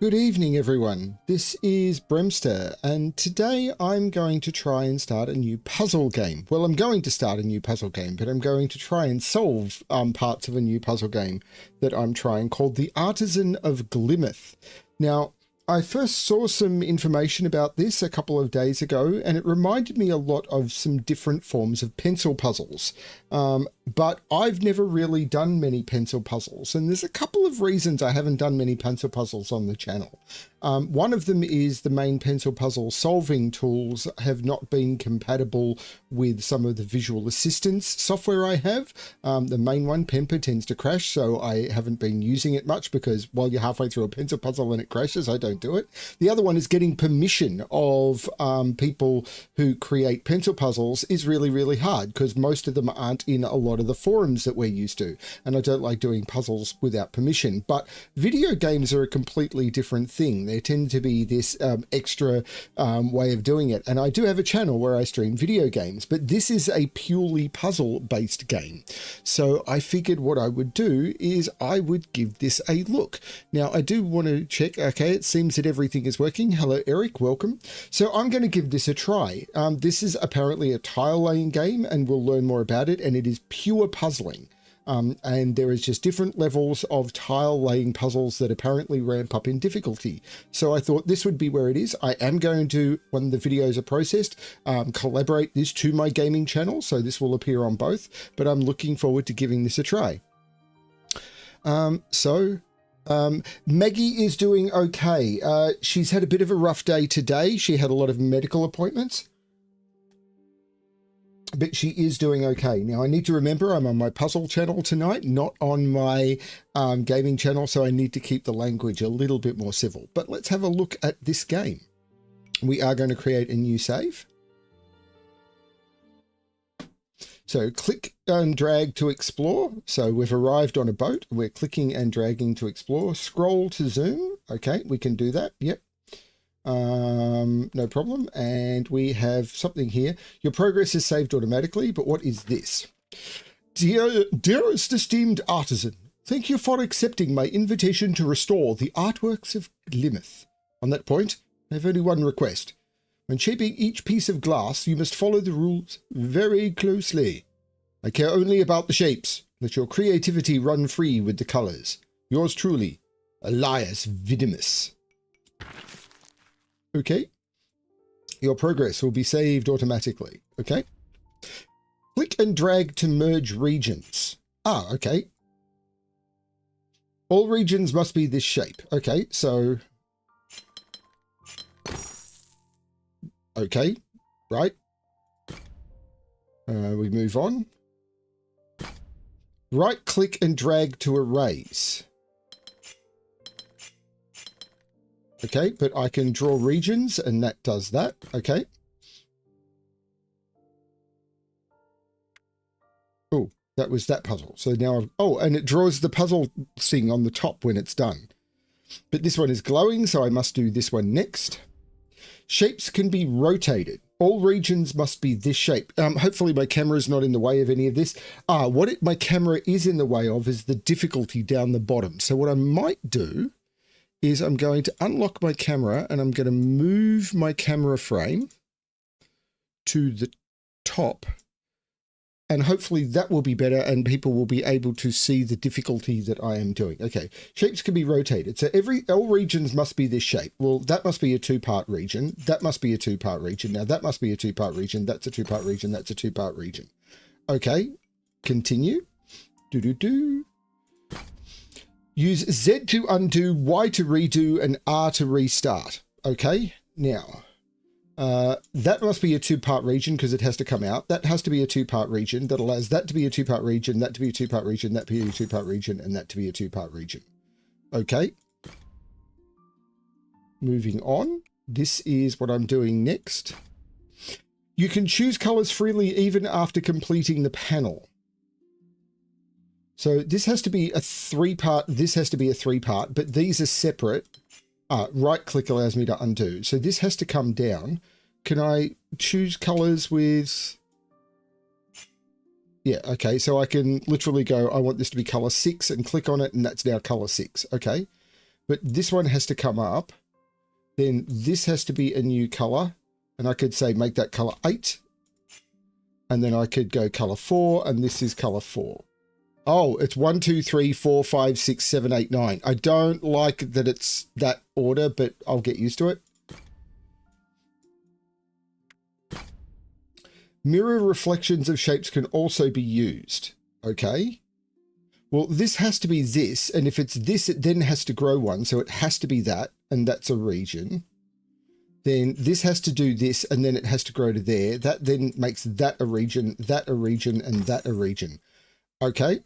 Good evening, everyone. This is BremSter, and today I'm going to try and start a new puzzle game. Well, I'm going to start a new puzzle game, but I'm going to try and solve parts of a new puzzle game that I'm trying called the Artisan of Glimmith. Now, I first saw some information about this a couple of days ago, and it reminded me a lot of some different forms of pencil puzzles. But I've never really done many pencil puzzles, and there's a couple of reasons I haven't done many pencil puzzles on the channel. One of them is the main pencil puzzle solving tools have not been compatible with some of the visual assistance software I have. The main one, Pemper, tends to crash, so I haven't been using it much because while you're halfway through a pencil puzzle and it crashes, I don't do it. The other one is getting permission of people who create pencil puzzles is really, really hard because most of them aren't in a lot of the forums that we're used to, and I don't like doing puzzles without permission. But video games are a completely different thing. There tend to be this extra way of doing it, and I do have a channel where I stream video games, but this is a purely puzzle based game. So I figured what I would do is I would give this a look. Now I do want to check, okay, it seems that everything is working. Hello Eric, welcome. So I'm going to give this a try. This is apparently a tile laying game, and we'll learn more about it, and it is pure puzzling. And there is just different levels of tile laying puzzles that apparently ramp up in difficulty. So I thought this would be where it is. I am going to, when the videos are processed, collaborate this to my gaming channel. So this will appear on both, but I'm looking forward to giving this a try. Maggie is doing okay. She's had a bit of a rough day today. She had a lot of medical appointments, but she is doing okay. Now, I need to remember I'm on my puzzle channel tonight, not on my gaming channel, so I need to keep the language a little bit more civil. But let's have a look at this game. We are going to create a new save. So click and drag to explore. So we've arrived on a boat. We're clicking and dragging to explore. Scroll to zoom. Okay, we can do that. Yep. No problem. And we have something here. Your progress is saved automatically, but what is this? Dearest esteemed artisan, thank you for accepting my invitation to restore the artworks of Glimmith. On that point, I have only one request. When shaping each piece of glass, you must follow the rules very closely. I care only about the shapes. Let your creativity run free with the colors. Yours truly, Elias Vidimus. Okay. Your progress will be saved automatically. Okay. Click and drag to merge regions. Ah, okay. All regions must be this shape. Okay, so... Okay, right. We move on. Right click and drag to erase. Okay, but I can draw regions and that does that. Okay. Oh, that was that puzzle. So now, oh, and it draws the puzzle thing on the top when it's done. But this one is glowing, so I must do this one next. Shapes can be rotated. All regions must be this shape. Hopefully my camera is not in the way of any of this. What my camera is in the way of is the difficulty down the bottom. So what I might do is I'm going to unlock my camera and I'm going to move my camera frame to the top, and hopefully that will be better and people will be able to see the difficulty that I am doing. Okay, shapes can be rotated. So all regions must be this shape. Well, that must be a two-part region. That must be a two-part region. Now that must be a two-part region. That's a two-part region. That's a two-part region. Okay, continue. Do-do-do. Use Z to undo, Y to redo, and R to restart. Okay, now, that must be a two-part region because it has to come out. That has to be a two-part region. That allows that to be a two-part region, that to be a two-part region, that to be a two-part region, and that to be a two-part region. Okay. Moving on. This is what I'm doing next. You can choose colors freely even after completing the panel. So this has to be a three-part, this has to be a three-part, but these are separate. Right-click allows me to undo. So this has to come down. Can I choose colors with... Yeah, okay, so I can literally go, I want this to be color 6 and click on it, and that's now color 6. Okay. but this one has to come up. Then this has to be a new color. And I could say make that color 8. And then I could go color 4, and this is color 4. Oh, it's 1, 2, 3, 4, 5, 6, 7, 8, 9. I don't like that it's that order, but I'll get used to it. Mirror reflections of shapes can also be used. Okay. Well, this has to be this, and if it's this, it then has to grow one, so it has to be that, and that's a region. Then this has to do this, and then it has to grow to there. That then makes that a region, and that a region. Okay.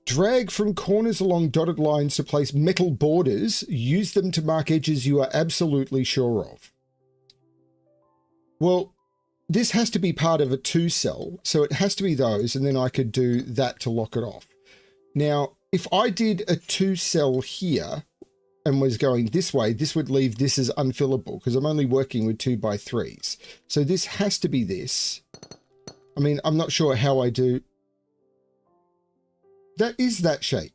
Drag from corners along dotted lines to place metal borders. Use them to mark edges you are absolutely sure of. Well, this has to be part of a 2 cell, so it has to be those, and then I could do that to lock it off. Now, if I did a 2 cell here, and was going this way, this would leave this as unfillable because I'm only working with 2x3s. So this has to be this. I mean, I'm not sure how I do. That is that shape.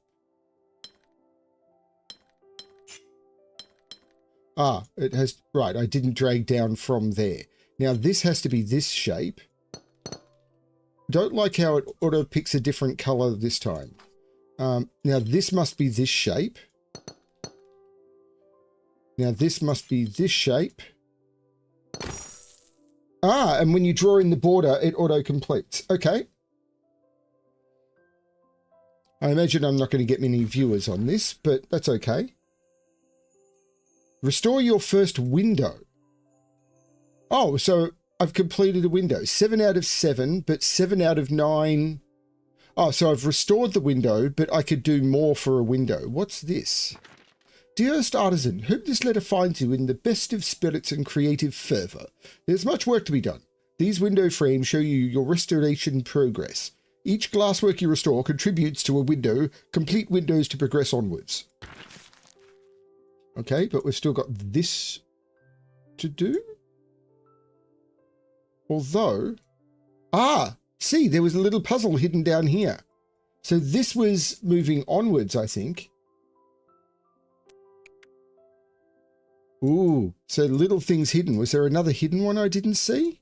Ah, it has, right, I didn't drag down from there. Now this has to be this shape. Don't like how it auto picks a different color this time. Now this must be this shape. Now this must be this shape. Ah, and when you draw in the border, it auto-completes. Okay. I imagine I'm not going to get many viewers on this, but that's okay. Restore your first window. Oh, so I've completed a window. 7 out of 7, but 7 out of 9. Oh, so I've restored the window, but I could do more for a window. What's this? Dearest Artisan, hope this letter finds you in the best of spirits and creative fervour. There's much work to be done. These window frames show you your restoration progress. Each glasswork you restore contributes to a window. Complete windows to progress onwards. Okay, but we've still got this to do. Although, see, there was a little puzzle hidden down here. So this was moving onwards, I think. Ooh, so little things hidden. Was there another hidden one I didn't see?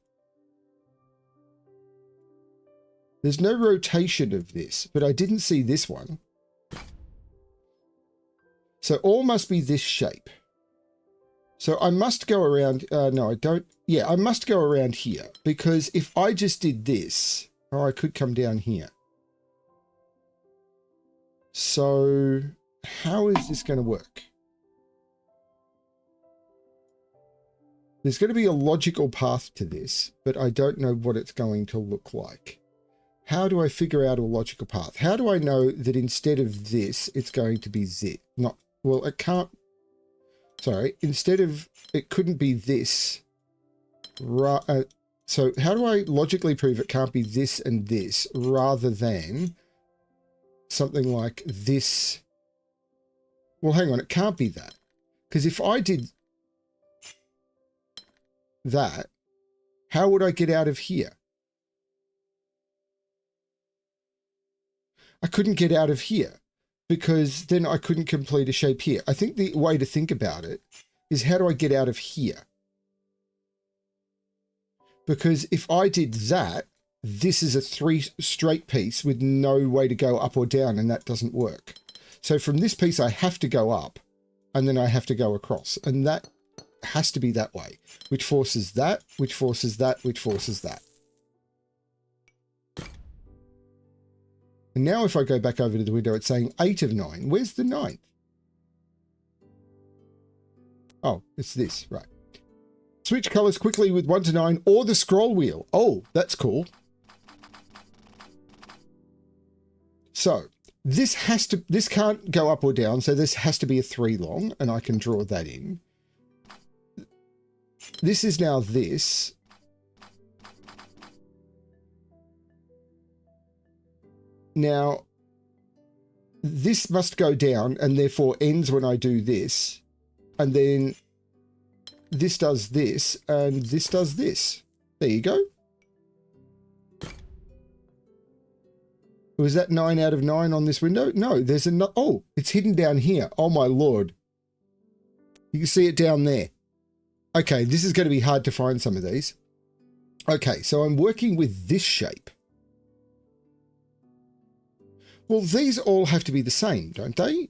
There's no rotation of this, but I didn't see this one. So all must be this shape. So I must go around, no, I don't. Yeah, I must go around here because if I just did this, or I could come down here. So how is this going to work? There's going to be a logical path to this, but I don't know what it's going to look like. How do I figure out a logical path? How do I know that instead of this, it's going to be this? Not, well, it can't, sorry, instead of, it couldn't be this. Right, so how do I logically prove it can't be this and this rather than something like this? Well, hang on, it can't be that. Because if I did that, how would I get out of here? I couldn't get out of here because then I couldn't complete a shape here. I think the way to think about it is how do I get out of here? Because if I did that, this is a 3 straight piece with no way to go up or down, and that doesn't work. So from this piece, I have to go up and then I have to go across, and that has to be that way, which forces that, which forces that, which forces that. And now if I go back over to the window, it's saying 8 of 9. Where's the 9th? Oh, it's this, right. Switch colors quickly with 1 to 9 or the scroll wheel. Oh, that's cool. So this can't go up or down. So this has to be a 3 long, and I can draw that in. This is now this. Now, this must go down and therefore ends when I do this. And then this does this and this does this. There you go. Was that 9 out of 9 on this window? No, there's a... Oh, it's hidden down here. Oh, my Lord. You can see it down there. Okay, this is going to be hard to find some of these. Okay, so I'm working with this shape. Well, these all have to be the same, don't they?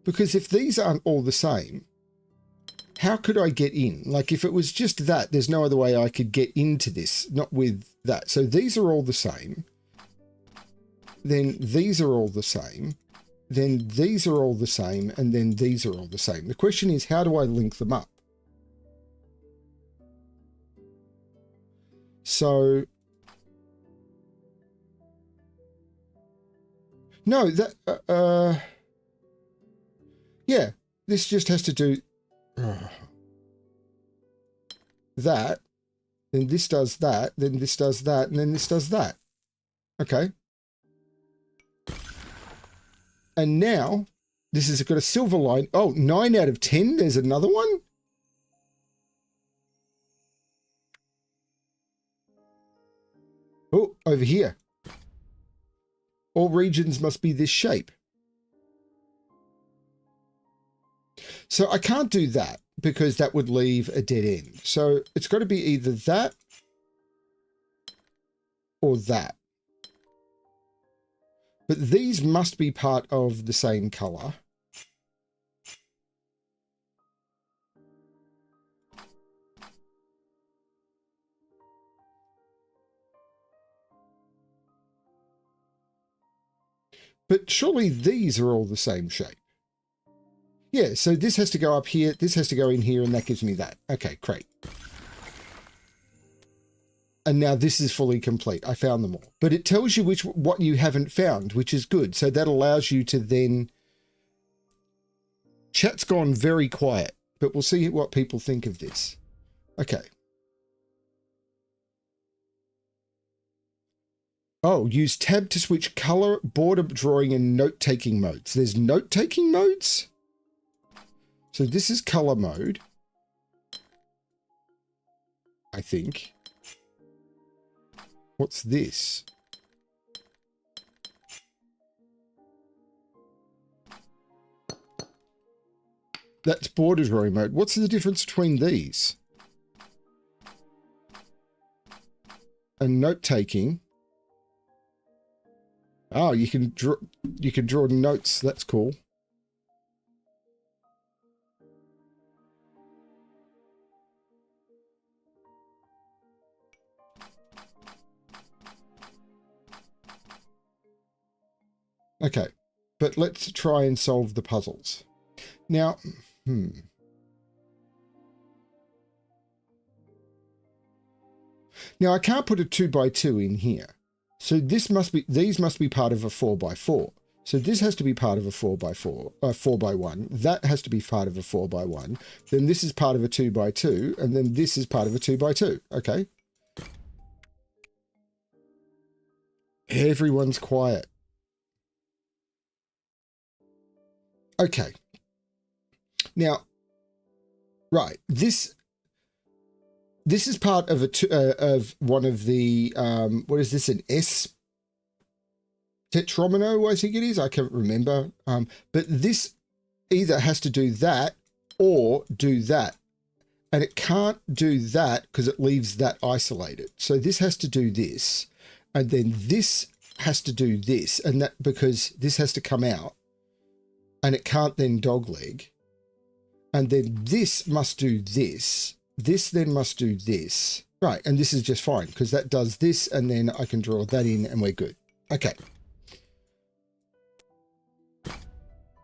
Because if these aren't all the same, how could I get in? Like, if it was just that, there's no other way I could get into this, not with that. So these are all the same. Then these are all the same. Then these are all the same. And then these are all the same. The question is, how do I link them up? So... No, that... yeah, this just has to do... that, then this does that, then this does that, and then this does that. Okay. And now, this has got a silver line. Oh, 9 out of 10, there's another one? Oh, over here. All regions must be this shape. So I can't do that because that would leave a dead end. So it's got to be either that or that. But these must be part of the same color. But surely these are all the same shape. Yeah, so this has to go up here, this has to go in here, and that gives me that. Okay, great. And now this is fully complete. I found them all. But it tells you what you haven't found, which is good. So that allows you to then... Chat's gone very quiet, but we'll see what people think of this. Okay. Oh, use tab to switch color, border drawing, and note-taking modes. There's note-taking modes? So this is color mode, I think. What's this? That's border drawing mode. What's the difference between these? And note-taking. Oh, you can draw notes. That's cool. Okay, but let's try and solve the puzzles. Now, Now I can't put a 2x2 in here. So these must be part of a 4x4. So this has to be part of a 4x4, 4x1. That has to be part of a 4x1. Then this is part of a 2x2, and then this is part of a 2x2. Okay. Everyone's quiet. Okay. Now, right, this is part of of one of the what is this, an S tetromino, I think it is. I can't remember. But this either has to do that or do that, and it can't do that because it leaves that isolated. So this has to do this, and then this has to do this, and that because this has to come out. And it can't then dogleg. And then this must do this. This then must do this. Right, and this is just fine because that does this, and then I can draw that in and we're good. Okay.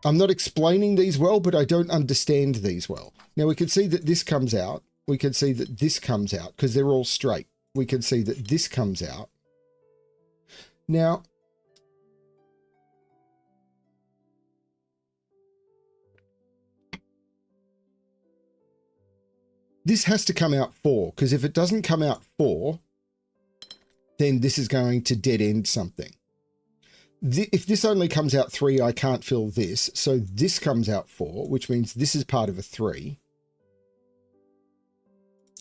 I'm not explaining these well, but I don't understand these well. Now we can see that this comes out. We can see that this comes out because they're all straight. We can see that this comes out. Now... this has to come out 4, because if it doesn't come out 4, then this is going to dead end something. If this only comes out 3, I can't fill this. So this comes out 4, which means this is part of a 3.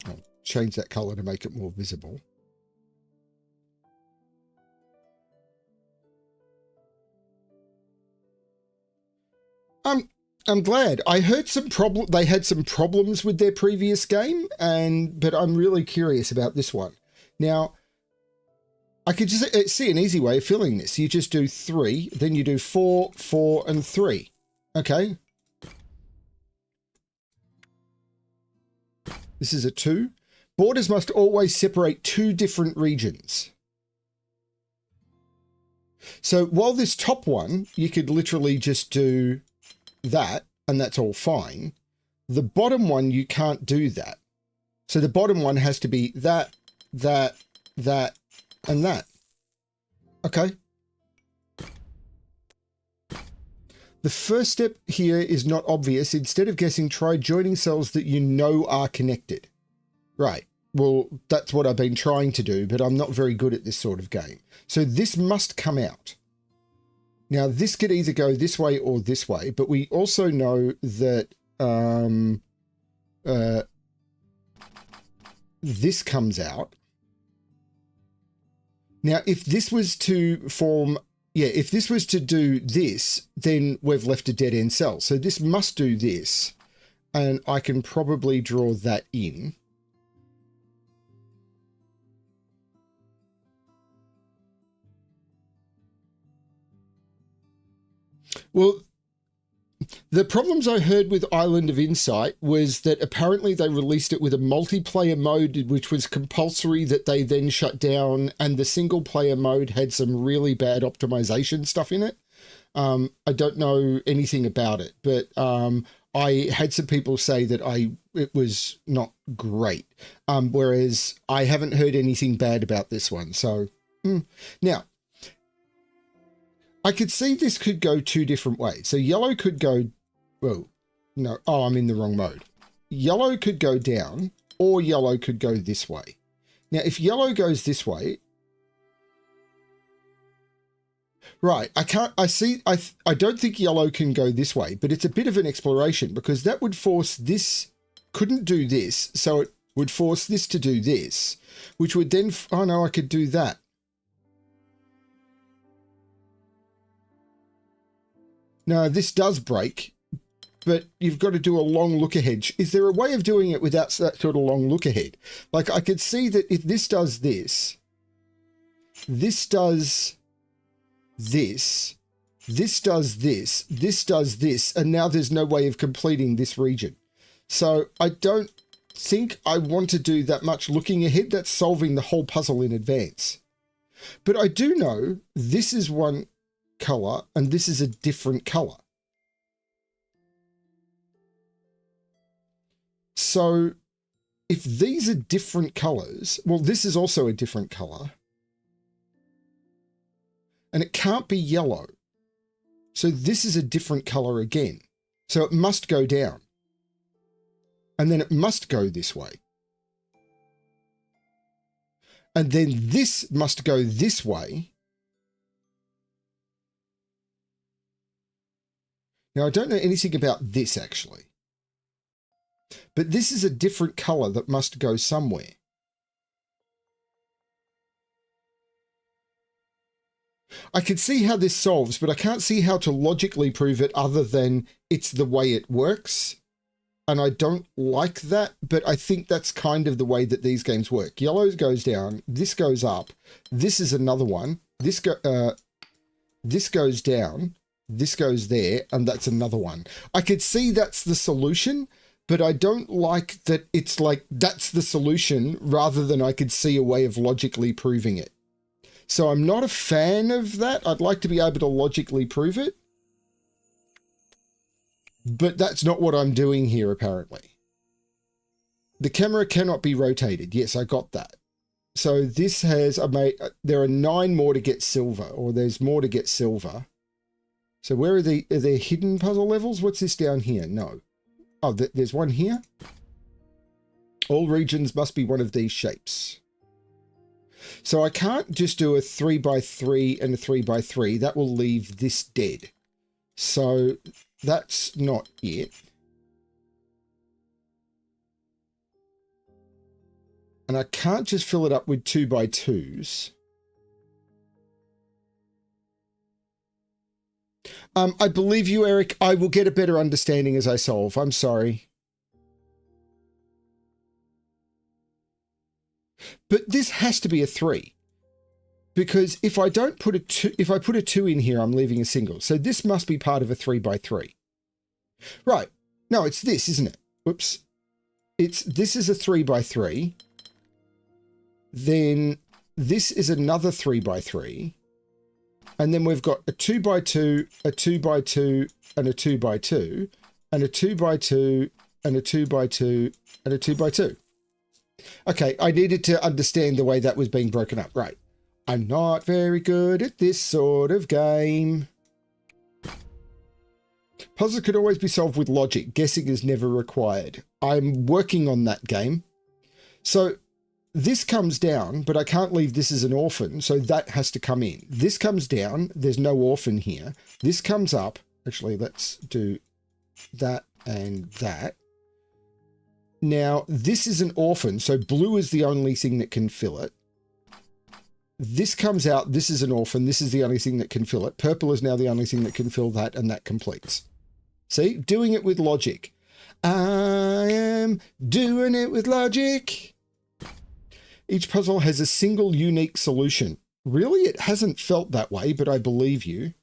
I'll change that color to make it more visible. I'm glad. I heard they had some problems with their previous game, but I'm really curious about this one. Now, I could just see an easy way of filling this. You just do 3, then you do 4, 4, and 3. Okay. This is a 2. Borders must always separate 2 different regions. So while this top one, you could literally just do that, and that's all fine. The bottom one, you can't do that. So the bottom one has to be that, that, that, and that. Okay. The first step here is not obvious. Instead of guessing, try joining cells that you know are connected. Right. Well, that's what I've been trying to do, but I'm not very good at this sort of game. So this must come out. Now, this could either go this way or this way, but we also know that this comes out. Now, if this was to form, if this was to do this, then we've left a dead-end cell. So this must do this, and I can probably draw that in. Well, the problems I heard with Island of Insight was that apparently they released it with a multiplayer mode, which was compulsory, that they then shut down, and the single player mode had some really bad optimization stuff in it. I don't know anything about it, but I had some people say that it was not great, whereas I haven't heard anything bad about this one. So now, I could see this could go 2 different ways. So yellow could go, well, no, oh, I'm in the wrong mode. Yellow could go down, or yellow could go this way. Now, if yellow goes this way, right, I don't think yellow can go this way, but it's a bit of an exploration, because that would force this, couldn't do this, so it would force this to do this, which would then, oh no, I could do that. No, this does break, but you've got to do a long look ahead. Is there a way of doing it without that sort of long look ahead? Like, I could see that if this does this, this does this, this does this, this does this, and now there's no way of completing this region. So I don't think I want to do that much looking ahead. That's solving the whole puzzle in advance. But I do know this is one color and this is a different color. So if these are different colors, well, this is also a different color, and it can't be yellow. So this is a different color again. So it must go down, and then it must go this way. And then this must go this way. Now, I don't know anything about this, actually. But this is a different color that must go somewhere. I can see how this solves, but I can't see how to logically prove it other than it's the way it works. And I don't like that, but I think that's kind of the way that these games work. Yellow goes down, this goes up, this is another one, this goes down, this goes there, and that's another one. I could see that's the solution, but I don't like that it's like that's the solution rather than I could see a way of logically proving it. So I'm not a fan of that. I'd like to be able to logically prove it. But that's not what I'm doing here, apparently. The camera cannot be rotated. Yes, I got that. So this has, there are 9 more to get silver, or there's more to get silver. So where are there hidden puzzle levels? What's this down here? No. Oh, there's one here. All regions must be one of these shapes. So I can't just do a 3x3 and a 3x3. That will leave this dead. So that's not it. And I can't just fill it up with 2x2s. I believe you, Eric. I will get a better understanding as I solve. I'm sorry. But this has to be a 3. Because if I don't put a 2, if I put a 2 in here, I'm leaving a single. So this must be part of a 3 by 3. Right. No, it's this, isn't it? Whoops. This is a 3 by 3. Then this is another 3 by 3. And then we've got a 2 by 2, a 2 by 2, and a 2 by 2, and a 2 by 2, and a 2 by 2, and a 2 by 2. Okay, I needed to understand the way that was being broken up. Right. I'm not very good at this sort of game. Puzzles could always be solved with logic. Guessing is never required. I'm working on that game. So this comes down, but I can't leave this as an orphan, so that has to come in. This comes down. There's no orphan here. This comes up. Actually, let's do that and that. Now, this is an orphan, so blue is the only thing that can fill it. This comes out, this is an orphan, this is the only thing that can fill it. Purple is now the only thing that can fill that, and that completes. See? Doing it with logic. I am doing it with logic. Each puzzle has a single unique solution. Really? It hasn't felt that way, but I believe you.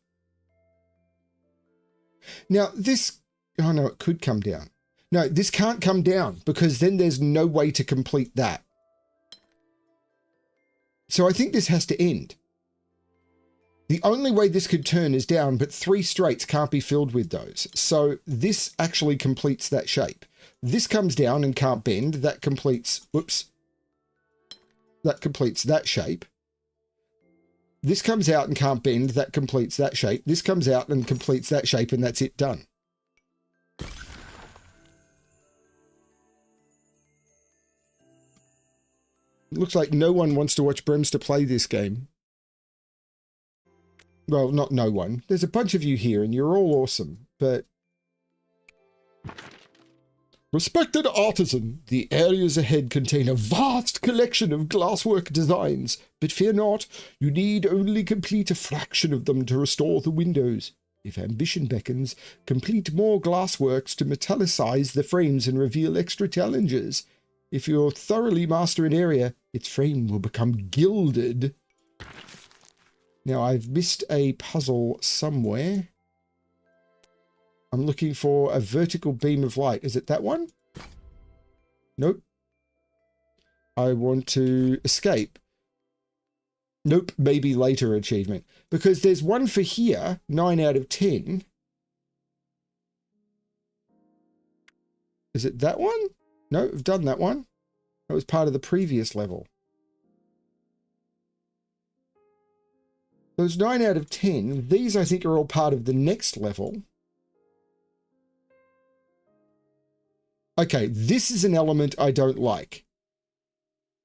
Now, this... Oh, no, it could come down. No, this can't come down, because then there's no way to complete that. So I think this has to end. The only way this could turn is down, but 3 straights can't be filled with those. So this actually completes that shape. This comes down and can't bend. That completes, whoops. That completes that shape. This comes out and can't bend. That completes that shape. This comes out and completes that shape, and that's it, done. It looks like no one wants to watch BremSter play this game. Well, not no one. There's a bunch of you here and you're all awesome, but... Respected artisan, the areas ahead contain a vast collection of glasswork designs, but fear not, you need only complete a fraction of them to restore the windows. If ambition beckons, complete more glassworks to metallicize the frames and reveal extra challenges. If you thoroughly master an area, its frame will become gilded. Now, I've missed a puzzle somewhere. I'm looking for a vertical beam of light. Is it that one? Nope. I want to escape. Nope, maybe later achievement. Because there's one for here, 9 out of 10. Is it that one? No, I've done that one. That was part of the previous level. Those 9 out of 10, these I think are all part of the next level. Okay, this is an element I don't like.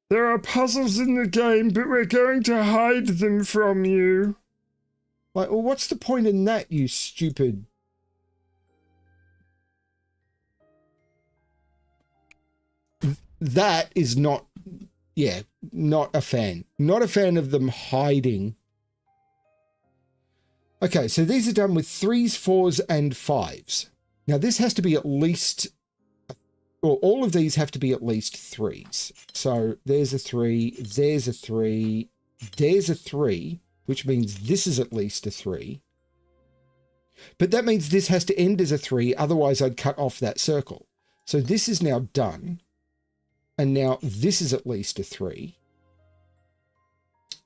There are puzzles in the game, but we're going to hide them from you. Like, well, what's the point in that, you stupid... That is not, yeah, not a fan. Not a fan of them hiding. Okay, so these are done with 3s, 4s, and 5s. Now this has to be at least, or all of these have to be at least 3s. So there's a 3, there's a 3, there's a 3, which means this is at least a 3. But that means this has to end as a 3, otherwise I'd cut off that circle. So this is now done. And now this is at least a 3.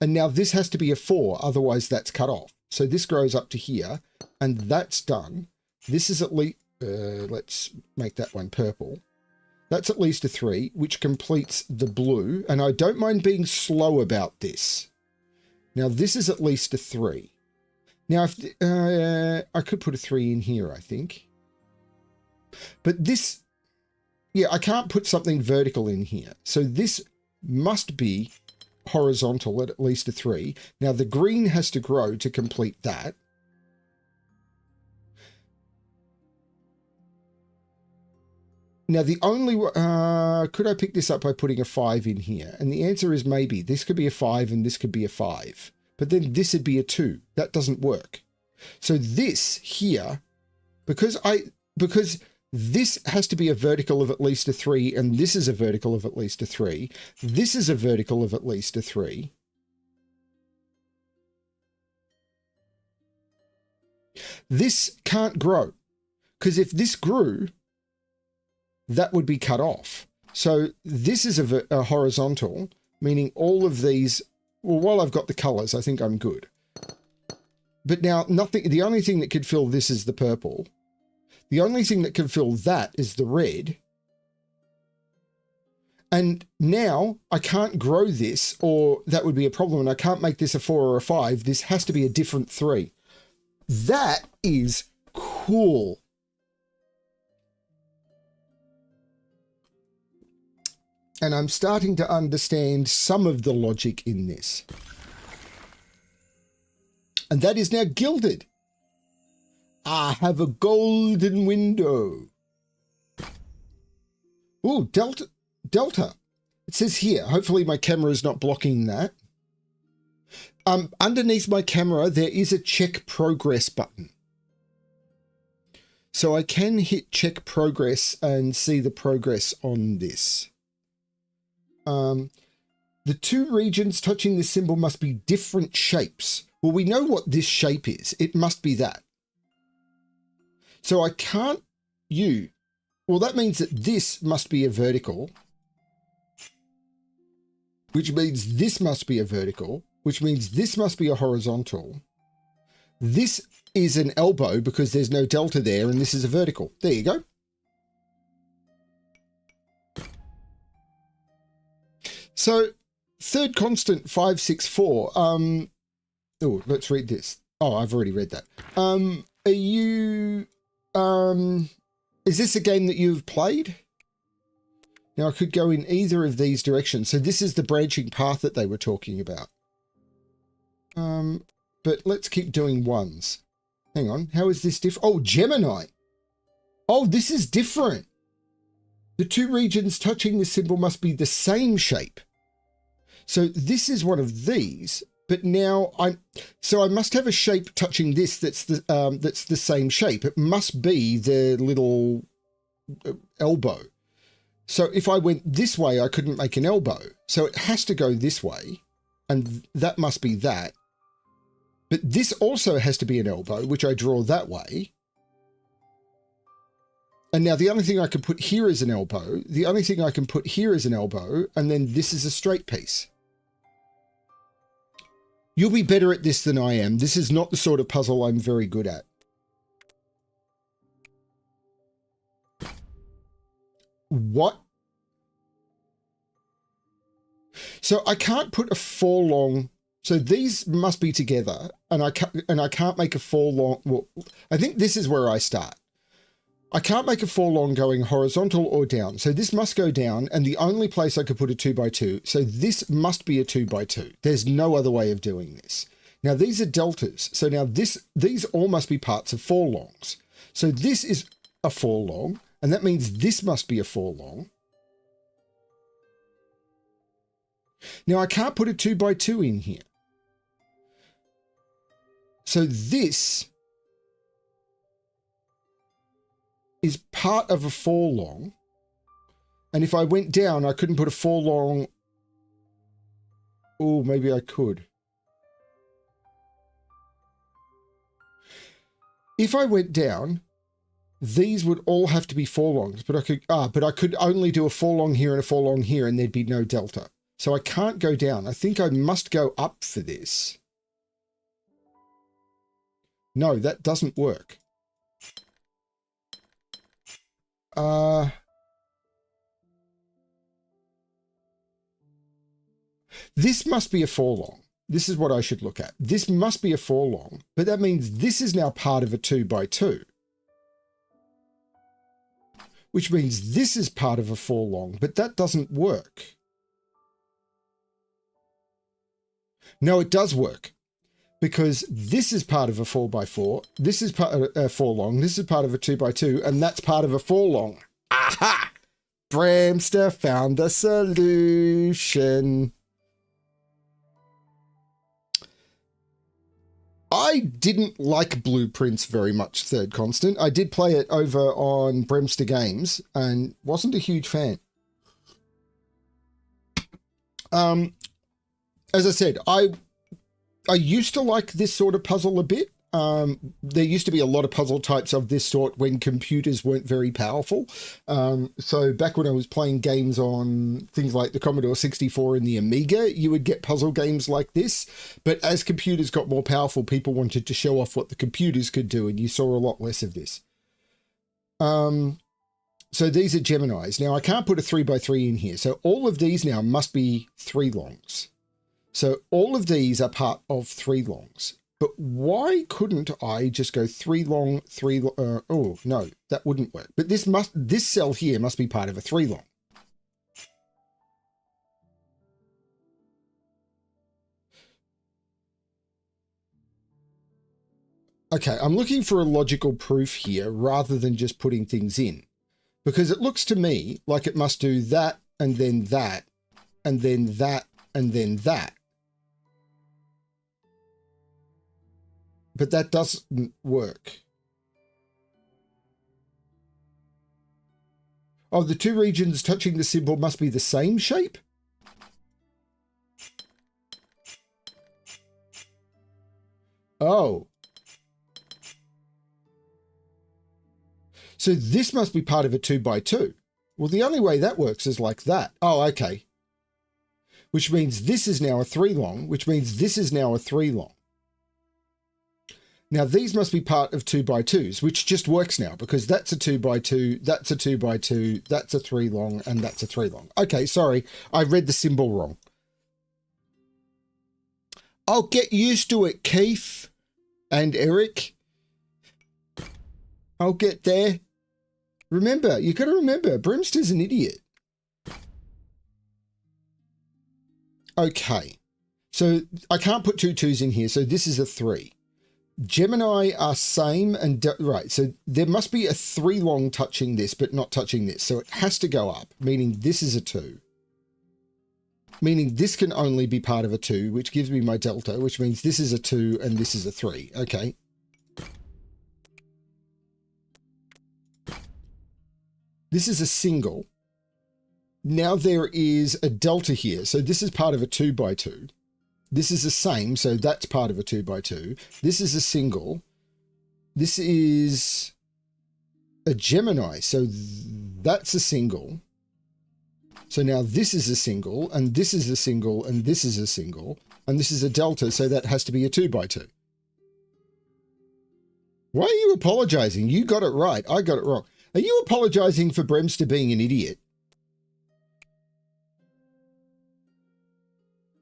And now this has to be a 4, otherwise that's cut off. So this grows up to here, and that's done. This is at least, let's make that one purple. That's at least a 3, which completes the blue. And I don't mind being slow about this. Now this is at least a 3. Now, if I could put a 3 in here, I think. But this... Yeah, I can't put something vertical in here. So this must be horizontal at least a 3. Now the green has to grow to complete that. Now the only... could I pick this up by putting a 5 in here? And the answer is maybe. This could be a 5 and this could be a 5. But then this would be a 2. That doesn't work. So this here, because this has to be a vertical of at least a 3, and this is a vertical of at least a 3. This is a vertical of at least a 3. This can't grow, because if this grew, that would be cut off. So this is a horizontal, meaning all of these, well, while I've got the colors, I think I'm good. But now nothing, the only thing that could fill this is the purple. The only thing that can fill that is the red. And now I can't grow this, or that would be a problem, and I can't make this a 4 or a 5. This has to be a different 3. That is cool. And I'm starting to understand some of the logic in this. And that is now gilded. I have a golden window. Ooh, Delta. It says here, hopefully my camera is not blocking that. Underneath my camera, there is a check progress button. So I can hit check progress and see the progress on this. The 2 regions touching the symbol must be different shapes. Well, we know what this shape is. It must be that. So I can't well, that means that this must be a vertical, which means this must be a vertical, which means this must be a horizontal. This is an elbow because there's no delta there, and this is a vertical. There you go. So third constant 564. Oh, let's read this. Oh, I've already read that. Are you is this a game that you've played? Now I could go in either of these directions. So this is the branching path that they were talking about. But let's keep doing ones. Hang on. How is this different? Oh, Gemini. Oh, this is different. The 2 regions touching the symbol must be the same shape. So this is one of these, but now I must have a shape touching this that's the same shape. It must be the little elbow. So if I went this way, I couldn't make an elbow. So it has to go this way, and that must be that. But this also has to be an elbow, which I draw that way. And now the only thing I can put here is an elbow. The only thing I can put here is an elbow, and then this is a straight piece. You'll be better at this than I am. This is not the sort of puzzle I'm very good at. What? So I can't put a 4 long. So these must be together, and I can't make a 4 long. Well, I think this is where I start. I can't make a 4 long going horizontal or down. So this must go down, and the only place I could put a 2x2. So this must be a 2x2. There's no other way of doing this. Now these are deltas. So now these all must be parts of 4 longs. So this is a 4 long, and that means this must be a 4 long. Now I can't put a 2x2 in here. So this is part of a 4 long. And if I went down, I couldn't put a 4 long. Oh, maybe I could. If I went down, these would all have to be 4 longs, but I could only do a 4 long here and a 4 long here, and there'd be no delta. So I can't go down. I think I must go up for this. No, that doesn't work. This must be a 4 long. This is what I should look at. This must be a 4 long, but that means this is now part of a 2x2. Which means this is part of a 4 long, but that doesn't work. No, it does work. Because this is part of a 4x4, this is part of a 4 long, this is part of a 2x2, and that's part of a 4 long. Aha! BremSter found the solution. I didn't like Blueprints very much, Third Constant. I did play it over on BremSter Games and wasn't a huge fan. As I said, I used to like this sort of puzzle a bit. There used to be a lot of puzzle types of this sort when computers weren't very powerful. So back when I was playing games on things like the Commodore 64 and the Amiga, you would get puzzle games like this. But as computers got more powerful, people wanted to show off what the computers could do, and you saw a lot less of this. So these are Geminis. Now I can't put a 3x3 in here. So all of these now must be 3 longs. So all of these are part of 3 longs. But why couldn't I just go 3 long, 3 oh, no, that wouldn't work. But this cell here must be part of a 3 long. Okay, I'm looking for a logical proof here rather than just putting things in. Because it looks to me like it must do that, and then that, and then that, and then that. But that doesn't work. Oh, the 2 regions touching the symbol must be the same shape? Oh. So this must be part of a 2x2. Well, the only way that works is like that. Oh, okay. Which means this is now a 3 long, which means this is now a 3 long. Now, these must be part of 2x2s, which just works now because that's a 2x2, that's a 2x2, that's a 3 long, and that's a 3 long. Okay, sorry, I read the symbol wrong. I'll get used to it, Keith and Eric. I'll get there. Remember, you got to remember, BremSter's an idiot. Okay, so I can't put 2 2s in here, so this is a 3. Gemini are same and right, so there must be a 3 long touching this but not touching this, so it has to go up, meaning this is a 2, meaning this can only be part of a 2, which gives me my delta, which means this is a 2 and this is a 3. Okay, this is a single. Now there is a delta here, so this is part of a 2x2. This is the same, so that's part of a 2x2. This is a single. This is a Gemini, so that's a single. So now this is a single, and this is a single, and this is a single, and this is a delta, so that has to be a 2x2. Why are you apologizing? You got it right. I got it wrong. Are you apologizing for BremSter being an idiot?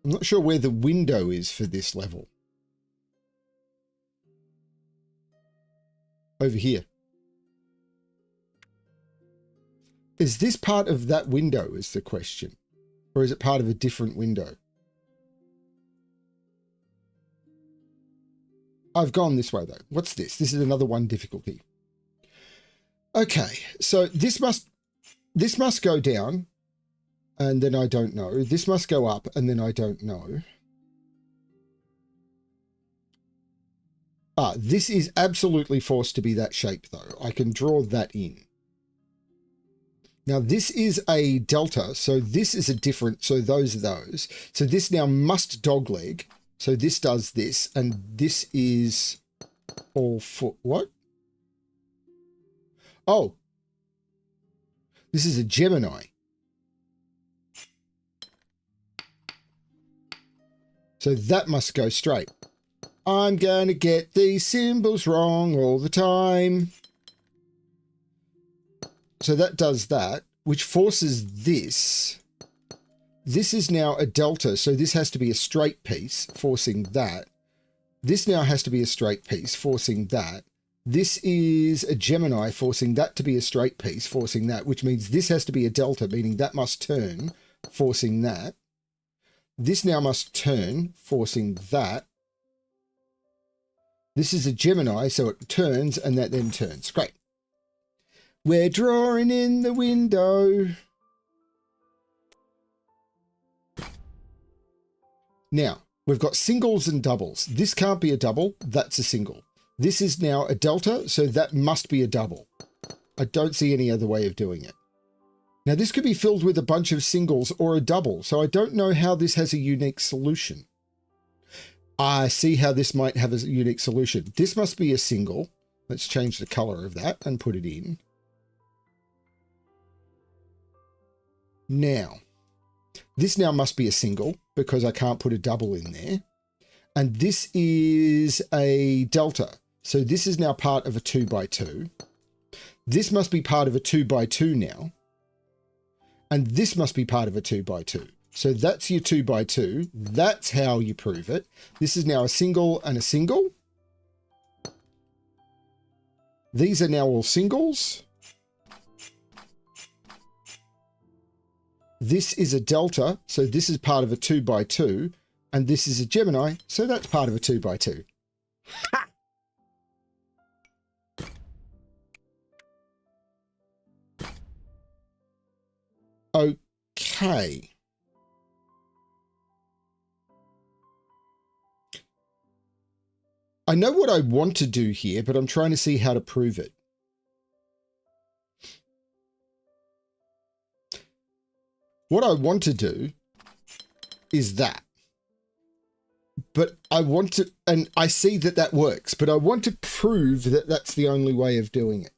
I'm not sure where the window is for this level. Over here. Is this part of that window is the question? Or is it part of a different window? I've gone this way though. What's this? This is another 1 difficulty. Okay, so this must go down. And then I don't know. This must go up, and then I don't know. Ah, this is absolutely forced to be that shape, though. I can draw that in. Now, this is a delta, so this is a different, so those are those. So this now must dogleg. So this does this, and this is all foot. What? Oh. This is a Gemini. So that must go straight. I'm going to get these symbols wrong all the time. So that does that, which forces this. This is now a delta, so this has to be a straight piece, forcing that. This now has to be a straight piece, forcing that. This is a Gemini, forcing that to be a straight piece, forcing that, which means this has to be a delta, meaning that must turn, forcing that. This now must turn, forcing that. This is a Gemini, so it turns and that then turns. Great. We're drawing in the window. Now, We've got singles and doubles. This can't be a double. That's a single. This is now a delta, so that must be a double. I don't see any other way of doing it. Now, this could be filled with a bunch of singles or a double, so I don't know how this has a unique solution. I see how this might have a unique solution. This must be a single. Let's change the color of that and put it in. Now, this now must be a single because I can't put a double in there. And this is a delta. So this is now part of a 2x2. This must be part of a 2x2 now. And this must be part of a 2x2. So that's your 2x2. That's how you prove it. This is now a single and a single. These are now all singles. This is a delta, so this is part of a 2x2, and this is a Gemini, so that's part of a 2x2. Ha! Okay. I know what I want to do here, but I'm trying to see how to prove it. What I want to do is that. But I want to, and I see that that works, but I want to prove that that's the only way of doing it.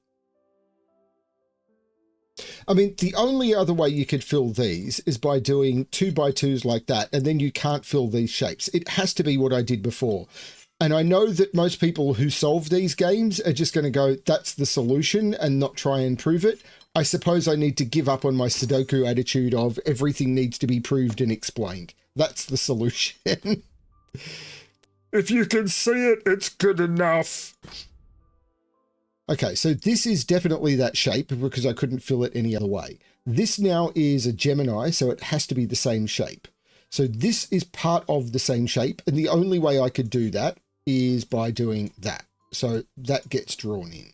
I mean, the only other way you could fill these is by doing 2x2s like that, and then you can't fill these shapes. It has to be what I did before. And I know that most people who solve these games are just going to go, that's the solution, and not try and prove it. I suppose I need to give up on my Sudoku attitude of everything needs to be proved and explained. That's the solution. If you can see it, it's good enough. Okay, so this is definitely that shape because I couldn't fill it any other way. This now is a Gemini, so it has to be the same shape. So this is part of the same shape, and the only way I could do that is by doing that. So that gets drawn in.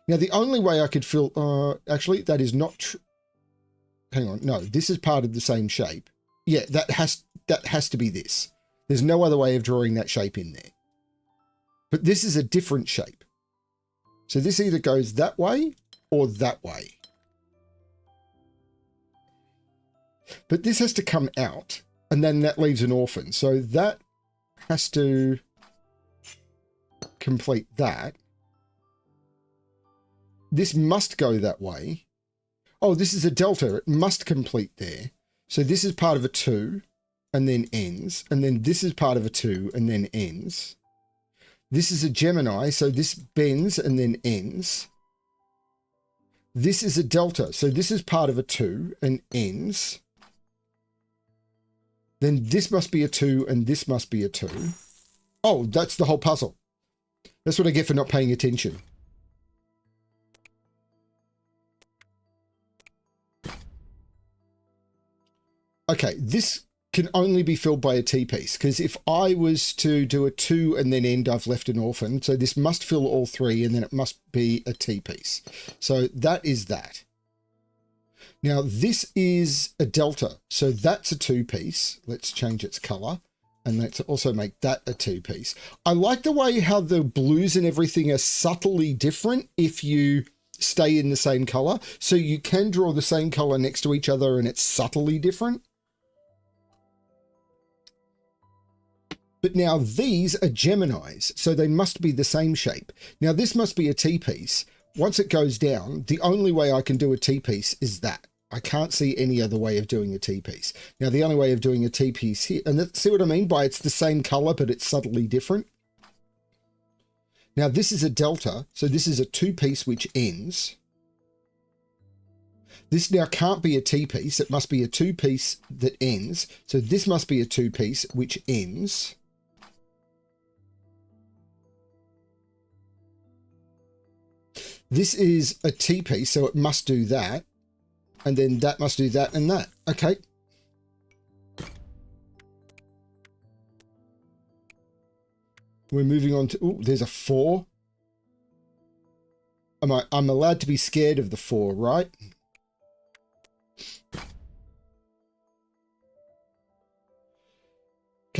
Now, the only way I could fill, actually, that is not true. Hang on, no, this is part of the same shape. Yeah, that has to be this. There's no other way of drawing that shape in there. But this is a different shape. So this either goes that way or that way. But this has to come out, and then that leaves an orphan. So that has to complete that. This must go that way. Oh, this is a delta. It must complete there. So this is part of a 2 and then ends. And then this is part of a 2 and then ends. This is a Gemini, so this bends and then ends. This is a delta, so this is part of a 2 and ends. Then this must be a 2 and this must be a 2. Oh, that's the whole puzzle. That's what I get for not paying attention. Okay, this can only be filled by a T-piece, because if I was to do a 2 and then end, I've left an orphan. So this must fill all 3, and then it must be a T-piece. So that is that. Now, this is a delta. So that's a 2-piece. Let's change its color. And let's also make that a 2-piece. I like the way how the blues and everything are subtly different if you stay in the same color. So you can draw the same color next to each other and it's subtly different. But now these are Geminis, so they must be the same shape. Now this must be a T-piece. Once it goes down, the only way I can do a T-piece is that. I can't see any other way of doing a T-piece. Now the only way of doing a T-piece here, and see what I mean by it's the same color, but it's subtly different. Now this is a delta, so this is a 2-piece which ends. This now can't be a T-piece, it must be a 2-piece that ends. So this must be a 2-piece which ends. This is a T-piece, so it must do that. And then that must do that and that. Okay. We're moving on to, oh, there's a 4. I'm allowed to be scared of the 4, right?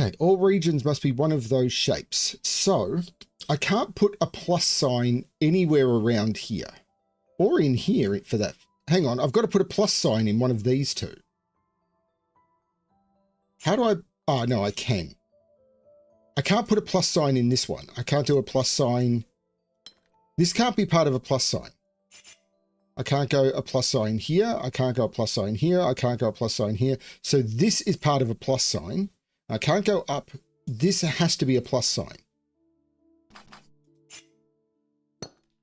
Okay, all regions must be one of those shapes. So I can't put a plus sign anywhere around here or in here for that. Hang on, I've got to put a plus sign in one of these two. How do I? Oh, no, I can. I can't put a plus sign in this one. I can't do a plus sign. This can't be part of a plus sign. I can't go a plus sign here. I can't go a plus sign here. I can't go a plus sign here. So this is part of a plus sign. I can't go up. This has to be a plus sign.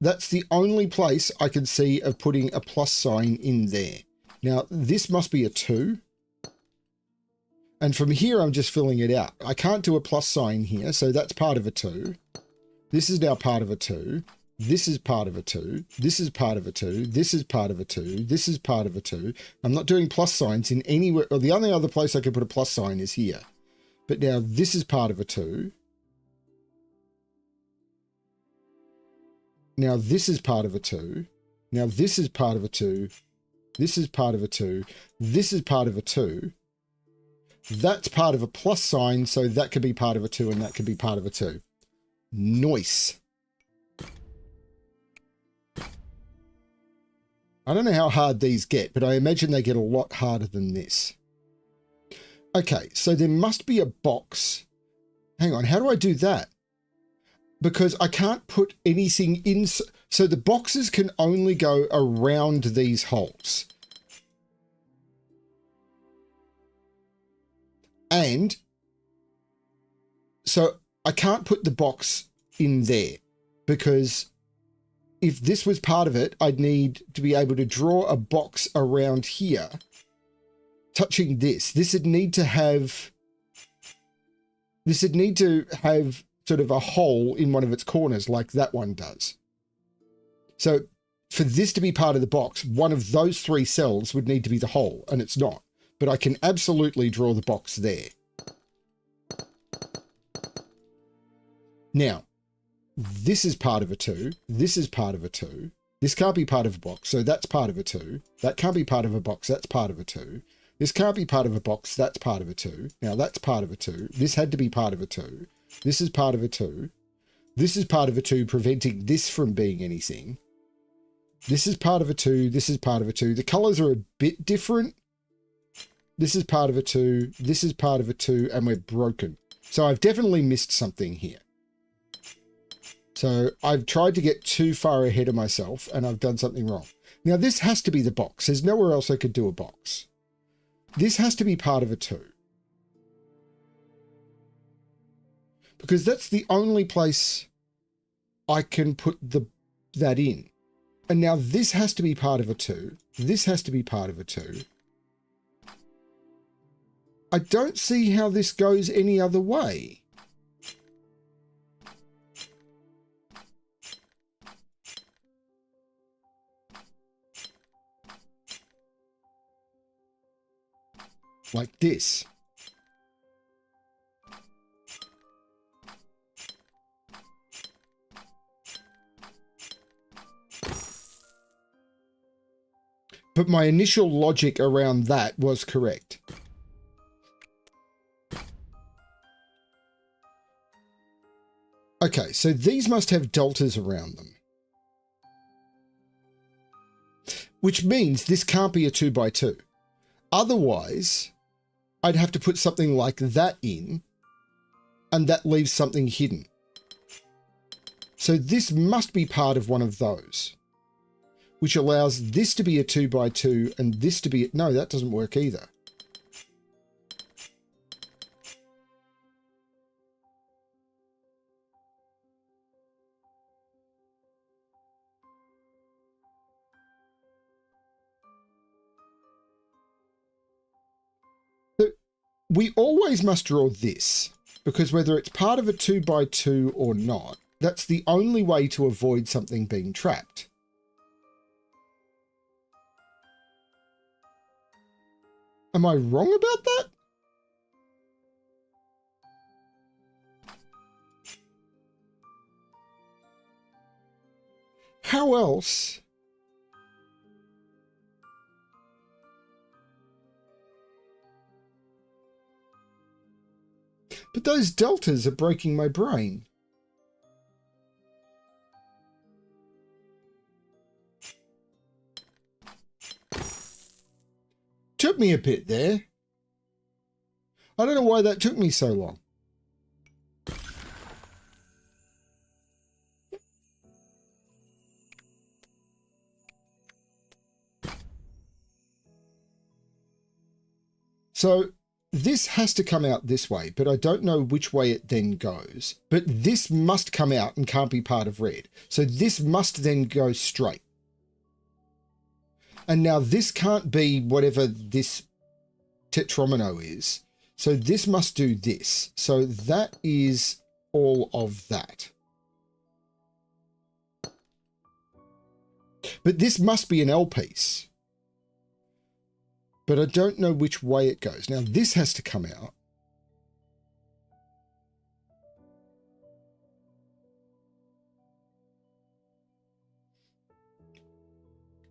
That's the only place I can see of putting a plus sign in there. Now, this must be a 2. And from here, I'm just filling it out. I can't do a plus sign here, so that's part of a 2. This is now part of a 2. This is part of a 2. This is part of a 2. This is part of a 2. This is part of a 2. I'm not doing plus signs in anywhere. Or the only other place I could put a plus sign is here. But now this is part of a 2. Now this is part of a 2. Now this is part of a 2. This is part of a 2. This is part of a 2. That's part of a plus sign, so that could be part of a 2 and that could be part of a 2. Nice. I don't know how hard these get, but I imagine they get a lot harder than this. Okay, so there must be a box. Hang on, how do I do that? Because I can't put anything in. So the boxes can only go around these holes. And so I can't put the box in there because if this was part of it, I'd need to be able to draw a box around here touching this. This would need to have sort of a hole in one of its corners like that one does. So for this to be part of the box, one of those 3 cells would need to be the hole, and it's not. But I can absolutely draw the box there. Now, this is part of a 2. This is part of a 2. This can't be part of a box, so that's part of a 2. That can't be part of a box, that's part of a 2. This can't be part of a box, that's part of a 2. Now that's part of a 2. This had to be part of a 2. This is part of a 2. This is part of a 2, preventing this from being anything. This is part of a 2. This is part of a 2. The colors are a bit different. This is part of a 2. This is part of a 2, and we're broken. So I've definitely missed something here. So I've tried to get too far ahead of myself, and I've done something wrong. Now this has to be the box. There's nowhere else I could do a box. This has to be part of a 2. Because that's the only place I can put that in. And now this has to be part of a 2. This has to be part of a 2. I don't see how this goes any other way. Like this. But my initial logic around that was correct. Okay, so these must have deltas around them. Which means this can't be a 2x2. Otherwise, I'd have to put something like that in, and that leaves something hidden. So this must be part of one of those, which allows this to be a 2x2 and this to be... No, that doesn't work either. We always must draw this, because whether it's part of a 2x2 or not, that's the only way to avoid something being trapped. Am I wrong about that? How else? But those deltas are breaking my brain. Took me a bit there. I don't know why that took me so long. So this has to come out this way, but I don't know which way it then goes. But this must come out and can't be part of red. So this must then go straight. And now this can't be whatever this tetromino is. So this must do this. So that is all of that. But this must be an L piece. But I don't know which way it goes. Now this has to come out.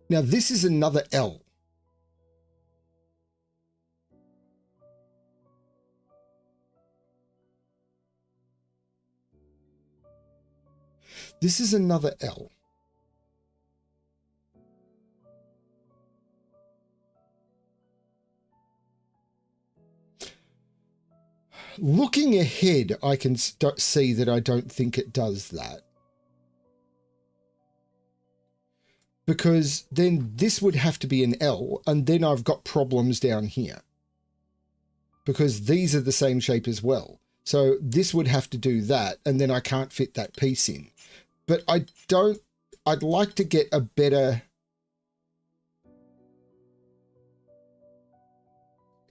Now this is another L. This is another L. Looking ahead, I can see that I don't think it does that. Because then this would have to be an L, and then I've got problems down here. Because these are the same shape as well. So this would have to do that, and then I can't fit that piece in. But I'd like to get a better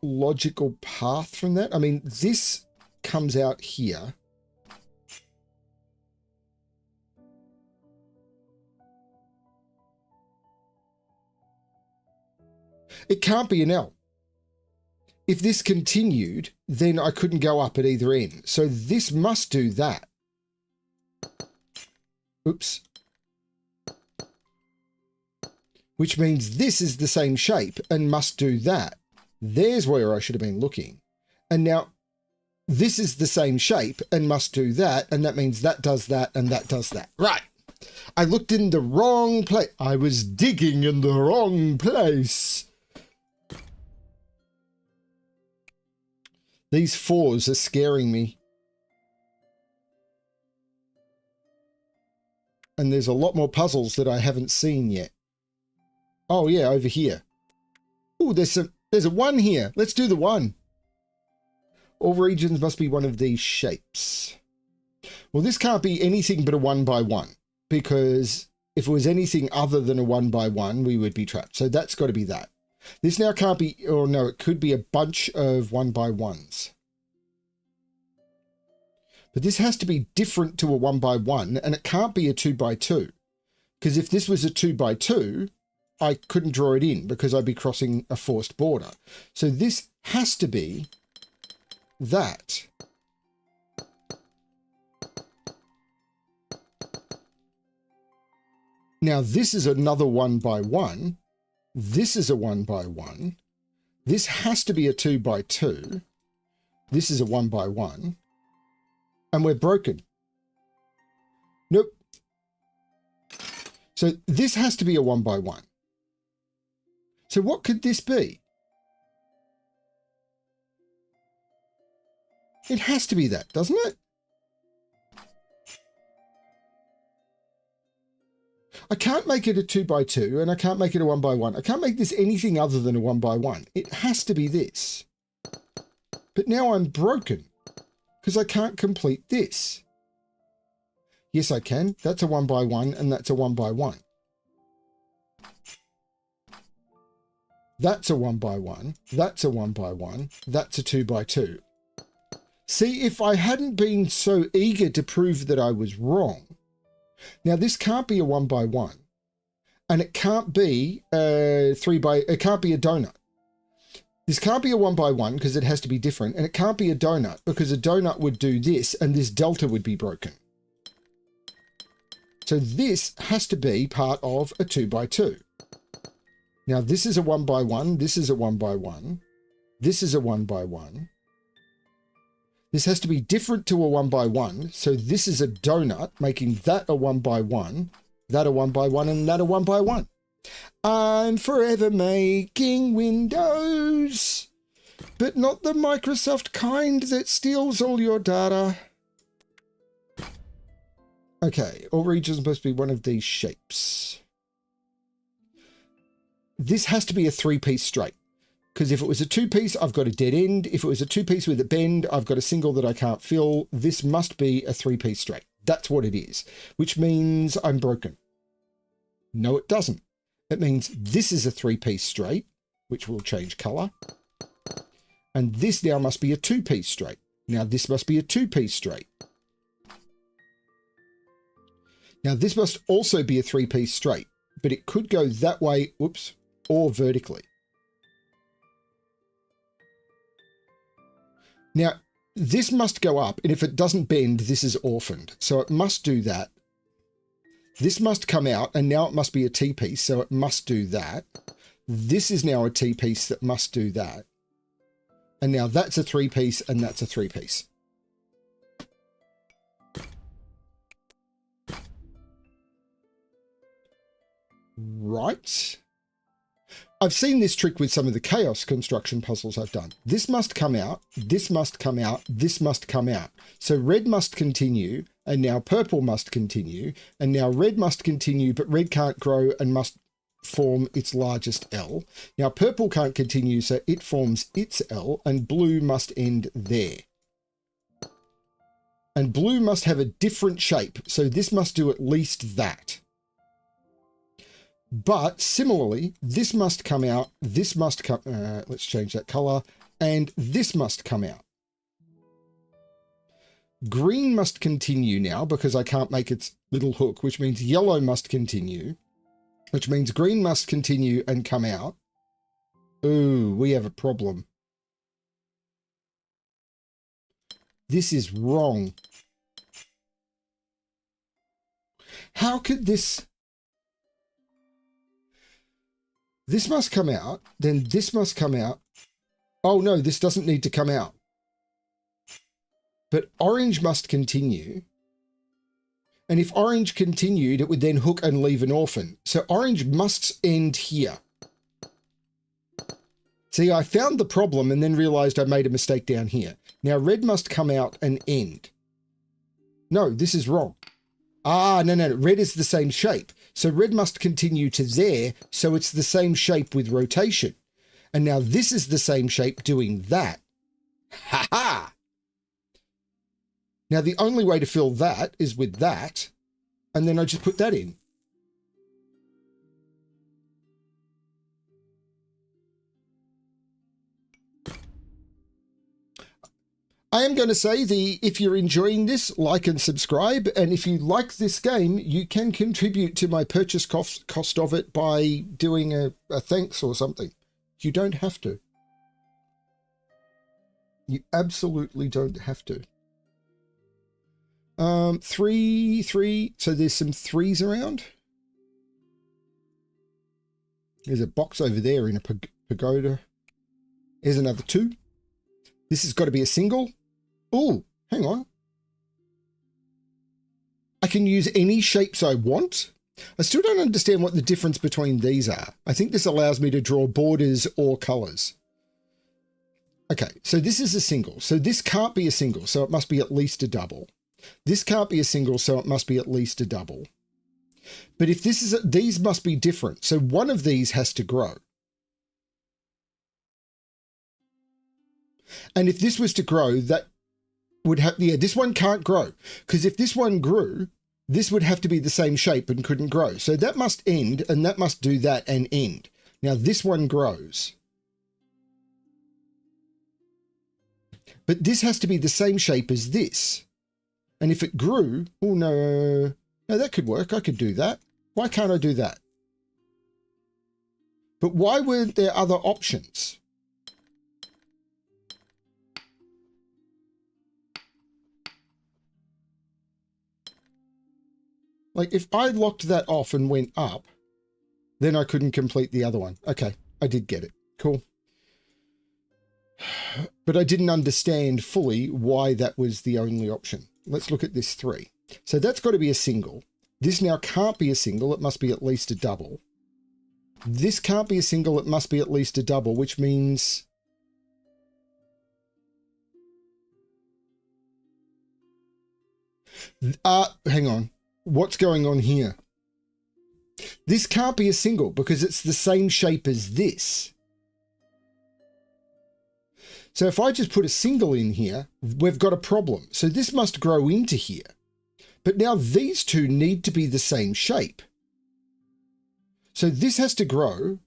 logical path from that. I mean, this comes out here. It can't be an L. If this continued, then I couldn't go up at either end. So this must do that. Oops. Which means this is the same shape and must do that. There's where I should have been looking. And now this is the same shape and must do that. And that means that does that and that does that. Right. I looked in the wrong place. I was digging in the wrong place. These fours are scaring me. And there's a lot more puzzles that I haven't seen yet. Oh yeah, over here. Oh, there's a 1 here. Let's do the 1. All regions must be one of these shapes. Well, this can't be anything but a 1 by 1, because if it was anything other than a 1 by 1, we would be trapped. So that's got to be that. This now can't be, or no, it could be a bunch of 1 by 1s. But this has to be different to a 1 by 1, and it can't be a 2 by 2. Because if this was a 2 by 2, I couldn't draw it in because I'd be crossing a forced border. So this has to be that. Now this is another 1 by 1. This is a 1 by 1. This has to be a 2 by 2. This is a 1 by 1. And we're broken. Nope. So this has to be a 1 by 1. So what could this be? It has to be that, doesn't it? I can't make it a 2 by 2 and I can't make it a 1 by 1. I can't make this anything other than a 1 by 1. It has to be this. But now I'm broken because I can't complete this. Yes, I can. That's a 1 by 1 and that's a 1 by 1. That's a 1 by 1. That's a 1 by 1. That's a 2 by 2. See, if I hadn't been so eager to prove that I was wrong. Now this can't be a 1 by 1. And it can't be it can't be a donut. This can't be a 1 by 1 because it has to be different. And it can't be a donut because a donut would do this and this delta would be broken. So this has to be part of a 2 by 2. Now this is a 1 by 1, this is a 1 by 1, this is a 1 by 1. This has to be different to a 1 by 1. So this is a donut, making that a 1 by 1, that a 1 by 1, and that a 1 by 1. I'm forever making Windows, but not the Microsoft kind that steals all your data. Okay, all regions must be one of these shapes. This has to be a 3-piece straight, because if it was a 2-piece, I've got a dead end. If it was a 2-piece with a bend, I've got a single that I can't fill. This must be a 3-piece straight. That's what it is, which means I'm broken. No, it doesn't. It means this is a 3-piece straight, which will change color. And this now must be a 2-piece straight. Now this must be a 2-piece straight. Now this must also be a 3-piece straight, but it could go that way, whoops, or vertically. Now this must go up, and if it doesn't bend, this is orphaned. So it must do that. This must come out, and now it must be a T-piece, so it must do that. This is now a T-piece that must do that. And now that's a 3-piece, and that's a 3-piece. Right. I've seen this trick with some of the chaos construction puzzles I've done. This must come out, this must come out, this must come out. So red must continue, and now purple must continue, and now red must continue, but red can't grow and must form its largest L. Now purple can't continue, so it forms its L, and blue must end there. And blue must have a different shape, so this must do at least that. But similarly, this must come out, this must come, let's change that color, and this must come out. Green must continue now because I can't make its little hook, which means yellow must continue, which means green must continue and come out. Ooh, we have a problem. This is wrong. How could this... This must come out, then this must come out. Oh no, this doesn't need to come out. But orange must continue. And if orange continued, it would then hook and leave an orphan. So orange must end here. See, I found the problem and then realized I made a mistake down here. Now red must come out and end. No, this is wrong. Ah, no, red is the same shape. So red must continue to there, so it's the same shape with rotation. And now this is the same shape doing that. Ha ha! Now the only way to fill that is with that, and then I just put that in. I am going to say if you're enjoying this, like and subscribe. And if you like this game, you can contribute to my purchase cost of it by doing a thanks or something. You don't have to. You absolutely don't have to. 3. So there's some 3s around. There's a box over there in a pagoda. Here's another 2. This has got to be a single. Oh, hang on. I can use any shapes I want. I still don't understand what the difference between these are. I think this allows me to draw borders or colors. Okay, so this is a single. So this can't be a single, so it must be at least a double. This can't be a single, so it must be at least a double. But if this is these must be different. So one of these has to grow. And if this was to grow, that would have, yeah, this one can't grow, because if this one grew, this would have to be the same shape and couldn't grow. So that must end, and that must do that and end. Now this one grows. But this has to be the same shape as this. And if it grew, oh no, no, that could work. I could do that. Why can't I do that? But why weren't there other options? Like if I locked that off and went up, then I couldn't complete the other one. Okay, I did get it. Cool. But I didn't understand fully why that was the only option. Let's look at this 3. So that's got to be a single. This now can't be a single. It must be at least a double. This can't be a single. It must be at least a double, which means... hang on. What's going on here? This can't be a single because it's the same shape as this. So if I just put a single in here, we've got a problem. So this must grow into here. But now these two need to be the same shape. So this has to grow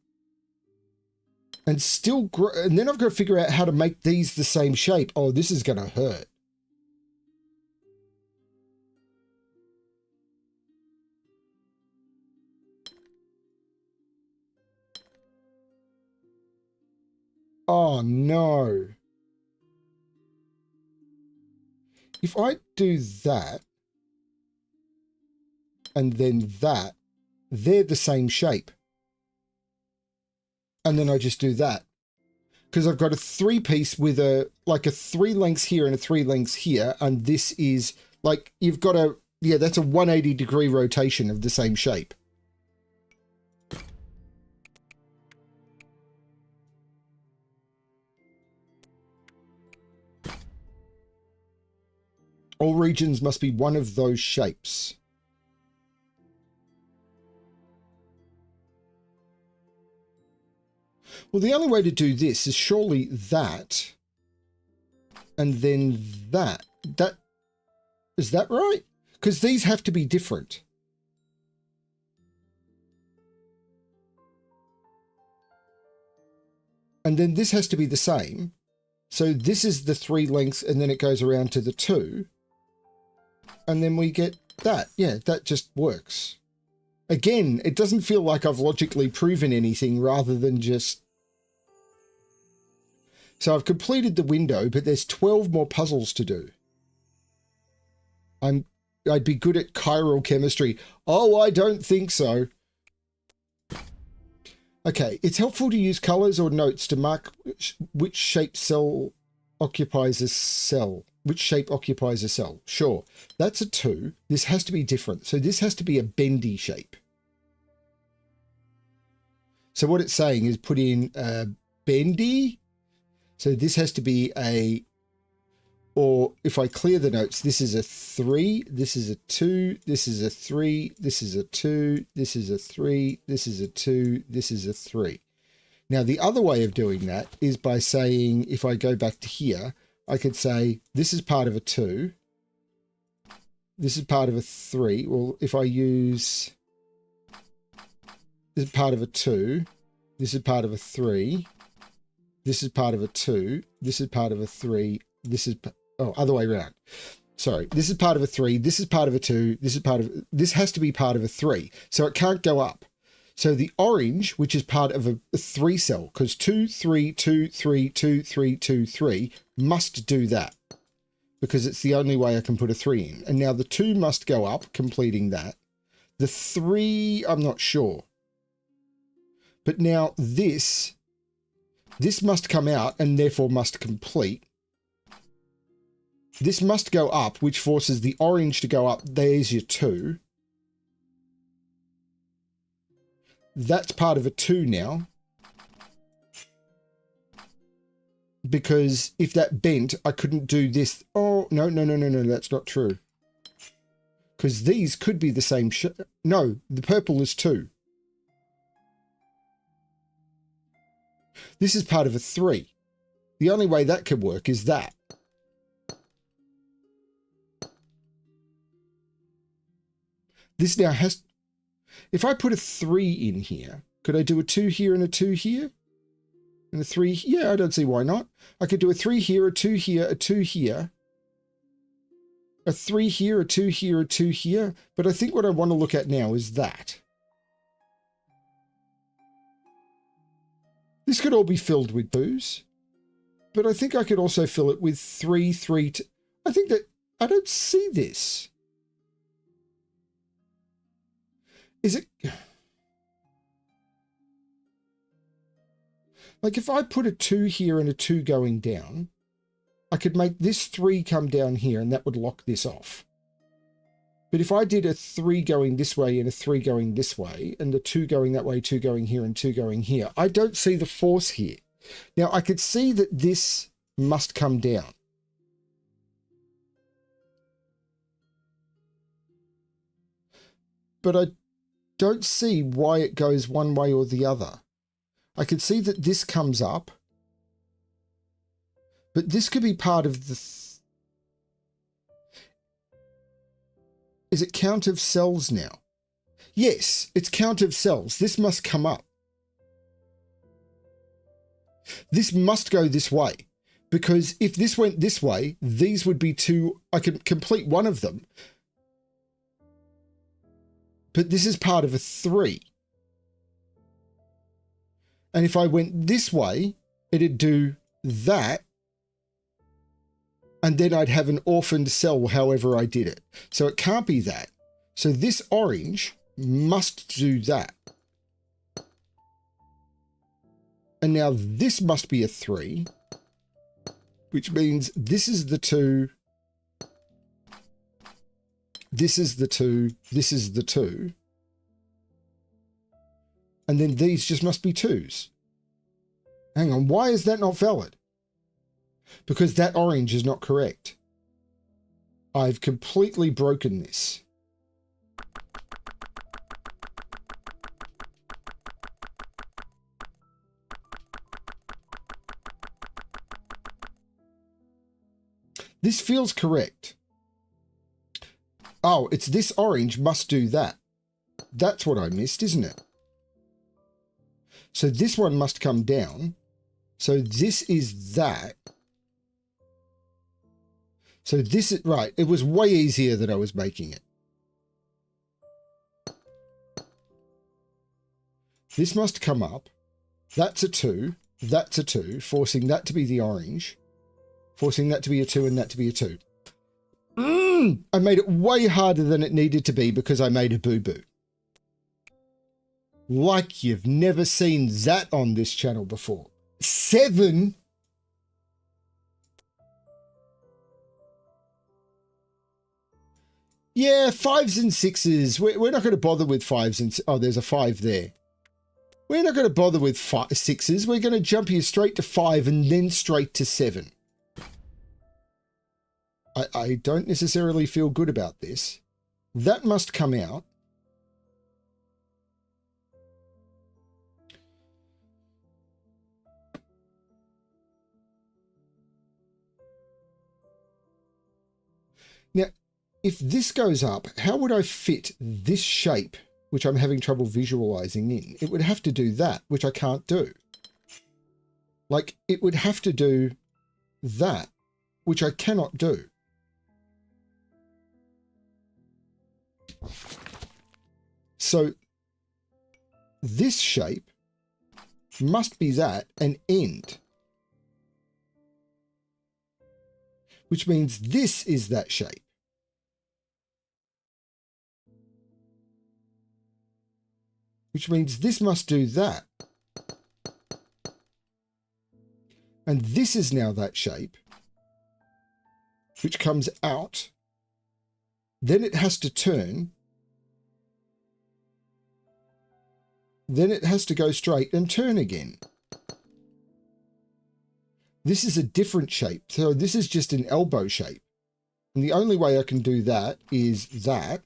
and still grow. And then I've got to figure out how to make these the same shape. Oh, this is going to hurt. Oh, no. If I do that, and then that, they're the same shape. And then I just do that. Because I've got a 3-piece with a 3 lengths here and a 3 lengths here. And this is like, you've got a, yeah, that's a 180-degree rotation of the same shape. All regions must be one of those shapes. Well, the only way to do this is surely that, and then that. Is that right? Because these have to be different. And then this has to be the same. So this is the 3 lengths, and then it goes around to the 2. And then we get that. Yeah, that just works. Again, it doesn't feel like I've logically proven anything rather than just... So I've completed the window, but there's 12 more puzzles to do. I'd be good at chiral chemistry. Oh, I don't think so. Okay, it's helpful to use colors or notes to mark which shape cell occupies a cell. Which shape occupies a cell? Sure, that's a 2. This has to be different. So this has to be a bendy shape. So what it's saying is put in bendy. So this has to be a, or if I clear the notes, this is a 3, this is a 2, this is a 3, this is a 2, this is a 3, this is a 2, this is a 3. Now the other way of doing that is by saying, if I go back to here, I could say this is part of a 2, this is part of a 3. Well, if I use, this is part of a 2, this is part of a 3, this is part of a 2, this is part of a 3, this is, oh, other way around. Sorry, this is part of a 3, this is part of a 2, this is part of, this has to be part of a 3, so it can't go up. So the orange, which is part of a 3 cell, because 2, 3, 2, 3, 2, 3, 2, 3, must do that, because it's the only way I can put a 3 in. And now the 2 must go up, completing that. The 3, I'm not sure. But now this must come out and therefore must complete. This must go up, which forces the orange to go up. There's your 2. That's part of a 2 now. Because if that bent, I couldn't do this. Oh, no, that's not true. Because these could be the same shape. No, the purple is 2. This is part of a 3. The only way that could work is that. This now has... If I put a 3 in here, could I do a 2 here and a 2 here? And a 3? Yeah, I don't see why not. I could do a 3 here, a 2 here, a 2 here. A 3 here, a 2 here, a 2 here. But I think what I want to look at now is that. This could all be filled with booze. But I think I could also fill it with 3, 3, I think that... I don't see this. Is it... Like if I put a 2 here and a 2 going down, I could make this 3 come down here and that would lock this off. But if I did a 3 going this way and a 3 going this way, and the 2 going that way, 2 going here and 2 going here, I don't see the force here. Now I could see that this must come down. But I don't see why it goes one way or the other. I could see that this comes up, but this could be part of the... Is it count of cells now? Yes, it's count of cells. This must come up. This must go this way, because if this went this way, these would be 2. I could complete one of them, but this is part of a 3. And if I went this way, it'd do that, and then I'd have an orphaned cell however I did it. So it can't be that. So this orange must do that. And now this must be a 3, which means this is the 2, this is the 2, this is the 2. And then these just must be 2s. Hang on, why is that not valid? Because that orange is not correct. I've completely broken this. This feels correct. Oh, it's this orange must do that. That's what I missed, isn't it? So this one must come down. So this is that. So this is, right, it was way easier than I was making it. This must come up. That's a 2. That's a 2, forcing that to be the orange. Forcing that to be a 2 and that to be a 2. I made it way harder than it needed to be because I made a boo-boo. Like you've never seen that on this channel before. 7? Yeah, 5s and 6s. We're not going to bother with 5s and... Oh, there's a 5 there. We're not going to bother with 6s. We're going to jump here straight to 5 and then straight to 7. I don't necessarily feel good about this. That must come out. Now, if this goes up, how would I fit this shape, which I'm having trouble visualizing in? It would have to do that, which I can't do. Like, it would have to do that, which I cannot do. So this shape must be that and end, which means this is that shape. Which means this must do that. And this is now that shape, which comes out. Then it has to turn. Then it has to go straight and turn again. This is a different shape. So this is just an elbow shape. And the only way I can do that is that.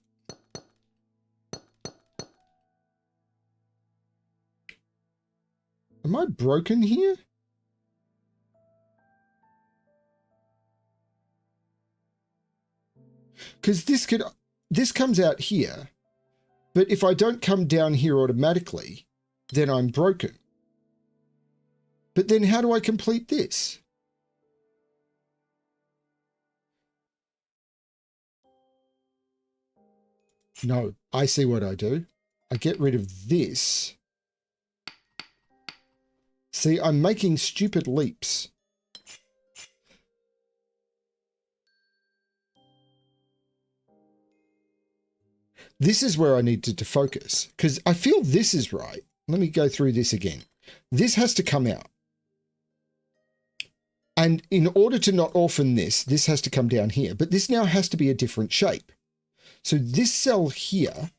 Am I broken here? Because this comes out here, but if I don't come down here automatically, then I'm broken. But then how do I complete this? No, I see what I do. I get rid of this. See, I'm making stupid leaps. This is where I needed to focus because I feel this is right. Let me go through this again. This has to come out. And in order to not orphan this has to come down here. But this now has to be a different shape. So this cell here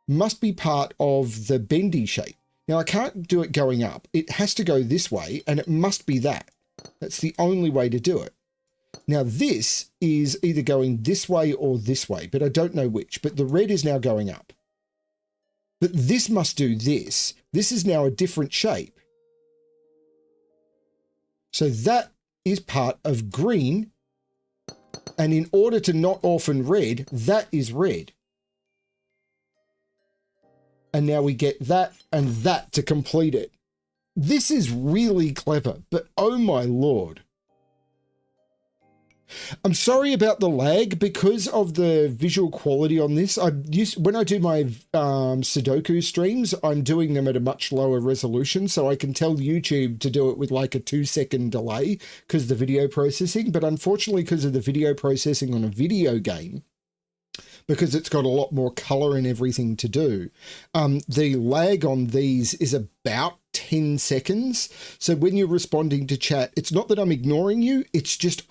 must be part of the bendy shape. Now, I can't do it going up. It has to go this way, and it must be that. That's the only way to do it. Now, this is either going this way or this way, but I don't know which. But the red is now going up. But this must do this. This is now a different shape. So that is part of green. And in order to not orphan red, that is red. And now we get that and that to complete it. This is really clever, but oh my Lord. I'm sorry about the lag because of the visual quality on this. When I do my Sudoku streams, I'm doing them at a much lower resolution, so I can tell YouTube to do it with like a 2-second delay because of the video processing. But unfortunately, because of the video processing on a video game, because it's got a lot more color and everything to do, the lag on these is about 10 seconds. So when you're responding to chat, it's not that I'm ignoring you, it's just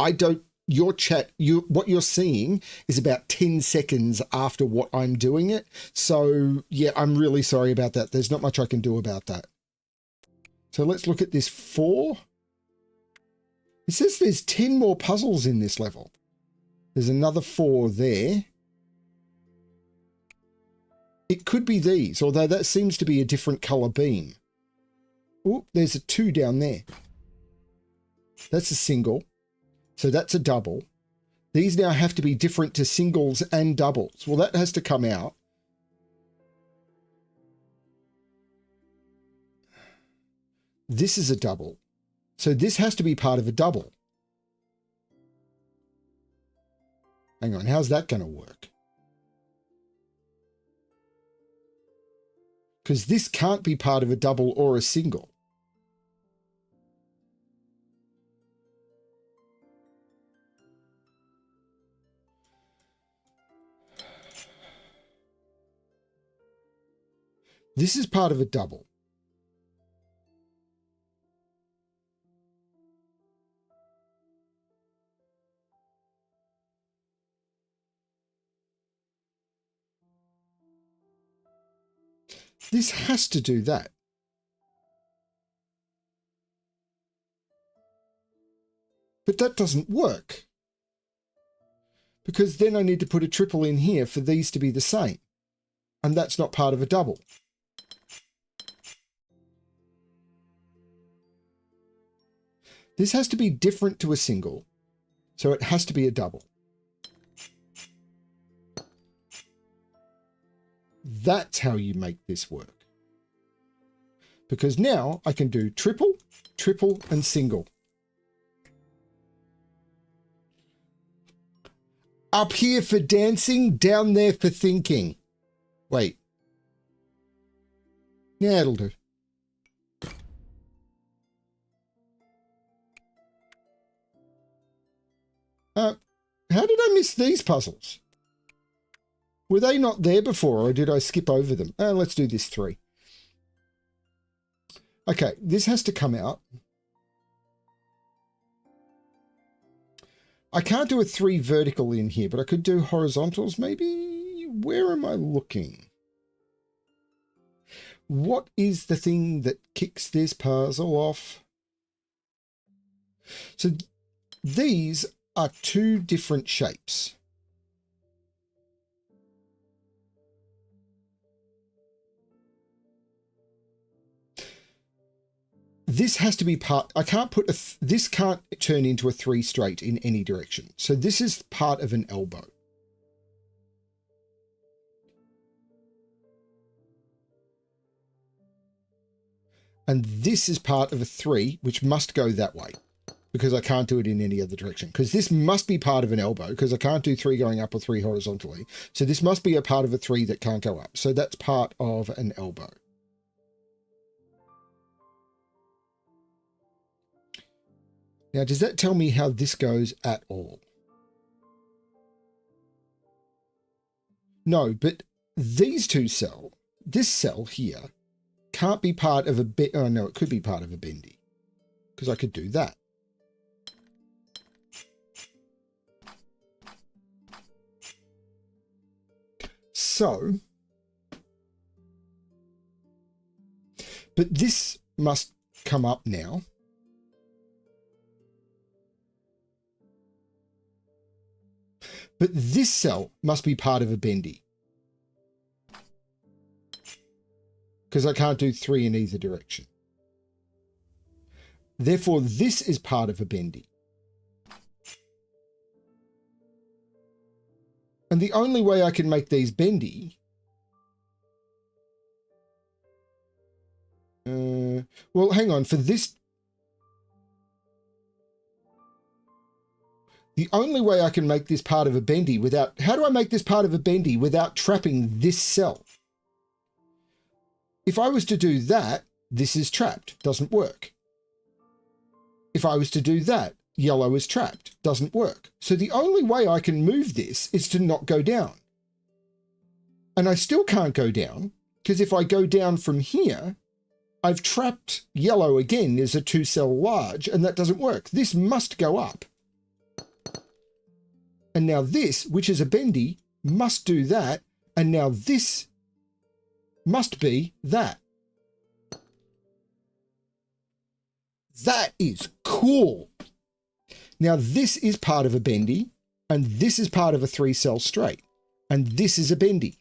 your chat, what you're seeing is about 10 seconds after what I'm doing it. So yeah, I'm really sorry about that. There's not much I can do about that. So let's look at this 4. It says there's 10 more puzzles in this level. There's another 4 there. It could be these, although that seems to be a different color beam. Oh, there's a 2 down there. That's a single. So that's a double. These now have to be different to singles and doubles. Well, that has to come out. This is a double. So this has to be part of a double. Hang on, how's that going to work? Because this can't be part of a double or a single. This is part of a double. This has to do that. But that doesn't work. Because then I need to put a triple in here for these to be the same. And that's not part of a double. This has to be different to a single, so it has to be a double. That's how you make this work. Because now I can do triple, triple, and single. Up here for dancing, down there for thinking. Wait. Yeah, it'll do. How did I miss these puzzles? Were they not there before, or did I skip over them? Let's do this 3. Okay, this has to come out. I can't do a 3 vertical in here, but I could do horizontals maybe. Where am I looking? What is the thing that kicks this puzzle off? So these are 2 different shapes. This has to be part, I can't put this can't turn into a 3 straight in any direction. So this is part of an elbow. And this is part of a 3, which must go that way, because I can't do it in any other direction. Because this must be part of an elbow, because I can't do 3 going up or 3 horizontally. So this must be a part of a 3 that can't go up. So that's part of an elbow. Now, does that tell me how this goes at all? No, but these 2 cells, this cell here, can't be part of a bit. Oh, no, it could be part of a bendy, because I could do that. so. But this must come up now. But this cell must be part of a bendy. Because I can't do 3 in either direction. Therefore, this is part of a bendy. And the only way I can make these bendy... well, hang on. For this... The only way I can make this part of a bendy without... How do I make this part of a bendy without trapping this cell? If I was to do that, this is trapped. Doesn't work. If I was to do that, yellow is trapped. Doesn't work. So the only way I can move this is to not go down. And I still can't go down, because if I go down from here, I've trapped yellow again as a 2-cell large, and that doesn't work. This must go up. And now this, which is a bendy, must do that. And now this must be that. That is cool. Now this is part of a bendy, and this is part of a 3-cell straight. And this is a bendy.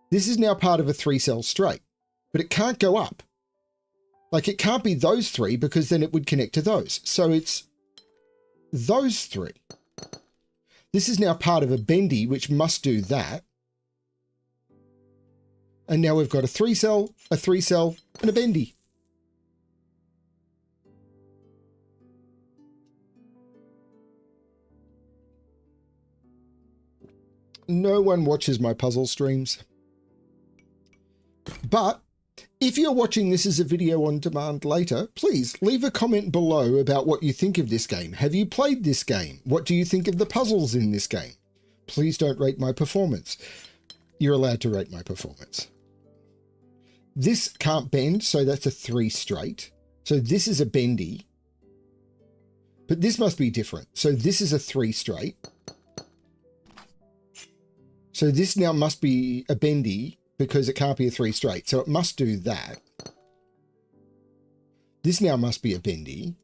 This is now part of a 3-cell straight, but it can't go up. Like it can't be those 3 because then it would connect to those. So it's those 3. This is now part of a bendy, which must do that. And now we've got a 3-cell, a 3-cell, and a bendy. No one watches my puzzle streams. But if you're watching this as a video on demand later, please leave a comment below about what you think of this game. Have you played this game? What do you think of the puzzles in this game? Please don't rate my performance. You're allowed to rate my performance. This can't bend, so that's a 3 straight. So this is a bendy. But this must be different. So this is a 3 straight. So this now must be a bendy because it can't be a 3 straight. So it must do that. This now must be a bendy.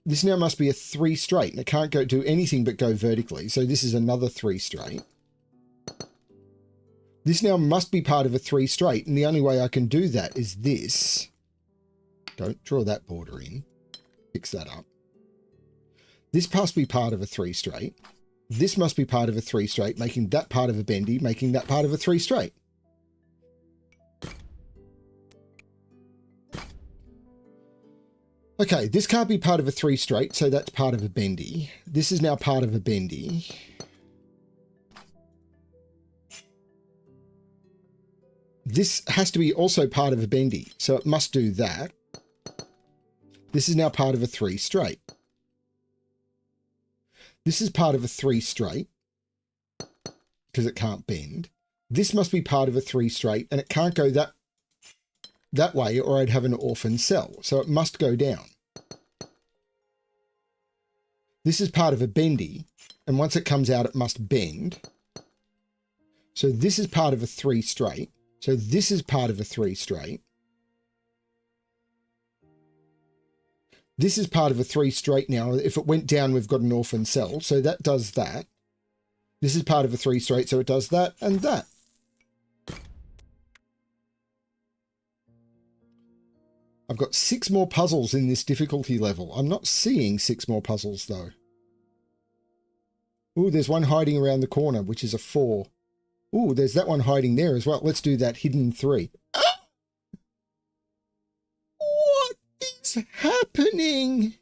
This now must be a 3 straight, and it can't do anything but go vertically. So this is another 3 straight. This now must be part of a 3 straight, and the only way I can do that is this. Don't draw that border in. Fix that up. This must be part of a 3 straight. This must be part of a 3 straight, making that part of a bendy, making that part of a 3 straight. Okay, this can't be part of a 3 straight, so that's part of a bendy. This is now part of a bendy. This has to be also part of a bendy, so it must do that. This is now part of a 3 straight. This is part of a 3 straight, because it can't bend. This must be part of a 3 straight, and it can't go that way, or I'd have an orphan cell, so it must go down. This is part of a bendy, and once it comes out, it must bend. So this is part of a 3 straight. So this is part of a 3 straight. This is part of a 3 straight now. If it went down, we've got an orphan cell. So that does that. This is part of a 3 straight, so it does that and that. I've got 6 more puzzles in this difficulty level. I'm not seeing 6 more puzzles, though. Ooh, there's one hiding around the corner, which is a 4. Ooh, there's that one hiding there as well. Let's do that hidden 3. What is happening?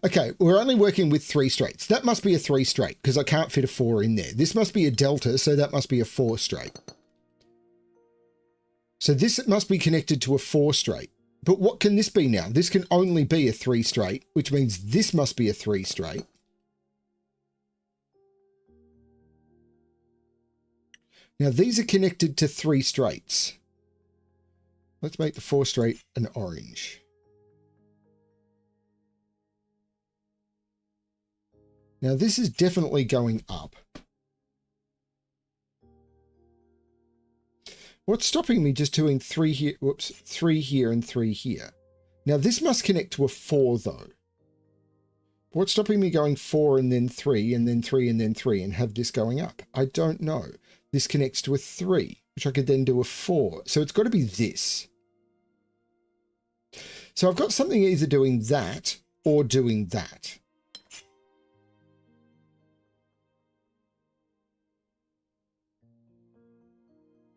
Okay, we're only working with 3 straights. That must be a 3 straight because I can't fit a 4 in there. This must be a delta, so that must be a 4 straight. So this must be connected to a 4 straight. But what can this be now? This can only be a 3 straight, which means this must be a 3 straight. Now these are connected to 3 straights. Let's make the 4 straight an orange. Now this is definitely going up. What's stopping me just doing 3 here? Whoops, 3 here and 3 here. Now this must connect to a 4 though. What's stopping me going 4 and then 3 and then 3 and then 3 and have this going up? I don't know. This connects to a 3, which I could then do a 4. So it's got to be this. So I've got something either doing that or doing that.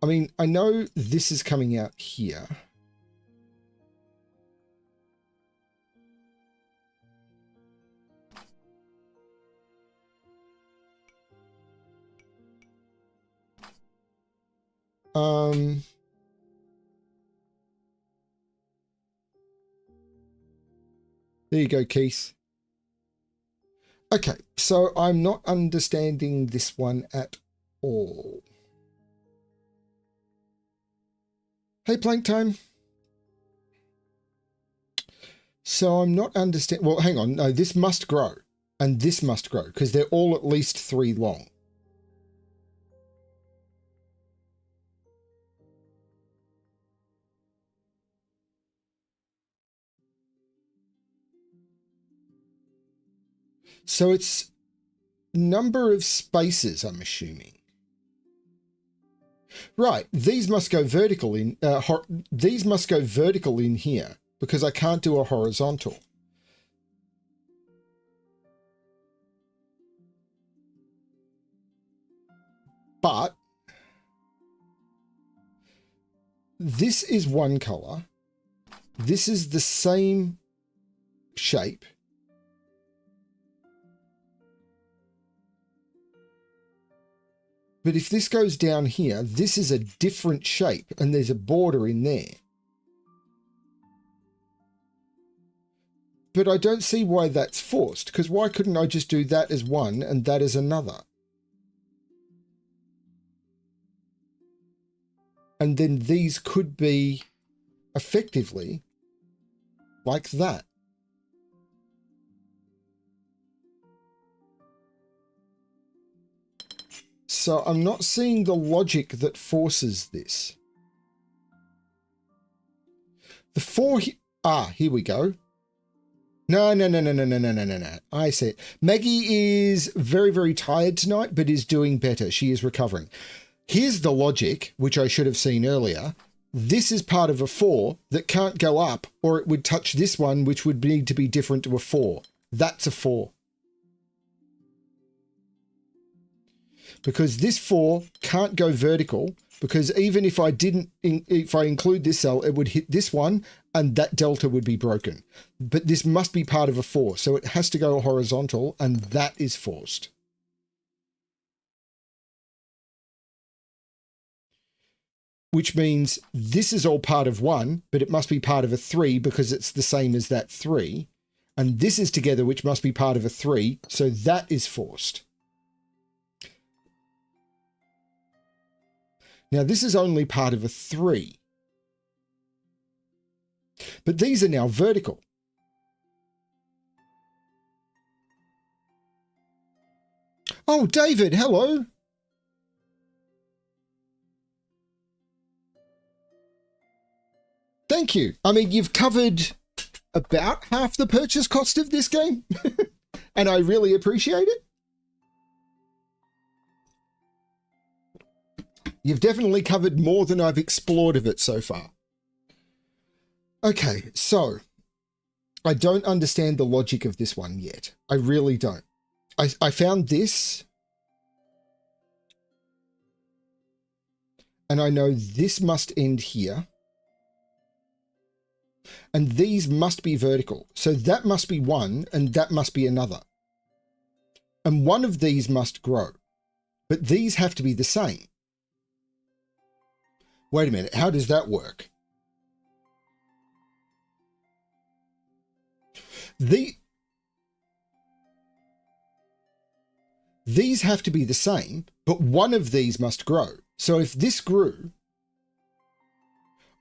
I mean, I know this is coming out here. There you go, Keith. Okay, so I'm not understanding this one at all. Hey, Plank Time. So I'm not understanding. Well, hang on. No, this must grow and this must grow because they're all at least 3 long. So it's number of spaces, I'm assuming. Right, these must go vertical in. These must go vertical in here because I can't do a horizontal. But this is one color. This is the same shape. But if this goes down here, this is a different shape and there's a border in there. But I don't see why that's forced, because why couldn't I just do that as one and that as another? And then these could be effectively like that. So I'm not seeing the logic that forces this. The 4... here we go. No. I see it. Maggie is very, very tired tonight, but is doing better. She is recovering. Here's the logic, which I should have seen earlier. This is part of a 4 that can't go up, or it would touch this one, which would need to be different to a 4. That's a 4. Because this 4 can't go vertical, because even if I include this cell, it would hit this one and that delta would be broken. But this must be part of a 4, so it has to go horizontal, and that is forced. Which means this is all part of 1, but it must be part of a 3 because it's the same as that 3. And this is together, which must be part of a 3, so that is forced. Now, this is only part of a 3. But these are now vertical. Oh, David, hello. Thank you. I mean, you've covered about half the purchase cost of this game, and I really appreciate it. You've definitely covered more than I've explored of it so far. Okay, so I don't understand the logic of this one yet. I really don't. I found this, and I know this must end here, and these must be vertical. So that must be one, and that must be another. And one of these must grow, but these have to be the same. Wait a minute, how does that work? These have to be the same, but one of these must grow. So if this grew,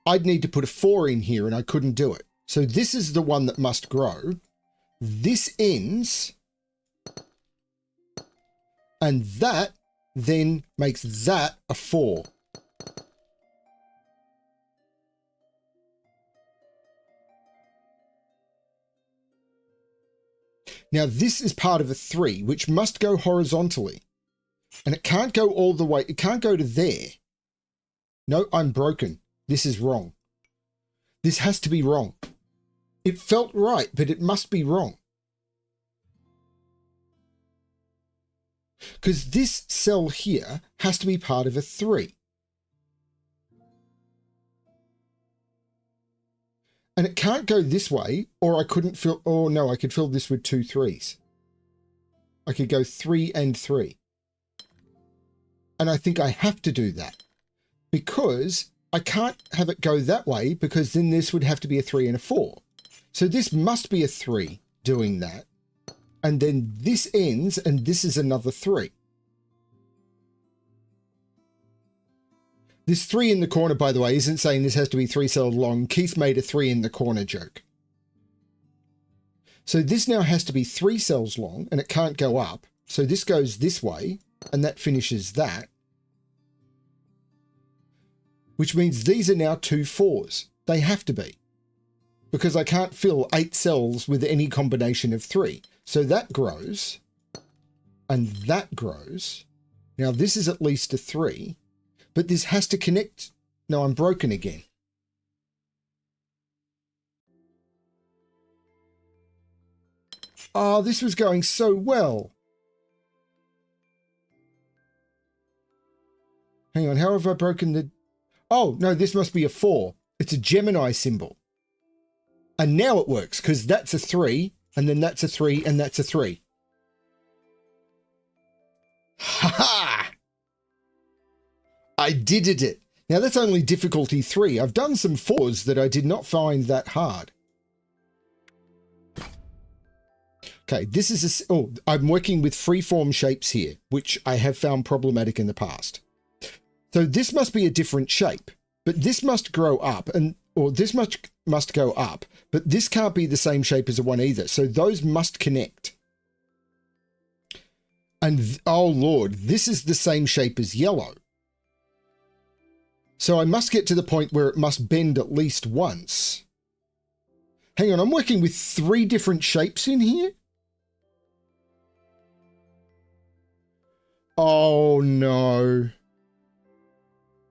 I'd need to put a 4 in here and I couldn't do it. So this is the one that must grow. This ends And that then makes that a 4. Now this is part of a 3, which must go horizontally. And it can't go all the way. It can't go to there. No, I'm broken. This is wrong. This has to be wrong. It felt right, but it must be wrong. Because this cell here has to be part of a 3. And it can't go this way, or I couldn't fill, oh no, I could fill this with 2 3s. I could go 3 and 3. And I think I have to do that because I can't have it go that way, because then this would have to be a 3 and a 4. So this must be a 3 doing that. And then this ends, and this is another 3. This 3 in the corner, by the way, isn't saying this has to be 3 cells long. Keith made a 3 in the corner joke. So this now has to be 3 cells long, and it can't go up. So this goes this way, and that finishes that. Which means these are now 2 4s. They have to be. Because I can't fill 8 cells with any combination of 3. So that grows, and that grows. Now this is at least a 3, but this has to connect. No, I'm broken again. Oh, this was going so well. Hang on, how have I broken the... Oh, no, this must be a 4. It's a Gemini symbol. And now it works, because that's a 3, and then that's a 3, and that's a 3. Ha ha! I did it. Now that's only difficulty 3. I've done some 4s that I did not find that hard. Okay, this is a... Oh, I'm working with freeform shapes here, which I have found problematic in the past. So this must be a different shape, but this must grow up, or this must go up, but this can't be the same shape as a 1 either. So those must connect. And oh Lord, this is the same shape as yellow. So I must get to the point where it must bend at least once. Hang on, I'm working with 3 different shapes in here? Oh no.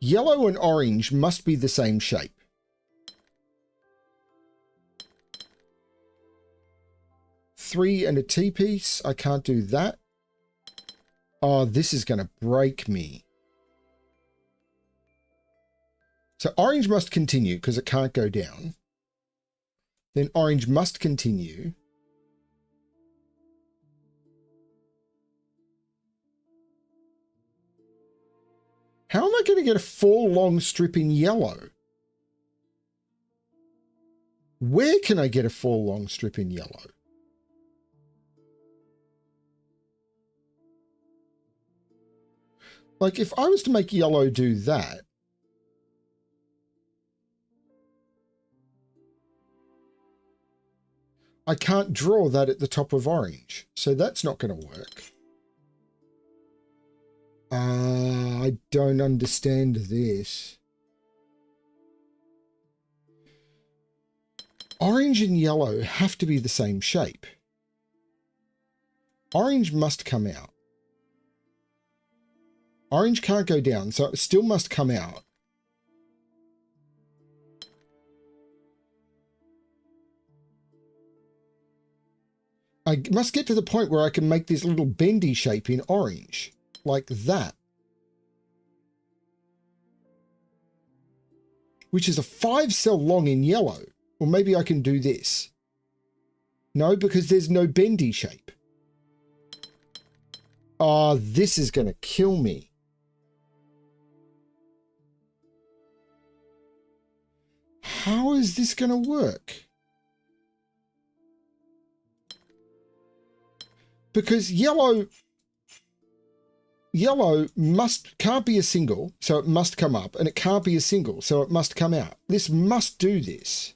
Yellow and orange must be the same shape. Three and a T-piece. I can't do that. Oh, this is going to break me. So orange must continue because it can't go down. Then orange must continue. How am I going to get a 4 long strip in yellow? Where can I get a 4 long strip in yellow? Like if I was to make yellow do that, I can't draw that at the top of orange. So that's not going to work. I don't understand this. Orange and yellow have to be the same shape. Orange must come out. Orange can't go down, so it still must come out. I must get to the point where I can make this little bendy shape in orange. Like that. Which is a 5 cell long in yellow. Or maybe I can do this. No, because there's no bendy shape. Oh, this is going to kill me. How is this going to work? Because yellow can't be a single, so it must come up, and it can't be a single, so it must come out. This must do this.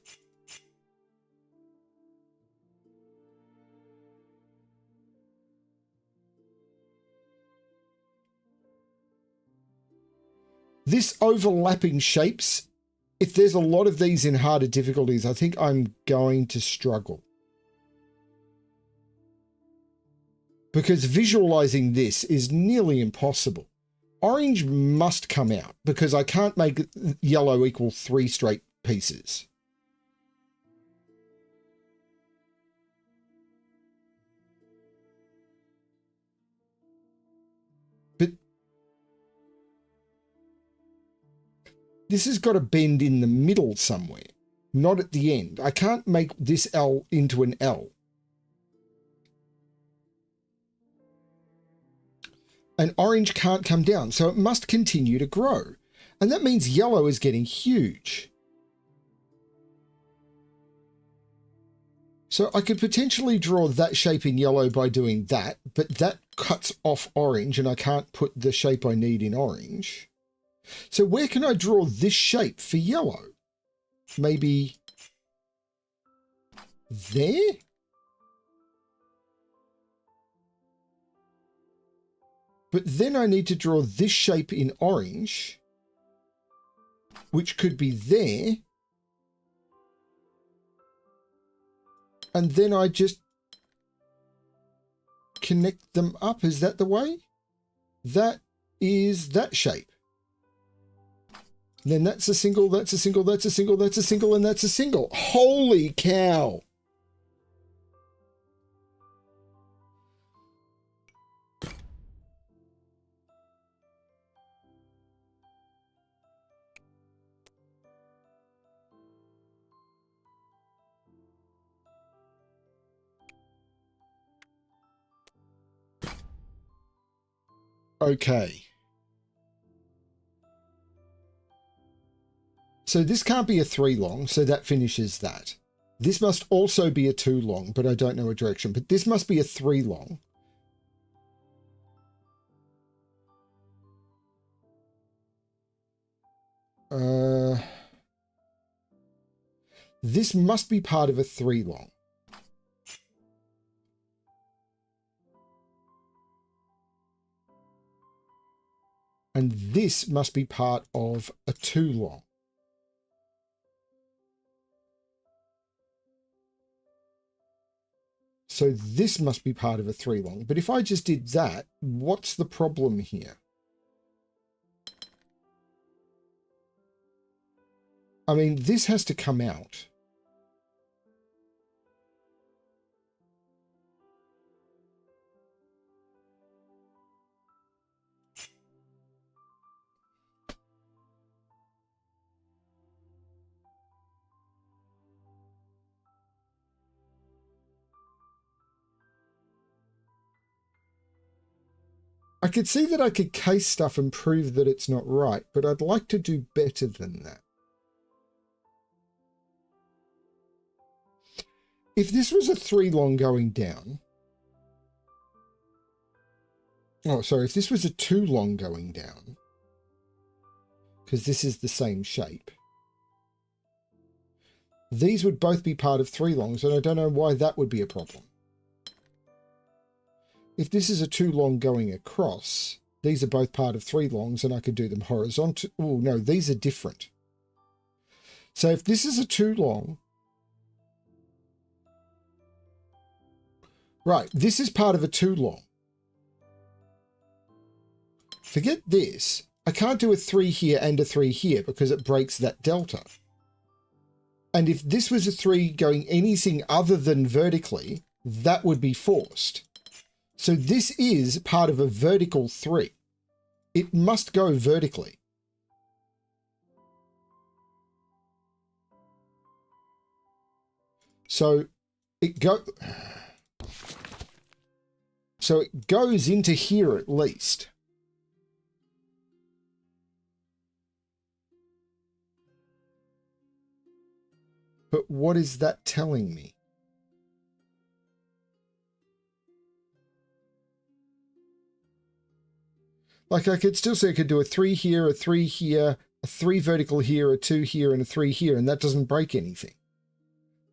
This overlapping shapes, if there's a lot of these in harder difficulties, I think I'm going to struggle. Because visualizing this is nearly impossible. Orange must come out because I can't make yellow equal 3 straight pieces. But this has got to bend in the middle somewhere, not at the end. I can't make this L into an L. And orange can't come down, so it must continue to grow. And that means yellow is getting huge. So I could potentially draw that shape in yellow by doing that, but that cuts off orange and I can't put the shape I need in orange. So where can I draw this shape for yellow? Maybe there? But then I need to draw this shape in orange, which could be there. And then I just connect them up. Is that the way? That is that shape. And then that's a single, that's a single, that's a single, that's a single, and that's a single. Holy cow. Okay. So this can't be a 3 long, so that finishes that. This must also be a 2 long, but I don't know a direction. But this must be a 3 long. This must be part of a 3 long. And this must be part of a 2 long. So this must be part of a 3 long. But if I just did that, what's the problem here? I mean, this has to come out. I could see that I could case stuff and prove that it's not right, but I'd like to do better than that. If this was a 3 long going down, oh, sorry, if this was a 2 long going down, because this is the same shape, these would both be part of 3 longs, and I don't know why that would be a problem. If this is a 2 long going across, these are both part of 3 longs, and I could do them horizontal. Oh, no, these are different. So if this is a 2 long, right, this is part of a 2 long. Forget this. I can't do a 3 here and a 3 here because it breaks that delta. And if this was a 3 going anything other than vertically, that would be forced. So this is part of a vertical 3. It must go vertically. So it goes into here at least. But what is that telling me? Like I could still say I could do a 3 here, a 3 here, a 3 vertical here, a 2 here, and a 3 here, and that doesn't break anything.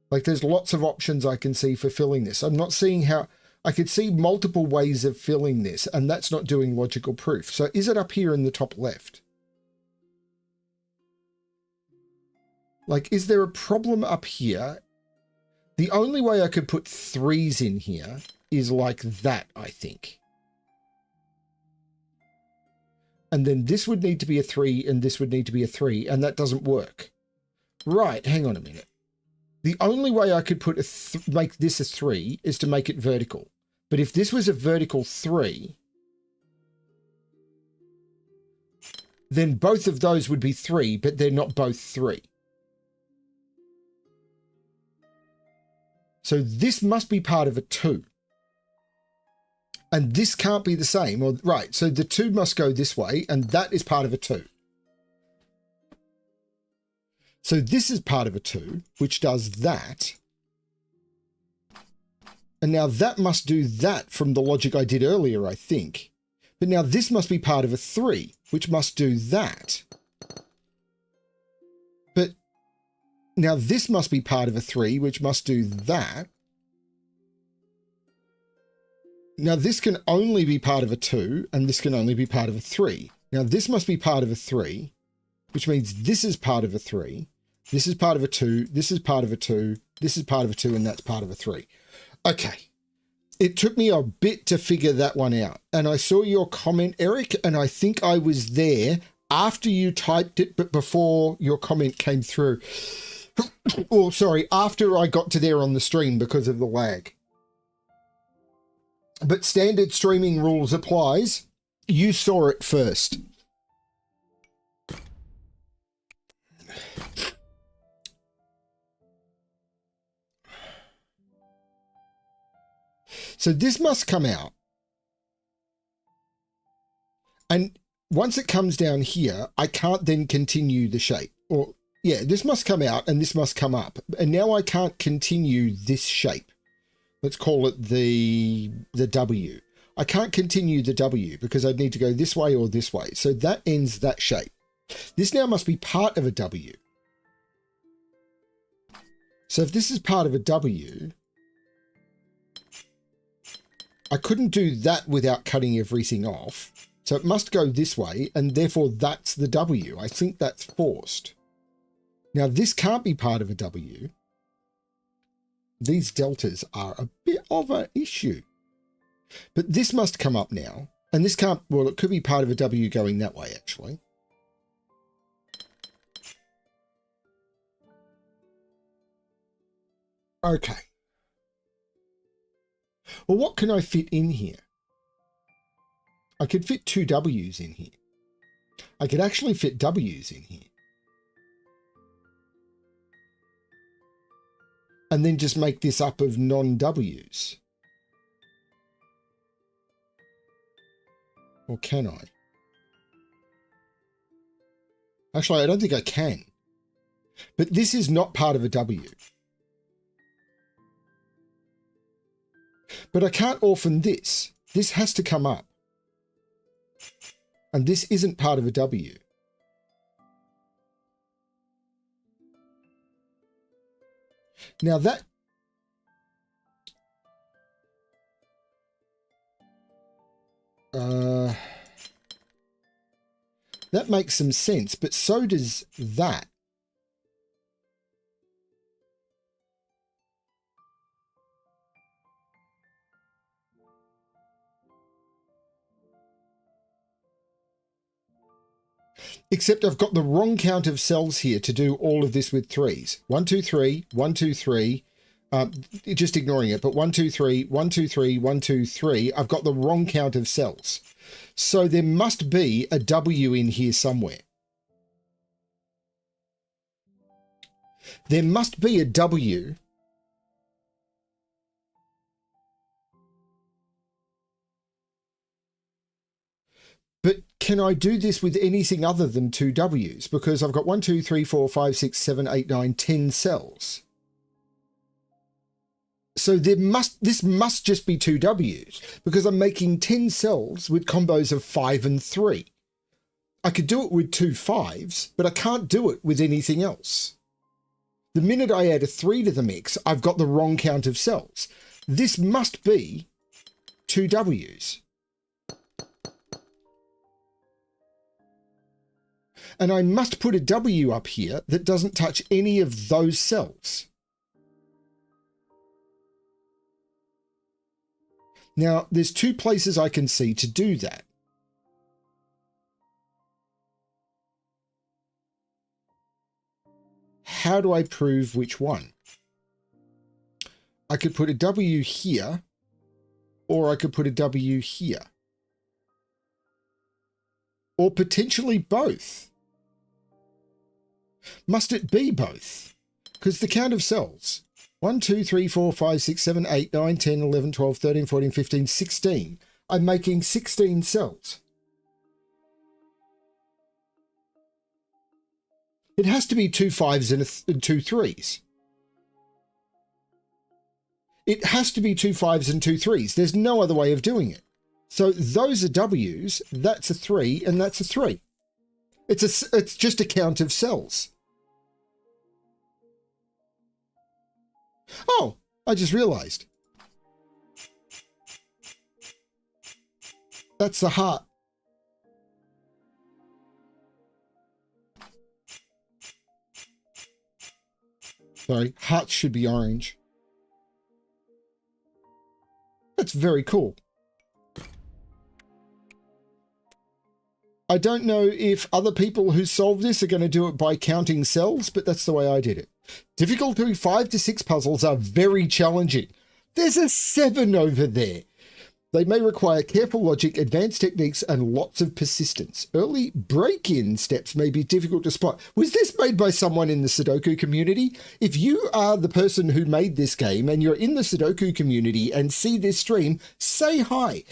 Like there's lots of options I can see for filling this. I'm not seeing how... I could see multiple ways of filling this, and that's not doing logical proof. So is it up here in the top left? Like, is there a problem up here? The only way I could put 3s in here is like that, I think. And then this would need to be a 3 and this would need to be a 3, and that doesn't work. Right, hang on a minute. The only way I could put make this a 3 is to make it vertical. But if this was a vertical 3, then both of those would be 3, but they're not both 3. So this must be part of a 2. And this can't be the same. Or right, so the 2 must go this way, and that is part of a 2. So this is part of a 2, which does that. And now that must do that from the logic I did earlier, I think. But now this must be part of a 3, which must do that. But now this must be part of a 3, which must do that. Now this can only be part of a 2, and this can only be part of a 3. Now this must be part of a 3, which means this is part of a 3. This is part of a 2, this is part of a 2, this is part of a 2, and that's part of a 3. Okay. It took me a bit to figure that one out. And I saw your comment, Eric, and I think I was there after you typed it, but before your comment came through. Oh, sorry, after I got to there on the stream because of the lag. But standard streaming rules applies. You saw it first. So this must come out. And once it comes down here, I can't then continue the shape. Or, yeah, this must come out and this must come up. And now I can't continue this shape. Let's call it the W. I can't continue the W because I'd need to go this way or this way. So that ends that shape. This now must be part of a W. So if this is part of a W, I couldn't do that without cutting everything off. So it must go this way, and therefore that's the W. I think that's forced. Now this can't be part of a W. These deltas are a bit of an issue. But this must come up now. And this can't, well, it could be part of a W going that way, actually. Okay. Well, what can I fit in here? I could fit 2 W's in here. I could actually fit W's in here. And then just make this up of non-W's. Or can I? Actually, I don't think I can. But this is not part of a W. But I can't orphan this. This has to come up. And this isn't part of a W. Now that... that makes some sense, but so does that. Except I've got the wrong count of cells here to do all of this with 3s. 1, 2, 3, 1, 2, 3. Just ignoring it, but 1, 2, 3, 1, 2, 3, 1, 2, 3. I've got the wrong count of cells. So there must be a W in here somewhere. There must be a W. But can I do this with anything other than 2 W's? Because I've got 1, 2, 3, 4, 5, 6, 7, 8, 9, 10 cells. So this must just be 2 W's because I'm making 10 cells with combos of 5 and 3. I could do it with 2 5s, but I can't do it with anything else. The minute I add a 3 to the mix, I've got the wrong count of cells. This must be 2 W's. And I must put a W up here that doesn't touch any of those cells. Now, there's two places I can see to do that. How do I prove which one? I could put a W here, or I could put a W here. Or potentially both. Must it be both? Because the count of cells, 1, 2, 3, 4, 5, 6, 7, 8, 9, 10, 11, 12, 13, 14, 15, 16. I'm making 16 cells. It has to be 2 5s and 2 3s. It has to be 2 5s and 2 3s. There's no other way of doing it. So those are W's, that's a 3, and that's a 3. It's just a count of cells. Oh, I just realized. That's the heart. Sorry, hearts should be orange. That's very cool. I don't know if other people who solve this are going to do it by counting cells, but that's the way I did it. Difficulty 5 to 6 puzzles are very challenging. There's a 7 over there. They may require careful logic, advanced techniques, and lots of persistence. Early break-in steps may be difficult to spot. Was this made by someone in the Sudoku community? If you are the person who made this game and you're in the Sudoku community and see this stream, say hi.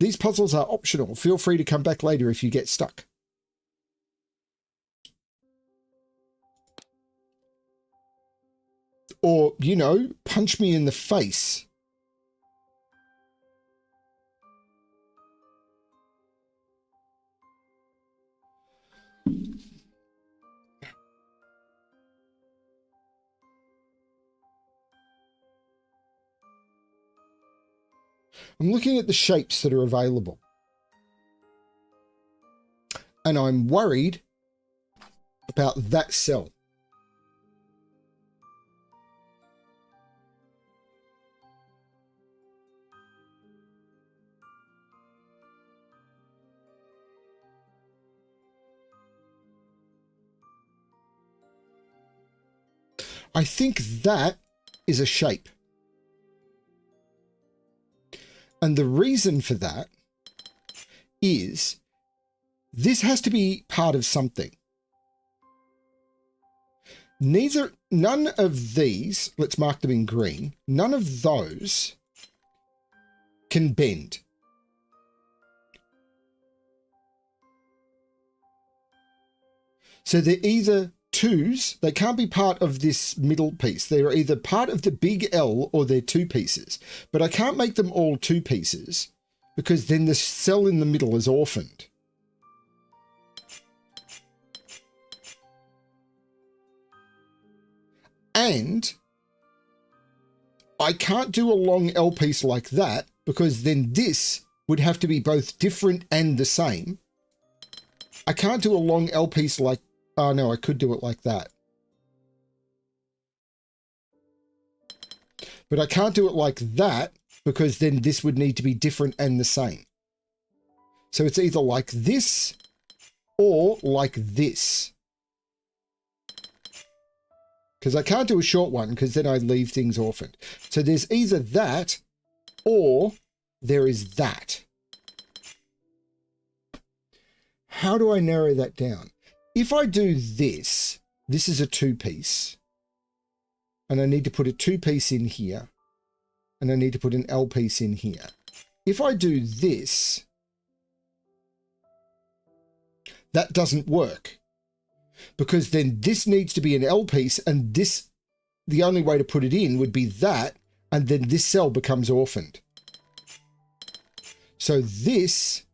These puzzles are optional. Feel free to come back later if you get stuck. Or, you know, punch me in the face. I'm looking at the shapes that are available. And I'm worried about that cell. I think that is a shape. And the reason for that is this has to be part of something. None of these, let's mark them in green, none of those can bend. So they're either twos, they can't be part of this middle piece. They're either part of the big L or they're two pieces. But I can't make them all two pieces because then the cell in the middle is orphaned. And I can't do a long L piece like that because then this would have to be both different and the same. I can't do a long L piece like, oh no, I could do it like that. But I can't do it like that because then this would need to be different and the same. So it's either like this or like this. Because I can't do a short one because then I'd leave things orphaned. So there's either that or there is that. How do I narrow that down? If I do this, this is a two-piece. And I need to put a two-piece in here. And I need to put an L piece in here. If I do this, that doesn't work. Because then this needs to be an L piece and this, the only way to put it in would be that, and then this cell becomes orphaned. So this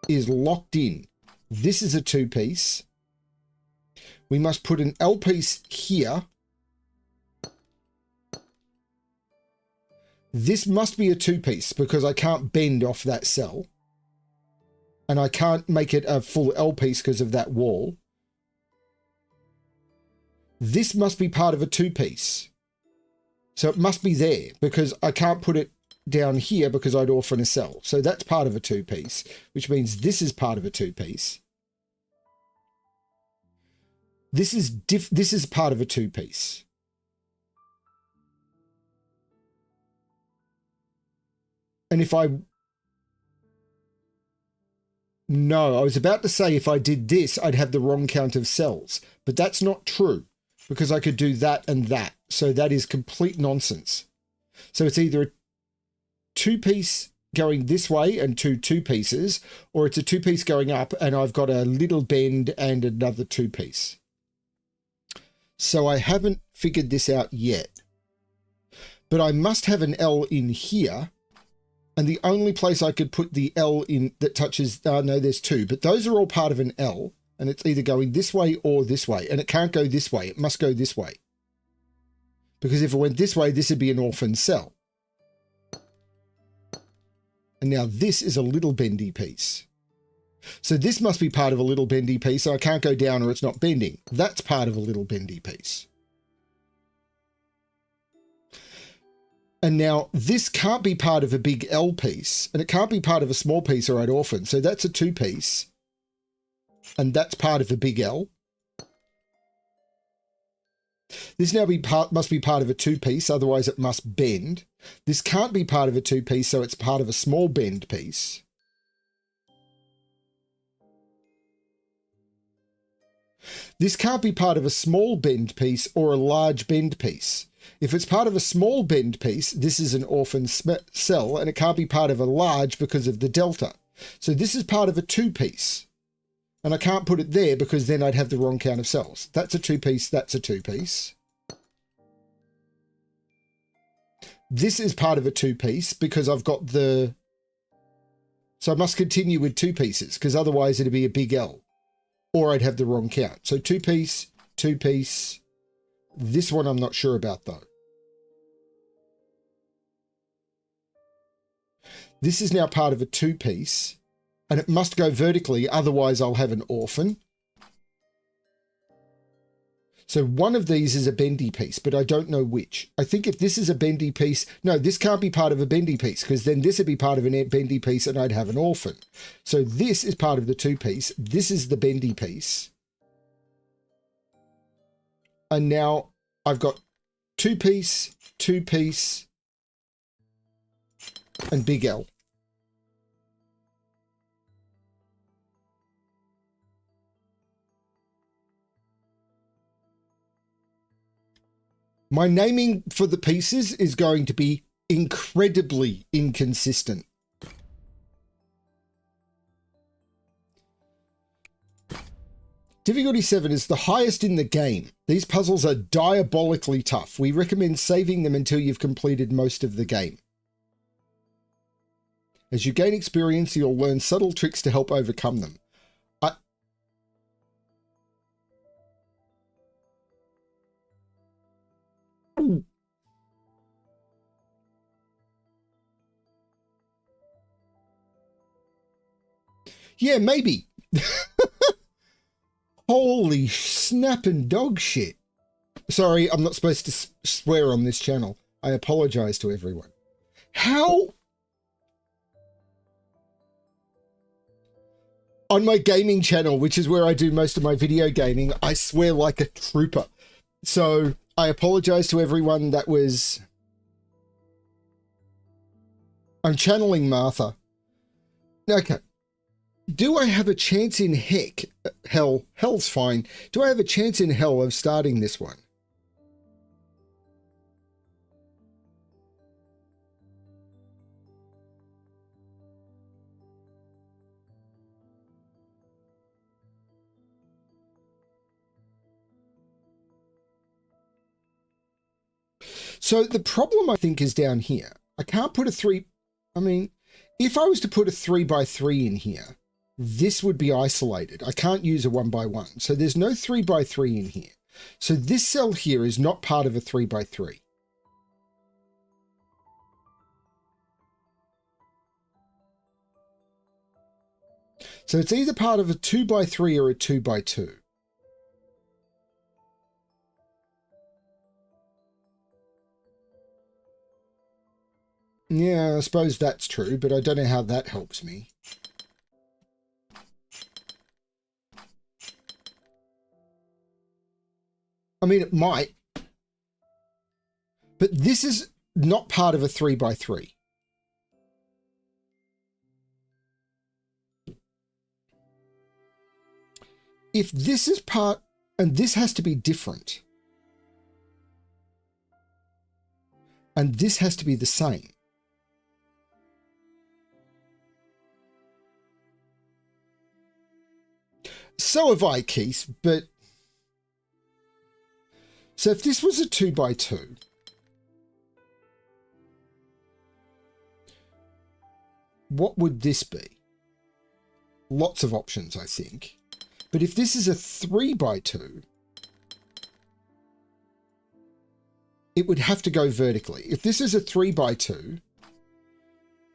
is locked in. This is a two-piece. We must put an L piece here. This must be a two-piece because I can't bend off that cell. and I can't make it a full L piece because of that wall. This must be part of a 2-piece. So it must be there because I can't put it down here because I'd orphan a cell. So that's part of a 2-piece, which means this is part of a 2-piece. This is part of a 2-piece. And if no, I was about to say if I did this, I'd have the wrong count of cells, but that's not true because I could do that and that. So that is complete nonsense. So it's either a 2-piece going this way and 2-pieces, or it's a 2-piece going up and I've got a little bend and another 2-piece. So I haven't figured this out yet, but I must have an L in here. And the only place I could put the L in that touches, no, there's 2, but those are all part of an L, and it's either going this way or this way, and it can't go this way. It must go this way. Because if it went this way, this would be an orphan cell. And now this is a little bendy piece. So this must be part of a little bendy piece, so I can't go down or it's not bending. That's part of a little bendy piece. And now this can't be part of a big L piece, and it can't be part of a small piece or I'd orphan. So that's a 2-piece, and that's part of a big L. This now must be part of a 2-piece, otherwise it must bend. This can't be part of a 2-piece, so it's part of a small bend piece. This can't be part of a small bend piece or a large bend piece. If it's part of a small bend piece, this is an orphan cell, and it can't be part of a large because of the delta. So this is part of a 2-piece, and I can't put it there because then I'd have the wrong count of cells. That's a 2-piece, that's a 2-piece. This is part of a 2-piece because I've got the... So I must continue with 2-pieces because otherwise it'd be a big L, or I'd have the wrong count. So 2-piece, 2-piece. This one I'm not sure about though. This is now part of a 2-piece, and it must go vertically, otherwise I'll have an orphan. So one of these is a bendy piece, but I don't know which. I think if this is a bendy piece, no, this can't be part of a bendy piece, because then this would be part of a bendy piece and I'd have an orphan. So this is part of the 2-piece. This is the bendy piece. And now I've got 2-piece, 2-piece, and big L. My naming for the pieces is going to be incredibly inconsistent. Difficulty 7 is the highest in the game. These puzzles are diabolically tough. We recommend saving them until you've completed most of the game. As you gain experience, you'll learn subtle tricks to help overcome them. Yeah, maybe. Holy snapping dog shit. Sorry, I'm not supposed to swear on this channel. I apologize to everyone. How? On my gaming channel, which is where I do most of my video gaming, I swear like a trooper. So I apologize to everyone that was... I'm channeling Martha. Okay. Do I have a chance in heck? Hell's fine. Do I have a chance in hell of starting this one? So the problem I think is down here. I can't put a 3. I mean, if I was to put a 3x3 in here, this would be isolated. I can't use a 1x1. So there's no 3x3 in here. So this cell here is not part of a 3x3. So it's either part of a 2x3 or a 2x2. Yeah, I suppose that's true, but I don't know how that helps me. I mean, it might. But this is not part of a 3x3. If this is part, and this has to be different, and this has to be the same. So have I, Keith, but... So if this was a 2x2, what would this be? Lots of options, I think. But if this is a 3x2, it would have to go vertically. If this is a 3x2,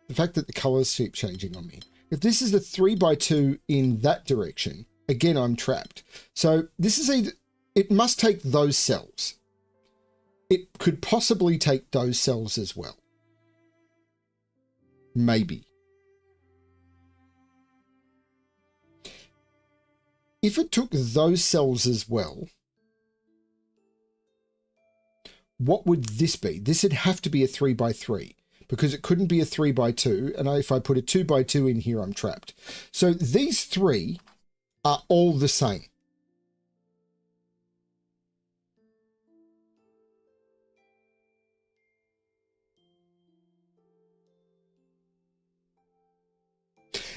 the fact that the colors keep changing on me. If this is a 3x2 in that direction, again, I'm trapped. So this is either, it must take those cells. It could possibly take those cells as well. Maybe. If it took those cells as well, what would this be? This would have to be a 3x3 because it couldn't be a 3x2. And if I put a 2x2 in here, I'm trapped. So these three are all the same.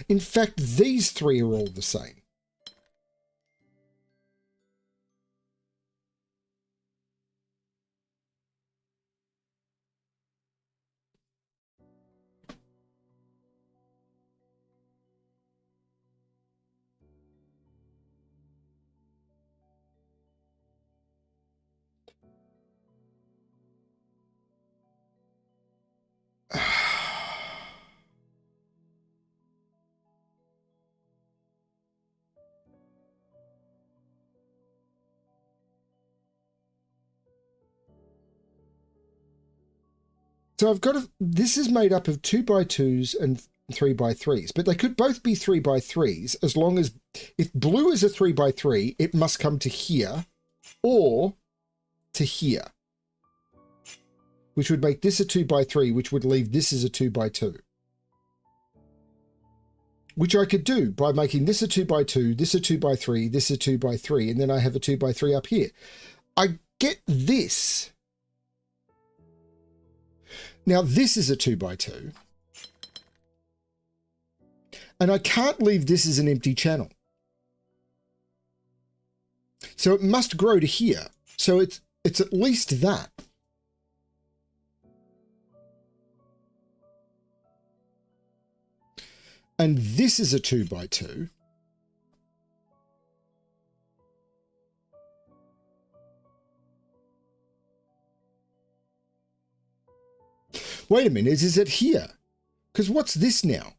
In fact, these three are all the same. So I've got this is made up of 2x2s and 3x3s, but they could both be 3x3s as long as, if blue is a 3x3, it must come to here or to here, which would make this a 2x3, which would leave this as a 2x2. Which I could do by making this a 2x2, this a 2x3, this a 2x3, and then I have a 2x3 up here. I get this. Now this is a 2x2. And I can't leave this as an empty channel. So it must grow to here. So it's at least that. And this is a 2x2. Wait a minute, is it here? Because what's this now?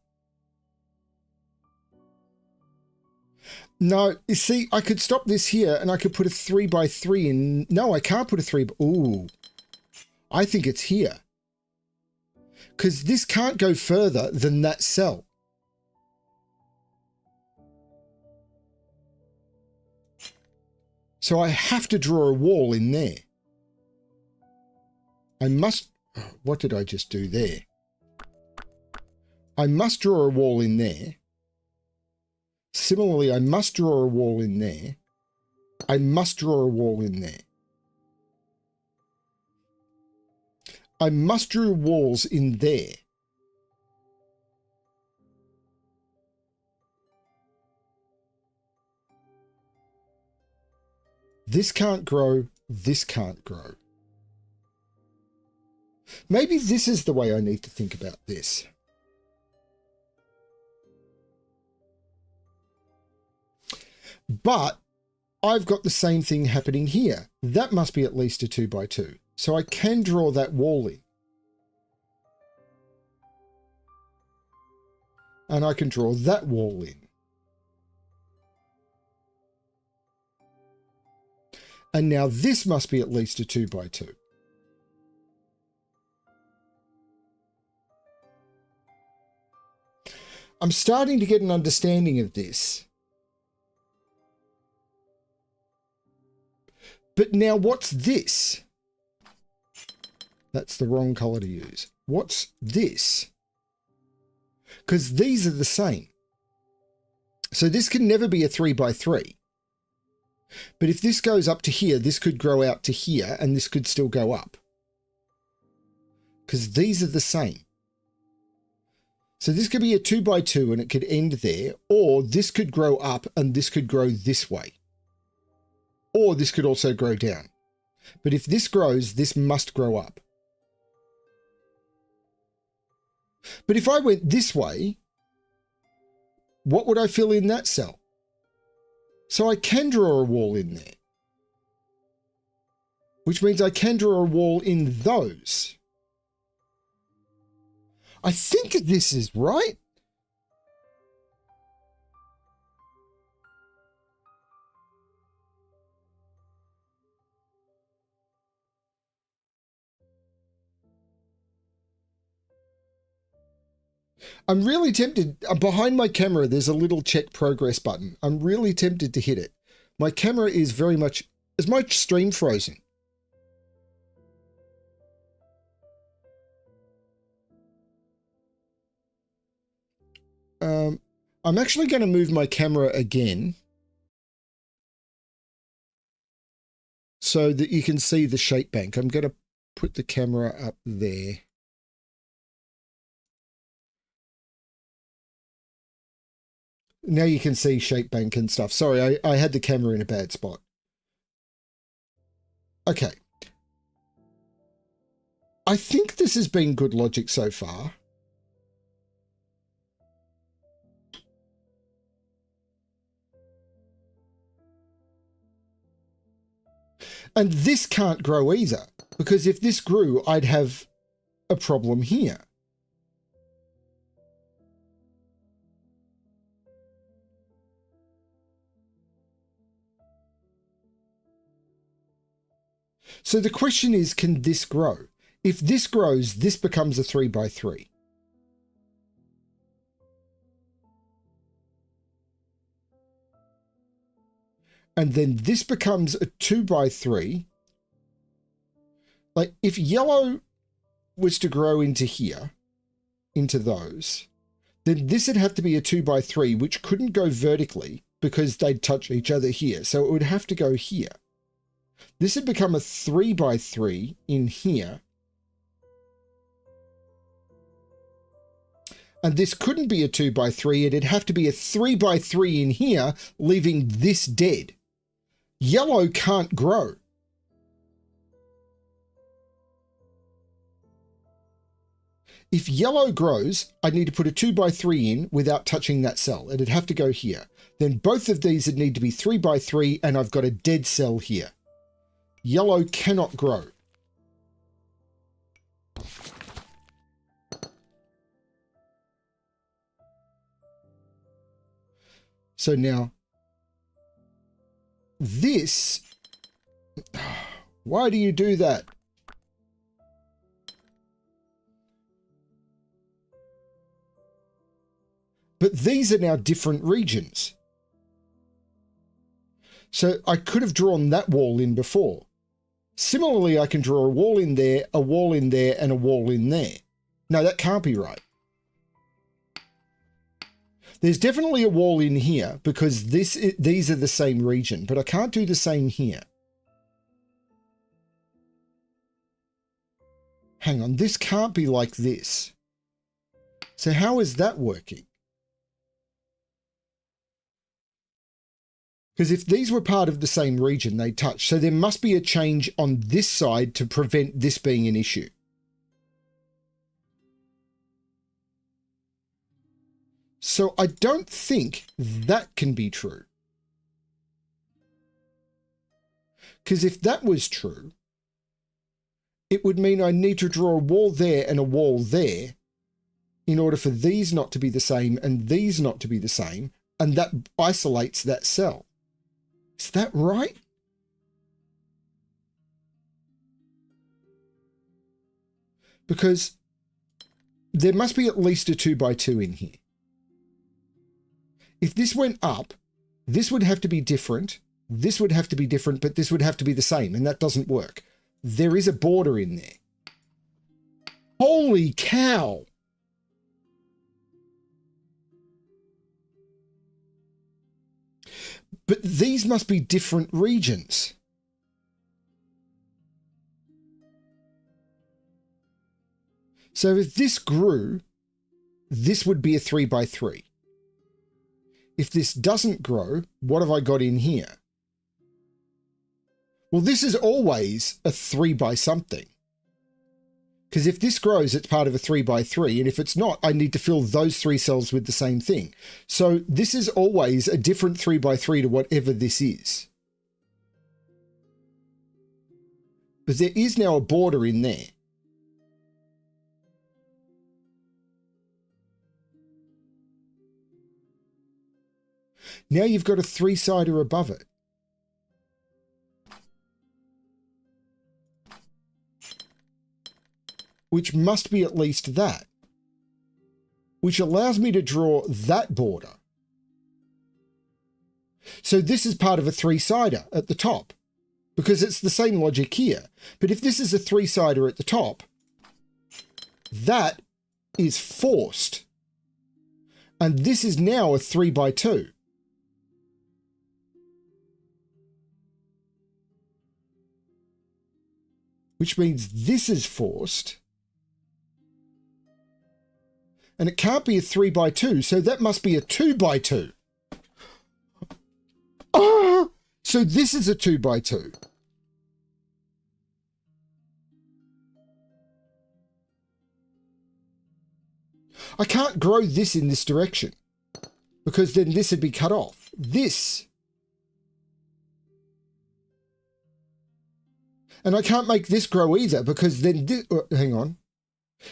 No, you see, I could stop this here and I could put a 3x3 in. No, I can't put a 3. Ooh, I think it's here. Because this can't go further than that cell. So I have to draw a wall in there. I must... What did I just do there? I must draw a wall in there. Similarly, I must draw a wall in there. I must draw a wall in there. I must draw walls in there. This can't grow. This can't grow. Maybe this is the way I need to think about this. But I've got the same thing happening here. That must be at least a 2x2. So I can draw that wall in. And I can draw that wall in. And now this must be at least a 2 by 2. I'm starting to get an understanding of this. But now what's this? That's the wrong color to use. What's this? Because these are the same. So this can never be a 3 by 3. But if this goes up to here, this could grow out to here, and this could still go up. Because these are the same. So this could be a 2 by 2 and it could end there, or this could grow up and this could grow this way. Or this could also grow down. But if this grows, this must grow up. But if I went this way, what would I fill in that cell? So I can draw a wall in there. Which means I can draw a wall in those. I think this is right. I'm really tempted. Behind my camera, there's a little check progress button. I'm really tempted to hit it. My camera is very much... Is my stream frozen? I'm actually going to move my camera again so that you can see the shape bank. I'm going to put the camera up there. Now you can see shape bank and stuff. Sorry, I had the camera in a bad spot. Okay. I think this has been good logic so far. And this can't grow either, because if this grew, I'd have a problem here. So the question is, can this grow? If this grows, this becomes a 3 by 3. And then this becomes a 2 by 3. Like if yellow was to grow into here, into those, then this would have to be a 2 by 3, which couldn't go vertically because they'd touch each other here. So it would have to go here. This would become a 3 by 3 in here. And this couldn't be a 2 by 3. It'd have to be a 3 by 3 in here, leaving this dead. Yellow can't grow. If yellow grows, I'd need to put a 2 by 3 in without touching that cell. It'd have to go here. Then both of these would need to be 3 by 3, and I've got a dead cell here. Yellow cannot grow. So now, this, why do you do that? But these are now different regions. So I could have drawn that wall in before. Similarly, I can draw a wall in there, and a wall in there. No, that can't be right. There's definitely a wall in here because these are the same region, but I can't do the same here. Hang on, this can't be like this. So how is that working? Because if these were part of the same region, they touch. So there must be a change on this side to prevent this being an issue. So I don't think that can be true. Because if that was true, it would mean I need to draw a wall there and a wall there in order for these not to be the same and these not to be the same, and that isolates that cell. Is that right? because there must be at least a 2 by 2 in here. If this went up, this would have to be different, this would have to be different, but this would have to be the same, and that doesn't work. There is a border in there. Holy cow! But these must be different regions. So if this grew, this would be a 3 by 3. If this doesn't grow, what have I got in here? Well, this is always a 3 by something. Because if this grows, it's part of a 3 by 3. And if it's not, I need to fill those 3 cells with the same thing. So this is always a different 3 by 3 to whatever this is. But there is now a border in there. Now you've got a 3-sider above it. Which must be at least that. Which allows me to draw that border. So this is part of a 3-sider at the top. Because it's the same logic here. But if this is a 3-sider at the top, that is forced. And this is now a 3 by 2. Which means this is forced. And it can't be a 3 by 2, so that must be a 2 by 2. Oh, so this is a 2 by 2. I can't grow this in this direction, because then this would be cut off. This. And I can't make this grow either, because then this, hang on.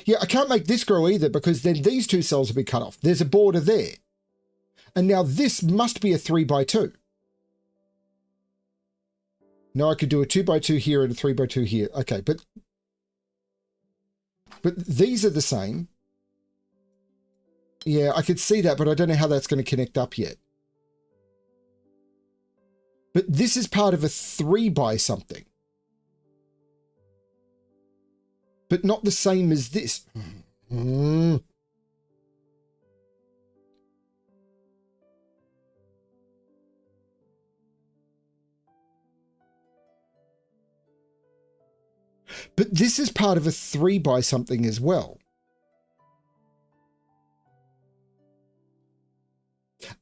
Yeah, I can't make this grow either, because then these 2 cells will be cut off. There's a border there. And now this must be a 3 by 2. No, I could do a 2 by 2 here and a 3 by 2 here. Okay, but these are the same. Yeah, I could see that, but I don't know how that's going to connect up yet. But this is part of a 3 by something. But not the same as this. But this is part of a 3 by something as well.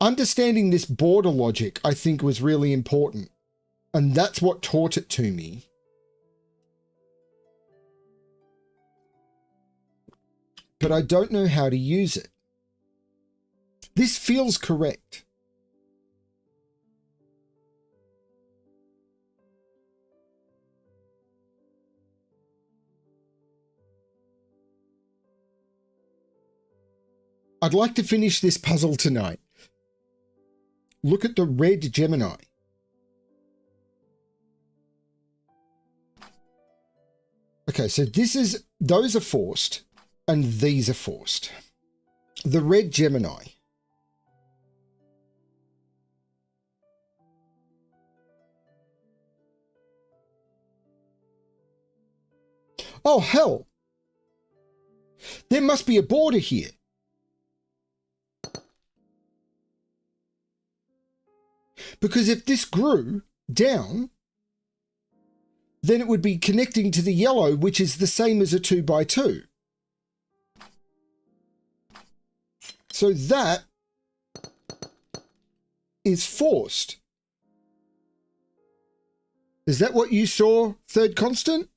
Understanding this border logic, I think, was really important. And that's what taught it to me. But I don't know how to use it. This feels correct. I'd like to finish this puzzle tonight. Look at the red Gemini. Okay, so those are forced. And these are forced. The red Gemini. Oh, hell. There must be a border here. Because if this grew down, then it would be connecting to the yellow, which is the same as a 2 by 2. So that is forced. Is that what you saw, third constant?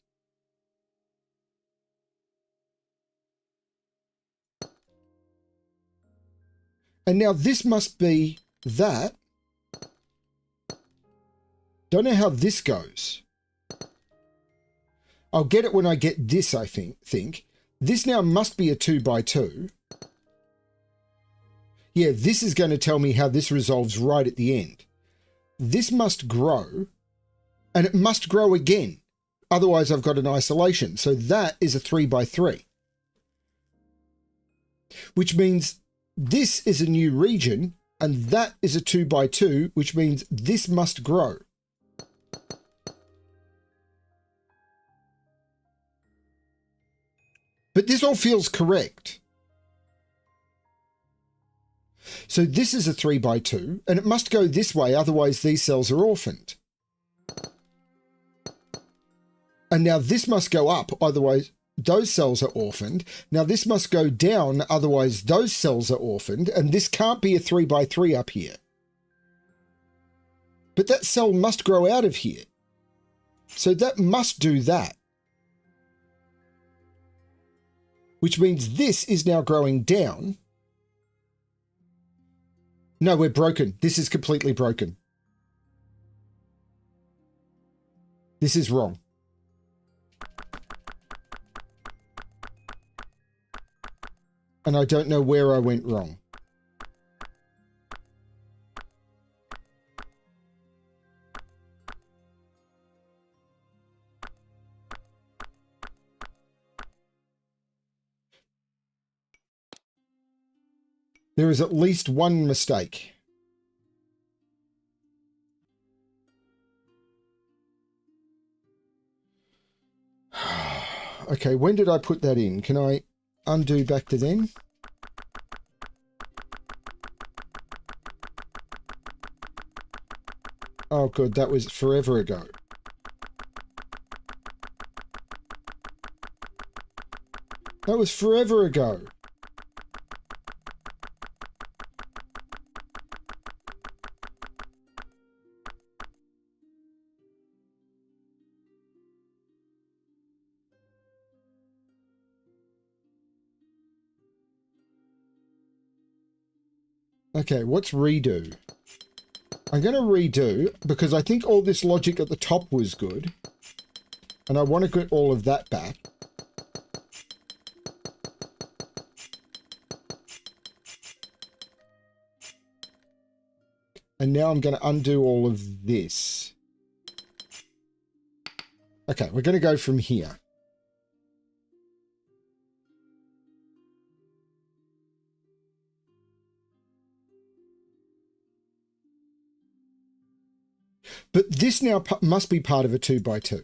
And now this must be that. Don't know how this goes. I'll get it when I get this, I think. This now must be a 2 by 2. Yeah, this is going to tell me how this resolves right at the end. This must grow, and it must grow again. Otherwise, I've got an isolation. So that is a 3 by 3. which means this is a new region and that is a 2 by 2, which means this must grow. But this all feels correct. So this is a 3 by 2 and it must go this way, otherwise these cells are orphaned. And now this must go up, otherwise those cells are orphaned. Now this must go down, otherwise those cells are orphaned, and this can't be a 3 by 3 up here. But that cell must grow out of here. So that must do that. Which means this is now growing down. No, we're broken. This is completely broken. This is wrong. And I don't know where I went wrong. There is at least one mistake. Okay, when did I put that in? Can I undo back to then? Oh, good. That was forever ago. That was forever ago. Okay, what's redo? I'm going to redo because I think all this logic at the top was good. And I want to get all of that back. And now I'm going to undo all of this. Okay, we're going to go from here. But this now must be part of a 2 by 2.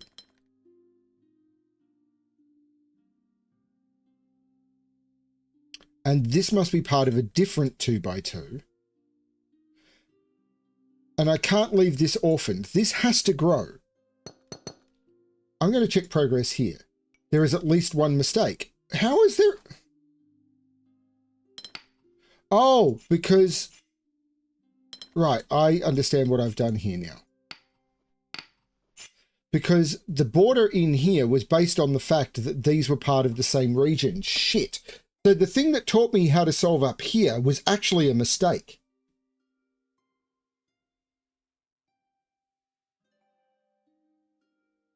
And this must be part of a different 2 by 2. And I can't leave this orphaned. This has to grow. I'm going to check progress here. There is at least one mistake. How is there? Oh, because... Right, I understand what I've done here now. Because the border in here was based on the fact that these were part of the same region. Shit. So the thing that taught me how to solve up here was actually a mistake.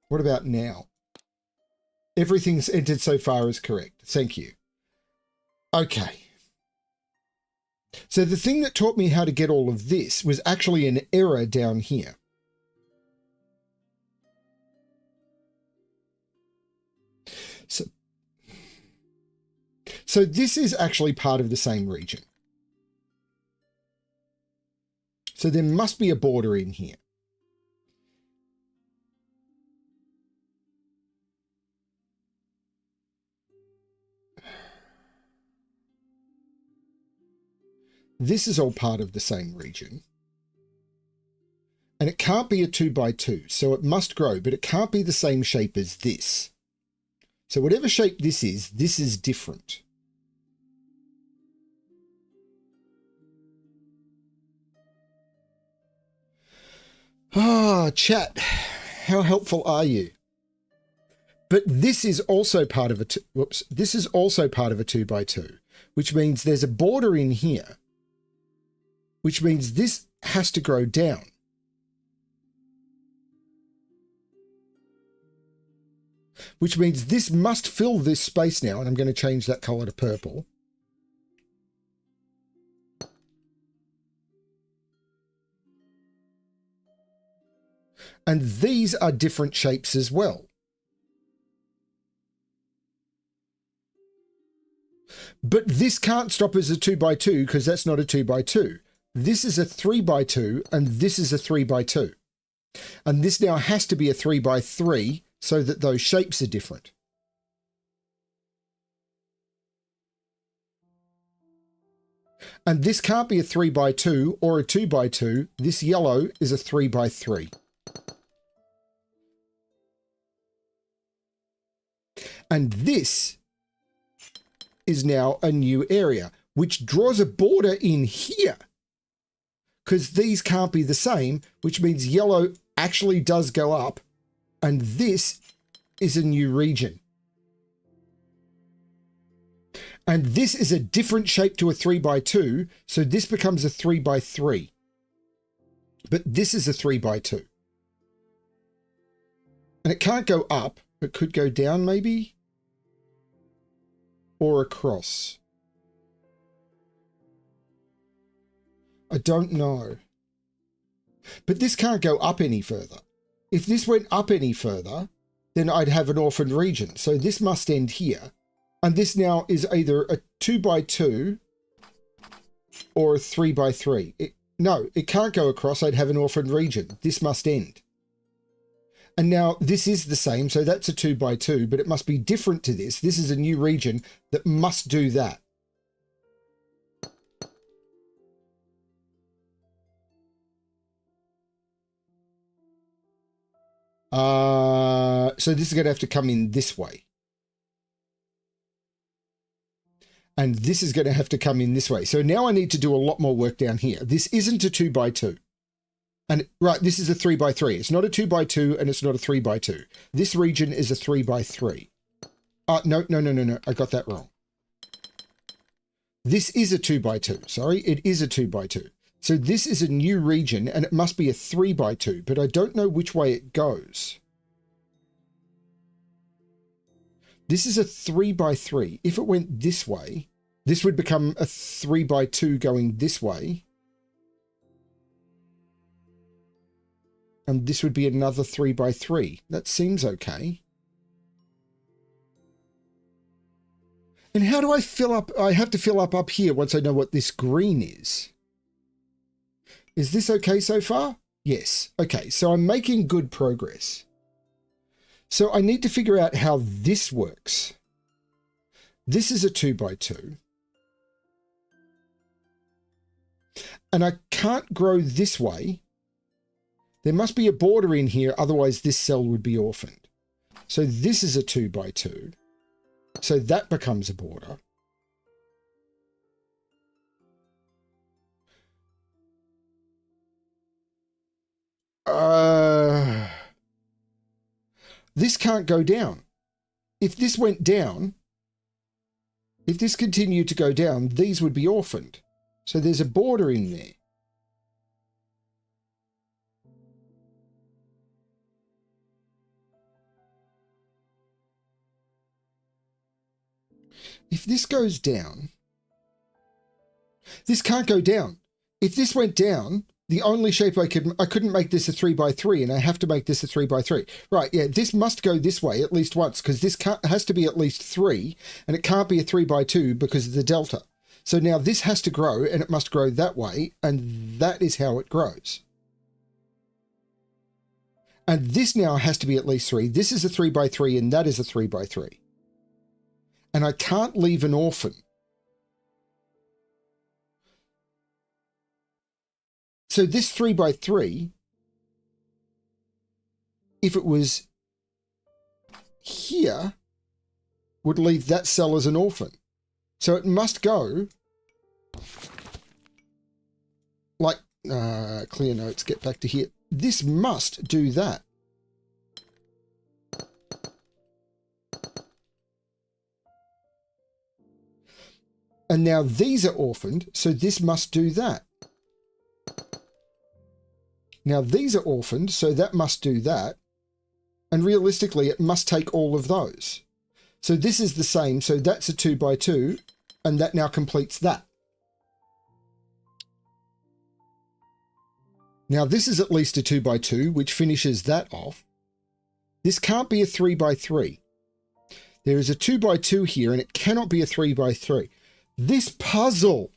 What about now? Everything's entered so far is correct. Thank you. Okay. So the thing that taught me how to get all of this was actually an error down here. So this is actually part of the same region. So there must be a border in here. This is all part of the same region. And it can't be a 2 by 2, so it must grow, but it can't be the same shape as this. So whatever shape this is different. Ah, chat, how helpful are you? But this is also part of a this is also part of a 2 by 2, which means there's a border in here, which means this has to grow down. Which means this must fill this space now, and I'm going to change that color to purple. And these are different shapes as well. But this can't stop as a 2 by 2 because that's not a 2 by 2. This is a 3 by 2 and this is a 3 by 2. And this now has to be a 3 by 3 so that those shapes are different. And this can't be a 3 by 2 or a 2 by 2. This yellow is a 3 by 3. And this is now a new area, which draws a border in here. Because these can't be the same, which means yellow actually does go up. And this is a new region. And this is a different shape to a 3 by 2, so this becomes a 3 by 3. But this is a 3 by 2. And it can't go up, it could go down maybe? Or across. I don't know. But this can't go up any further. If this went up any further, then I'd have an orphaned region. So this must end here. And this now is either a 2 by 2 or a 3 by 3. No, it can't go across. I'd have an orphaned region. This must end. And now this is the same, so that's a 2 by 2, but it must be different to this. This is a new region that must do that. So this is going to have to come in this way. And this is going to have to come in this way. So now I need to do a lot more work down here. This isn't a 2 by 2. And right, this is a 3 by 3. It's not a 2 by 2 and it's not a 3 by 2. This region is a 3 by 3. No. I got that wrong. This is a 2 by 2. Sorry, it is a 2 by 2. So this is a new region and it must be a 3 by 2, but I don't know which way it goes. This is a 3 by 3. If it went this way, this would become a 3 by 2 going this way. And this would be another 3 by 3. That seems okay. And how do I fill up? I have to fill up here once I know what this green is. Is this okay so far? Yes. Okay, so I'm making good progress. So I need to figure out how this works. This is a 2 by 2. And I can't grow this way. There must be a border in here, otherwise this cell would be orphaned. So this is a 2 by 2. So that becomes a border. This can't go down. If this went down, if this continued to go down, these would be orphaned. So there's a border in there. If this goes down, this can't go down. If this went down, the only shape I couldn't make this a 3 by 3, and I have to make this a 3 by 3. Right, yeah, this must go this way at least once, because this has to be at least 3, and it can't be a 3 by 2 because of the delta. So now this has to grow, and it must grow that way, and that is how it grows. And this now has to be at least 3. This is a 3 by 3, and that is a 3 by 3. And I can't leave an orphan. So this 3 by 3, if it was here, would leave that cell as an orphan. So it must go like, clear notes, get back to here. This must do that. And now these are orphaned, so this must do that. Now these are orphaned, so that must do that. And realistically, it must take all of those. So this is the same, so that's a 2 by 2, and that now completes that. Now this is at least a 2 by 2, which finishes that off. This can't be a 3 by 3. There is a 2 by 2 here, and it cannot be a 3 by 3. This puzzle.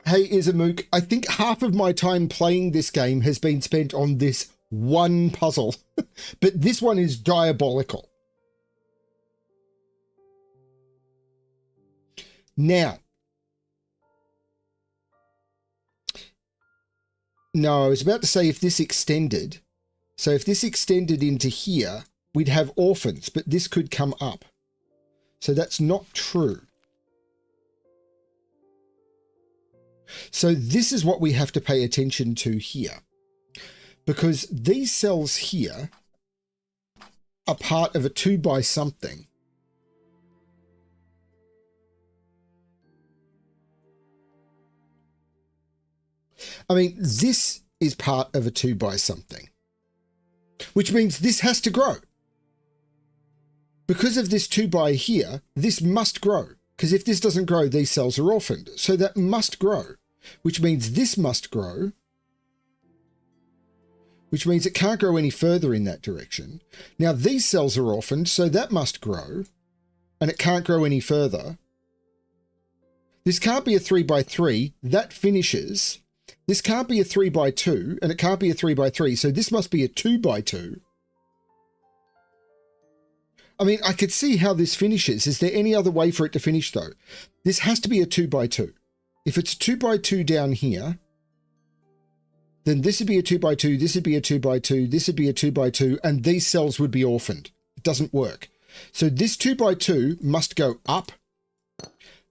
Hey, Izamook, I think half of my time playing this game has been spent on this one puzzle, but this one is diabolical. Now, no, I was about to say if this extended, so if this extended into here, we'd have orphans, but this could come up. So that's not true. So this is what we have to pay attention to here, because these cells here are part of a 2 by something. I mean, this is part of a 2 by something, which means this has to grow. Because of this 2 by here, this must grow. Because if this doesn't grow, these cells are orphaned. So that must grow, which means this must grow, which means it can't grow any further in that direction. Now these cells are orphaned, so that must grow, and it can't grow any further. This can't be a 3 by 3. That finishes. This can't be a 3 by 2, and it can't be a 3 by 3. So this must be a 2 by 2. I mean, I could see how this finishes. Is there any other way for it to finish, though? This has to be a 2 by 2. If it's 2 by 2 down here, then this would be a 2 by 2, this would be a 2 by 2, this would be a 2 by 2, and these cells would be orphaned. It doesn't work. So this 2 by 2 must go up.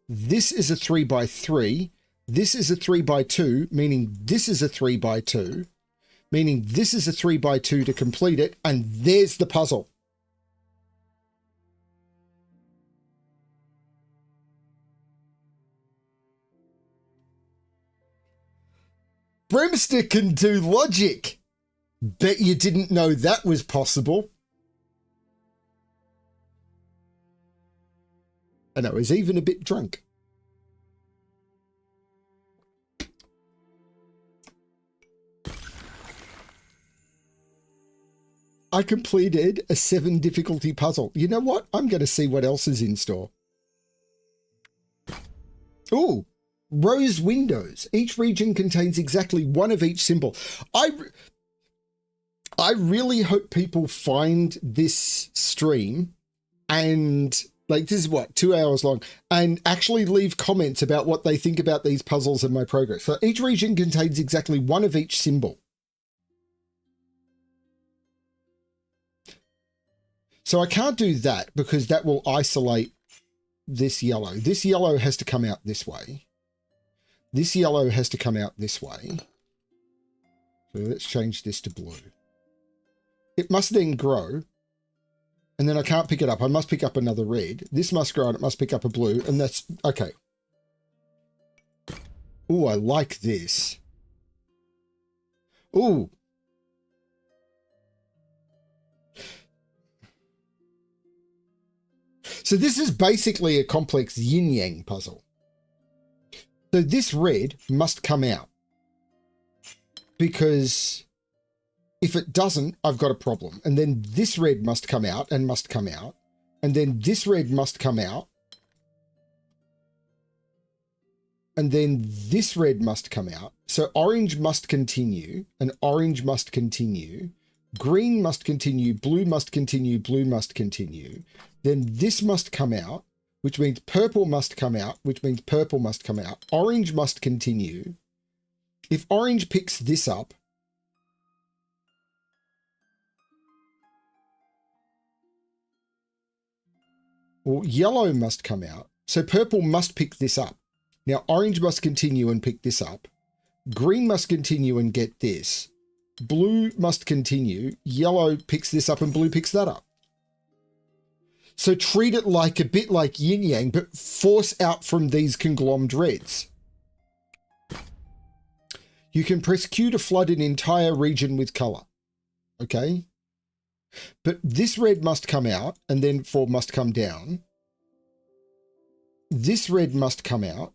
This is a 3 by 3. This is a 3 by 2, meaning this is a 3 by 2, meaning this is a 3 by 2 to complete it, and there's the puzzle. BremSter can do logic. Bet you didn't know that was possible. And I was even a bit drunk. I completed a 7 difficulty puzzle. You know what? I'm going to see what else is in store. Ooh. Rose windows. Each region contains exactly one of each symbol. I really hope people find this stream and, like, this is what, 2 hours long, and actually leave comments about what they think about these puzzles and my progress. So each region contains exactly one of each symbol. So I can't do that because that will isolate this yellow. This yellow has to come out this way. This yellow has to come out this way. So let's change this to blue. It must then grow. And then I can't pick it up. I must pick up another red. This must grow and it must pick up a blue. And that's okay. Ooh, I like this. Ooh. So this is basically a complex yin-yang puzzle. So this red must come out, because if it doesn't, I've got a problem. And then this red must come out and must come out. And then this red must come out. And then this red must come out. So orange must continue, and orange must continue. Green must continue, blue must continue, blue must continue. Then this must come out, which means purple must come out, which means purple must come out. Orange must continue. If orange picks this up, well, yellow must come out. So purple must pick this up. Now orange must continue and pick this up. Green must continue and get this. Blue must continue. Yellow picks this up and blue picks that up. So treat it like a bit like yin-yang, but force out from these conglomed reds. You can press Q to flood an entire region with color. Okay? But this red must come out, and then 4 must come down. This red must come out,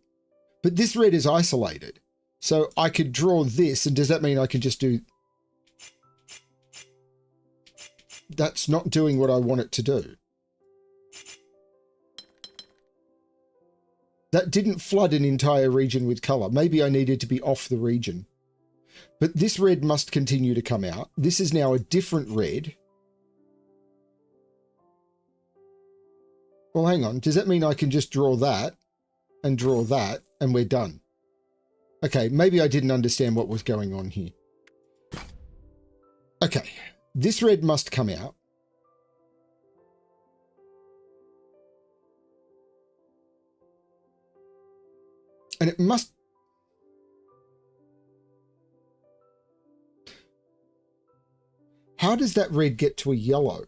but this red is isolated. So I could draw this, and does that mean I can just do... That's not doing what I want it to do. That didn't flood an entire region with colour. Maybe I needed to be off the region. But this red must continue to come out. This is now a different red. Well, hang on. Does that mean I can just draw that and we're done? Okay, maybe I didn't understand what was going on here. Okay, this red must come out. And it must... How does that red get to a yellow?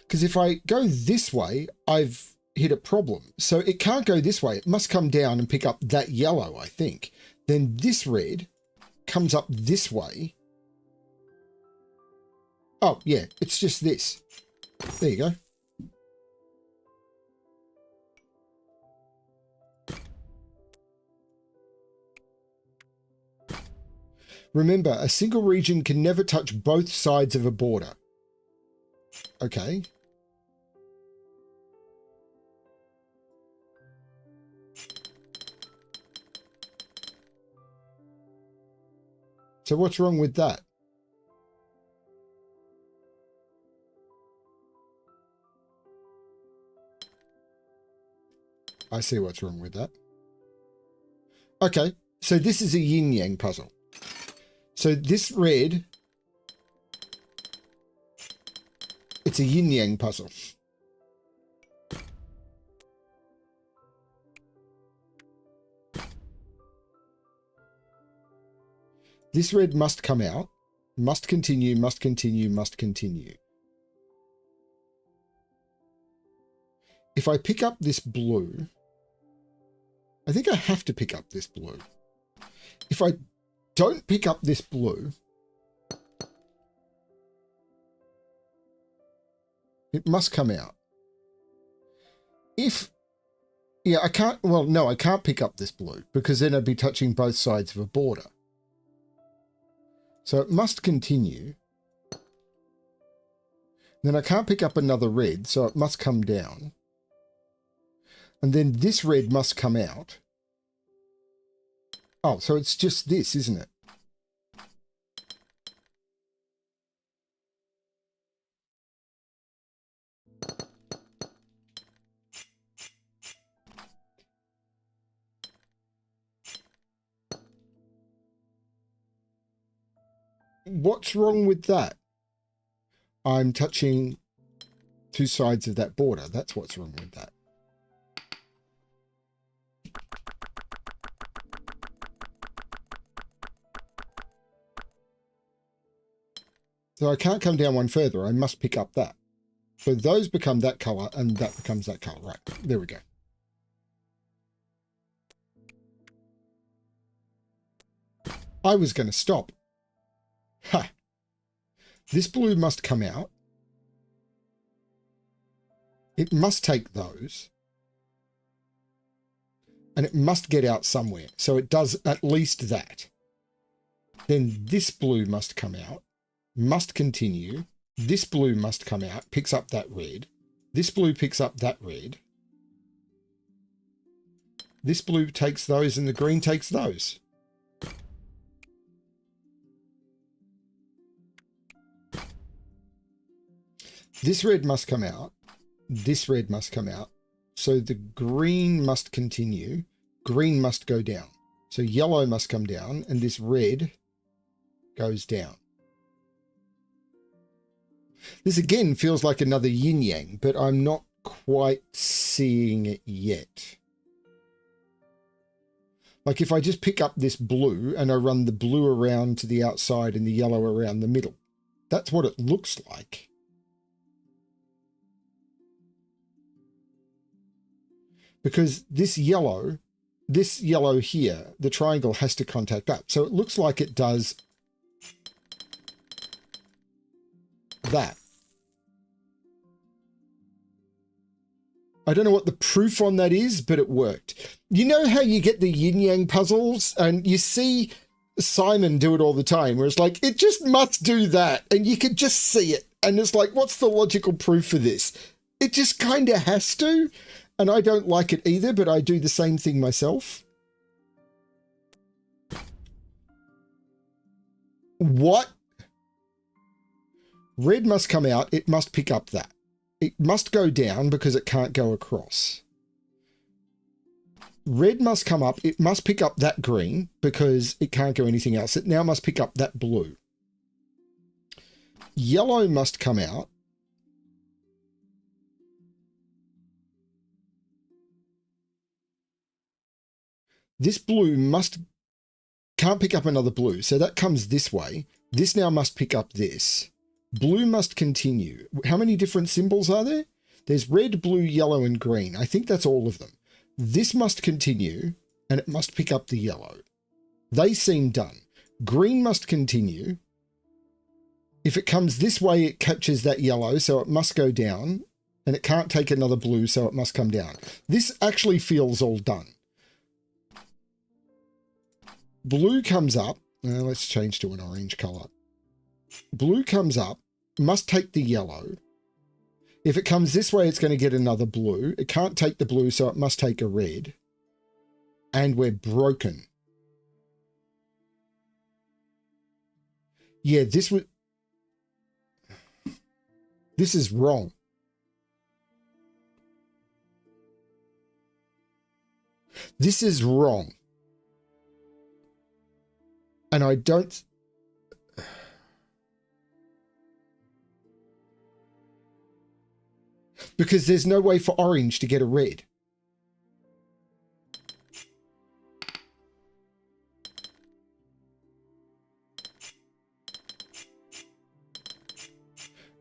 Because if I go this way, I've hit a problem. So it can't go this way. It must come down and pick up that yellow, I think. Then this red comes up this way. Oh, yeah, it's just this. There you go. Remember, a single region can never touch both sides of a border. Okay. So what's wrong with that? I see what's wrong with that. Okay, so this is a yin-yang puzzle. So this red, it's a yin-yang puzzle. This red must come out, must continue, must continue, must continue. If I pick up this blue, I think I have to pick up this blue. If I don't pick up this blue, it must come out. Yeah, I can't, well, no, I can't pick up this blue because then I'd be touching both sides of a border. So it must continue. Then I can't pick up another red, so it must come down. And then this red must come out. Oh, so it's just this, isn't it? What's wrong with that? I'm touching two sides of that border. That's what's wrong with that. So I can't come down one further. I must pick up that. So those become that color and that becomes that color. Right, there we go. I was going to stop. Ha! This blue must come out. It must take those. And it must get out somewhere. So it does at least that. Then this blue must come out. Must continue. This blue must come out. Picks up that red. This blue picks up that red. This blue takes those and the green takes those. This red must come out. This red must come out. So the green must continue. Green must go down. So yellow must come down and this red goes down. This again feels like another yin-yang, but I'm not quite seeing it yet. Like if I just pick up this blue and I run the blue around to the outside and the yellow around the middle, that's what it looks like. Because this yellow here, the triangle has to contact up. So it looks like it does that. I don't know what the proof on that is, but it worked. You know how you get the yin-yang puzzles and you see Simon do it all the time, where it's like, it just must do that. And you could just see it. And it's like, what's the logical proof for this? It just kind of has to, and I don't like it either, but I do the same thing myself. What? Red must come out. It must pick up that. It must go down because it can't go across. Red must come up. It must pick up that green because it can't go anything else. It now must pick up that blue. Yellow must come out. This blue can't pick up another blue. So that comes this way. This now must pick up this. Blue must continue. How many different symbols are there? There's red, blue, yellow, and green. I think that's all of them. This must continue, and it must pick up the yellow. They seem done. Green must continue. If it comes this way, it captures that yellow, so it must go down, and it can't take another blue, so it must come down. This actually feels all done. Blue comes up. Let's change to an orange color. Blue comes up, must take the yellow. If it comes this way, it's going to get another blue. It can't take the blue, so it must take a red. And we're broken. Yeah, this is wrong. This is wrong. And I don't... Because there's no way for orange to get a red.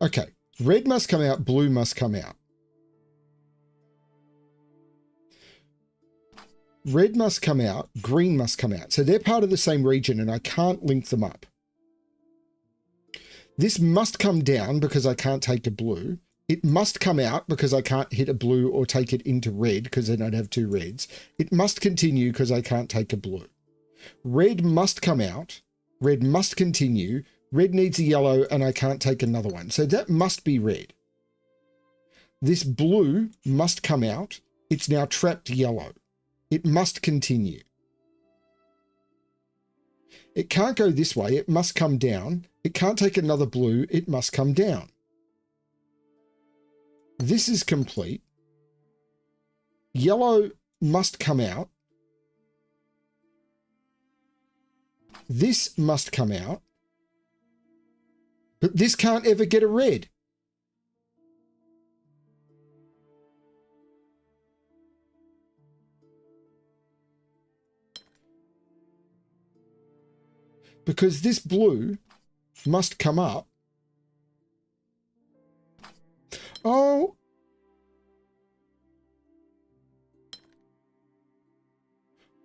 Okay, red must come out, blue must come out. Red must come out, green must come out. So they're part of the same region and I can't link them up. This must come down because I can't take a blue. It must come out because I can't hit a blue or take it into red because then I'd have two reds. It must continue because I can't take a blue. Red must come out. Red must continue. Red needs a yellow and I can't take another one. So that must be red. This blue must come out. It's now trapped yellow. It must continue. It can't go this way. It must come down. It can't take another blue. It must come down. This is complete. Yellow must come out. This must come out. But this can't ever get a red. Because this blue must come up. Oh.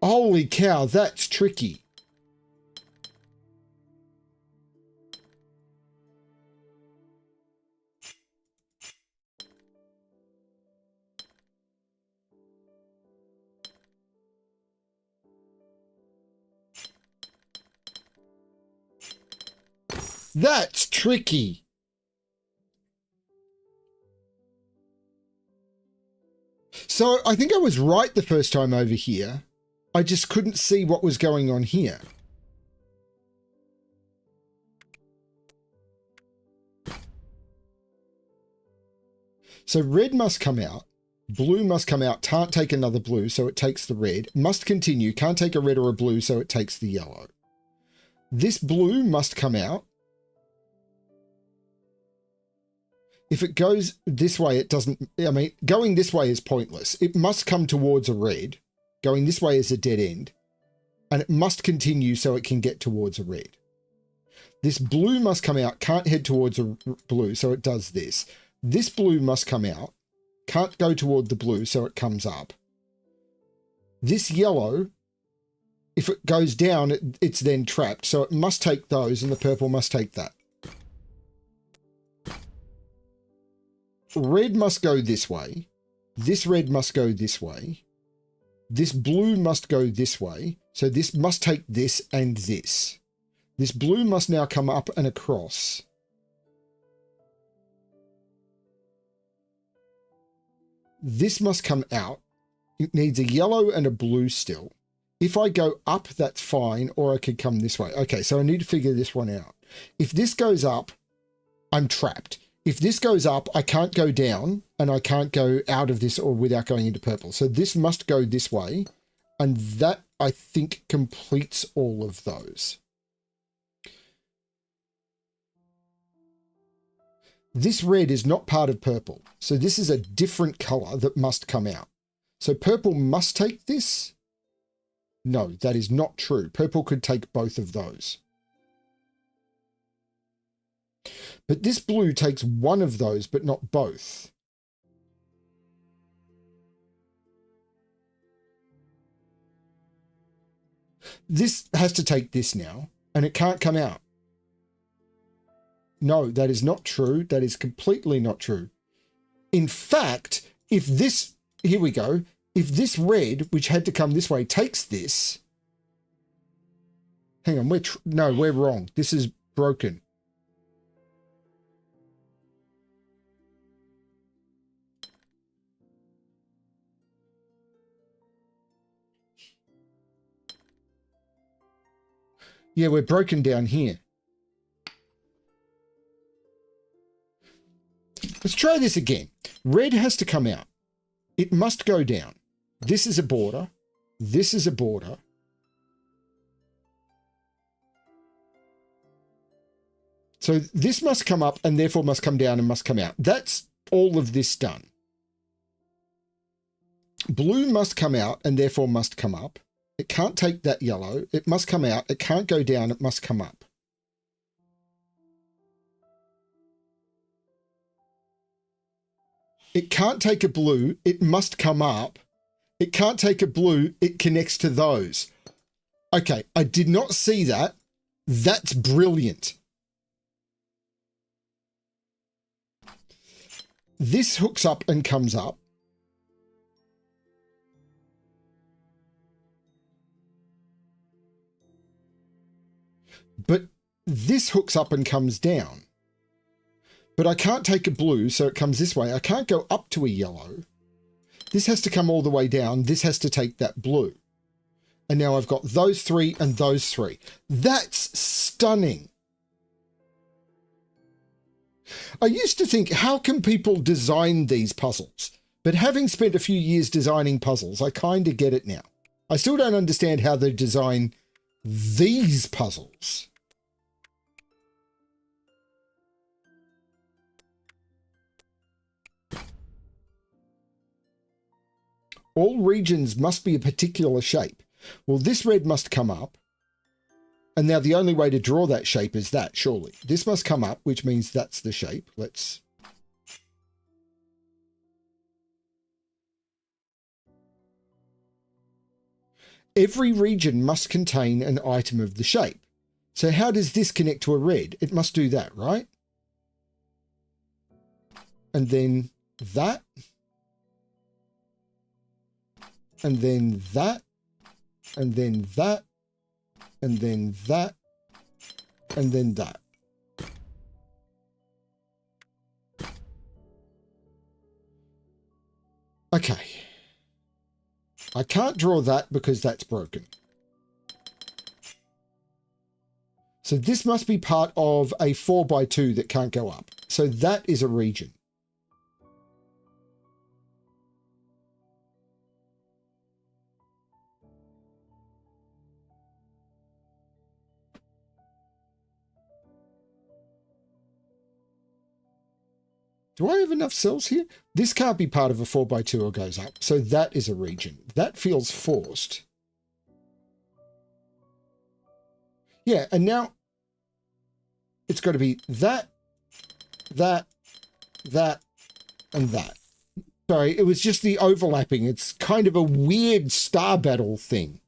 Holy cow, that's tricky. That's tricky. So I think I was right the first time over here. I just couldn't see what was going on here. So red must come out. Blue must come out. Can't take another blue, so it takes the red. Must continue. Can't take a red or a blue, so it takes the yellow. This blue must come out. If it goes this way, it doesn't... I mean, going this way is pointless. It must come towards a red. Going this way is a dead end. And it must continue so it can get towards a red. This blue must come out. Can't head towards a blue, so it does this. This blue must come out. Can't go toward the blue, so it comes up. This yellow, if it goes down, it's then trapped. So it must take those, and the purple must take that. Red must go this way. This red must go this way. This blue must go this way. So this must take this and this. This blue must now come up and across. This must come out. It needs a yellow and a blue still. If I go up, that's fine, or I could come this way. Okay, so I need to figure this one out. If this goes up, I'm trapped. If this goes up, I can't go down, and I can't go out of this or without going into purple. So this must go this way, and that, I think, completes all of those. This red is not part of purple, so this is a different color that must come out. So purple must take this? No, that is not true. Purple could take both of those. But this blue takes one of those, but not both. This has to take this now, and it can't come out. No, that is not true. That is completely not true. In fact, if this, here we go, if this red, which had to come this way, takes this, hang on, we're wrong. This is broken. Yeah, we're broken down here. Let's try this again. Red has to come out. It must go down. This is a border. This is a border. So this must come up and therefore must come down and must come out. That's all of this done. Blue must come out and therefore must come up. It can't take that yellow. It must come out. It can't go down. It must come up. It can't take a blue. It must come up. It can't take a blue. It connects to those. Okay, I did not see that. That's brilliant. This hooks up and comes up. But this hooks up and comes down. But I can't take a blue, so it comes this way. I can't go up to a yellow. This has to come all the way down. This has to take that blue. And now I've got those three and those three. That's stunning. I used to think, how can people design these puzzles? But having spent a few years designing puzzles, I kind of get it now. I still don't understand how they design these puzzles. All regions must be a particular shape. Well, this red must come up. And now the only way to draw that shape is that, surely. This must come up, which means that's the shape. Let's... Every region must contain an item of the shape. So how does this connect to a red? It must do that, right? And then that. And then that. And then that. And then that. And then that. Okay. I can't draw that because that's broken. So this must be part of a 4x2 that can't go up. So that is a region. Do I have enough cells here? This can't be part of a 4x2 or goes up. So that is a region. That feels forced. Yeah, and now it's got to be that, that, that, and that. Sorry, it was just the overlapping. It's kind of a weird star battle thing.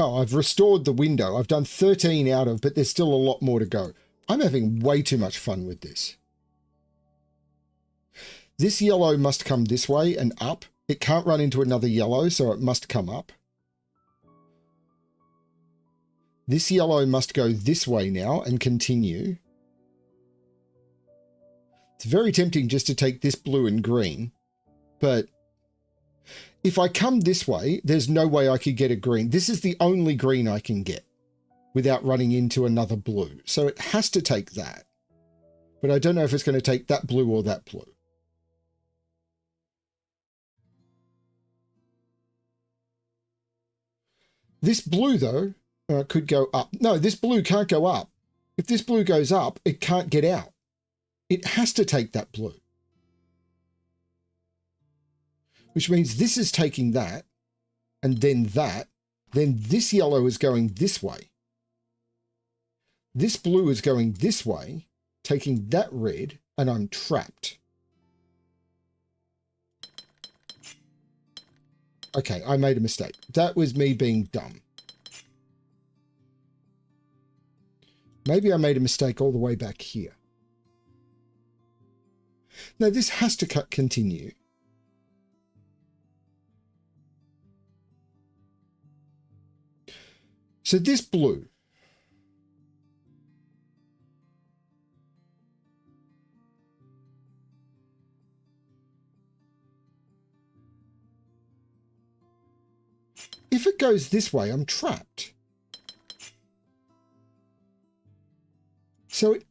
Oh, I've restored the window. I've done 13 out of, but there's still a lot more to go. I'm having way too much fun with this. This yellow must come this way and up. It can't run into another yellow, so it must come up. This yellow must go this way now and continue. It's very tempting just to take this blue and green, but if I come this way, there's no way I could get a green. This is the only green I can get without running into another blue. So it has to take that. But I don't know if it's going to take that blue or that blue. This blue, though, could go up. No, this blue can't go up. If this blue goes up, it can't get out. It has to take that blue. Which means this is taking that, and then that. Then this yellow is going this way. This blue is going this way, taking that red, and I'm trapped. Okay, I made a mistake. That was me being dumb. Maybe I made a mistake all the way back here. No, this has to continue. So this blue. If it goes this way, I'm trapped. So it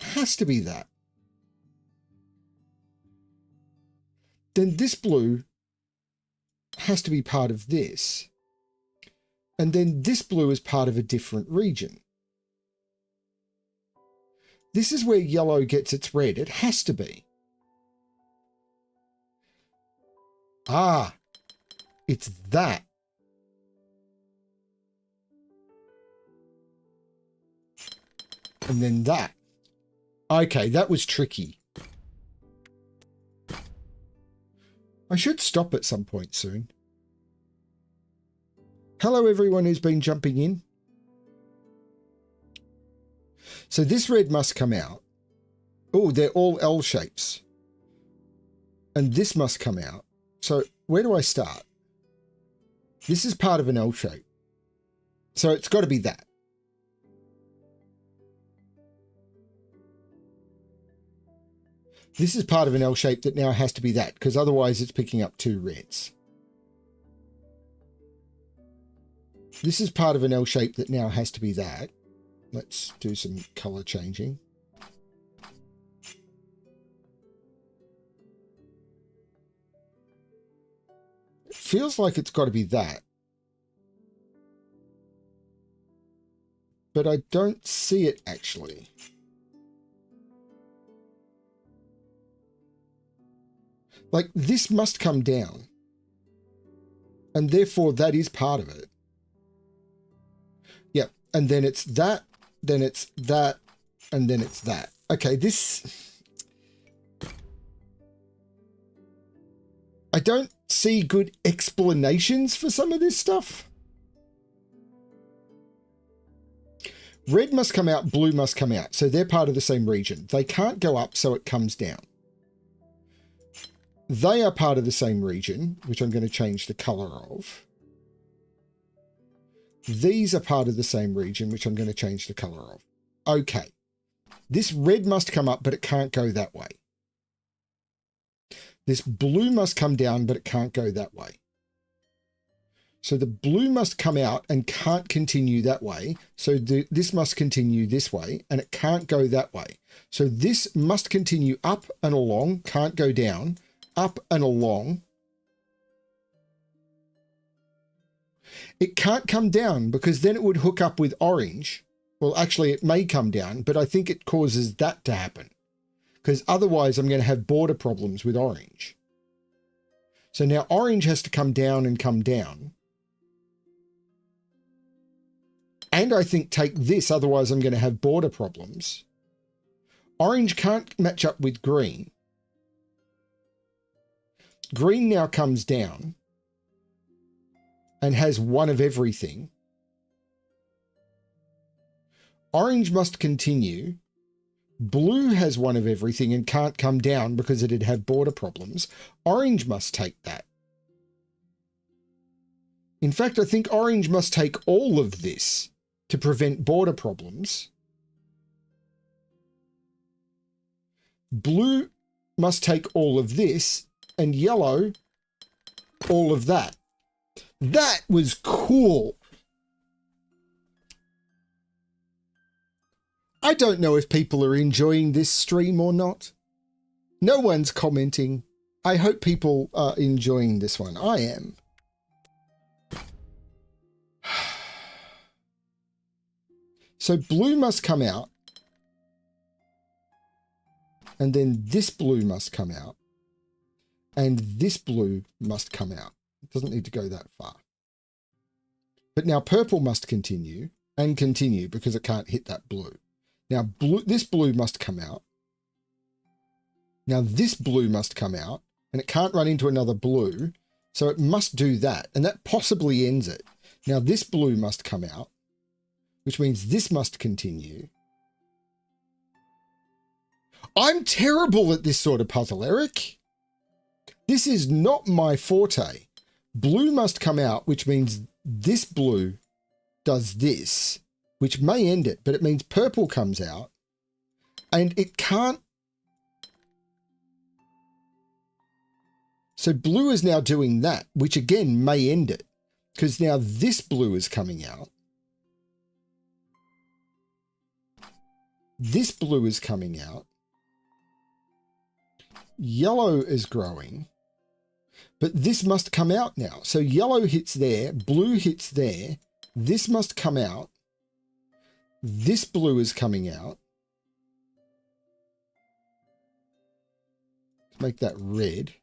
has to be that. Then this blue has to be part of this. And then this blue is part of a different region. This is where yellow gets its red. It has to be. Ah, it's that. And then that. Okay, that was tricky. I should stop at some point soon. Hello, everyone who's been jumping in. So this red must come out. Oh, they're all L shapes. And this must come out. So where do I start? This is part of an L shape. So it's got to be that. This is part of an L shape that now has to be that, because otherwise it's picking up two reds. This is part of an L shape that now has to be that. Let's do some color changing. It feels like it's got to be that. But I don't see it actually. Like, this must come down. And therefore, that is part of it. Yep. And then it's that, then it's that, and then it's that. Okay, this... I don't see good explanations for some of this stuff. Red must come out, blue must come out. So they're part of the same region. They can't go up, so it comes down. They are part of the same region, which I'm going to change the color of. These are part of the same region, which I'm going to change the color of. Okay. This red must come up, but it can't go that way. This blue must come down, but it can't go that way. So the blue must come out and can't continue that way. So this must continue this way, and it can't go that way. So this must continue up and along, can't go down, up and along. It can't come down because then it would hook up with orange. Well, actually, it may come down, but I think it causes that to happen because otherwise I'm going to have border problems with orange. So now orange has to come down and come down. And I think take this, otherwise I'm going to have border problems. Orange can't match up with green. Green now comes down and has one of everything. Orange must continue. Blue has one of everything and can't come down because it'd have border problems. Orange must take that. In fact, I think orange must take all of this to prevent border problems. Blue must take all of this, and yellow all of that. That was cool. I don't know if people are enjoying this stream or not. No one's commenting. I hope people are enjoying this one. I am. So blue must come out. And then this blue must come out. And this blue must come out. It doesn't need to go that far. But now purple must continue and continue because it can't hit that blue. Now this blue must come out. Now this blue must come out, and it can't run into another blue, so it must do that, and that possibly ends it. Now this blue must come out, which means this must continue. I'm terrible at this sort of puzzle, Eric. This is not my forte. Blue must come out, which means this blue does this, which may end it, but it means purple comes out, and it can't. So blue is now doing that, which again may end it, because now this blue is coming out. This blue is coming out. Yellow is growing, but this must come out now. So yellow hits there, blue hits there, this must come out. This blue is coming out. Make that red.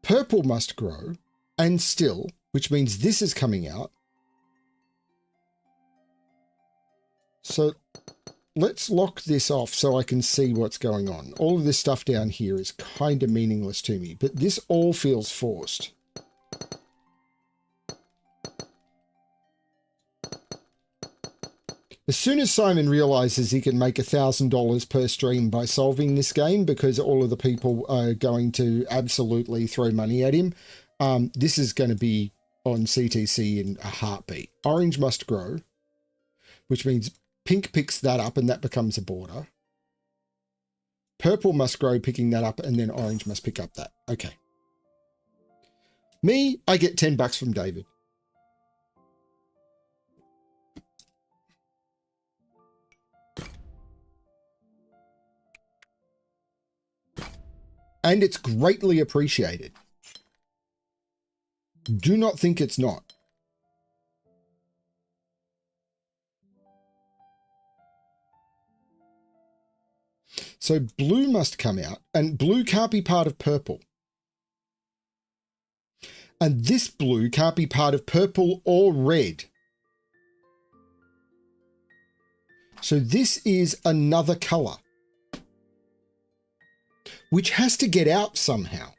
Purple must grow, and still, which means this is coming out. So let's lock this off so I can see what's going on. All of this stuff down here is kind of meaningless to me, but this all feels forced. As soon as Simon realizes he can make $1,000 per stream by solving this game, because all of the people are going to absolutely throw money at him, this is going to be on CTC in a heartbeat. Orange must grow, which means pink picks that up and that becomes a border. Purple must grow, picking that up, and then orange must pick up that. Okay. Me, I get $10 from David. And it's greatly appreciated. Do not think it's not. So blue must come out, and blue can't be part of purple. And this blue can't be part of purple or red. So this is another color, which has to get out somehow.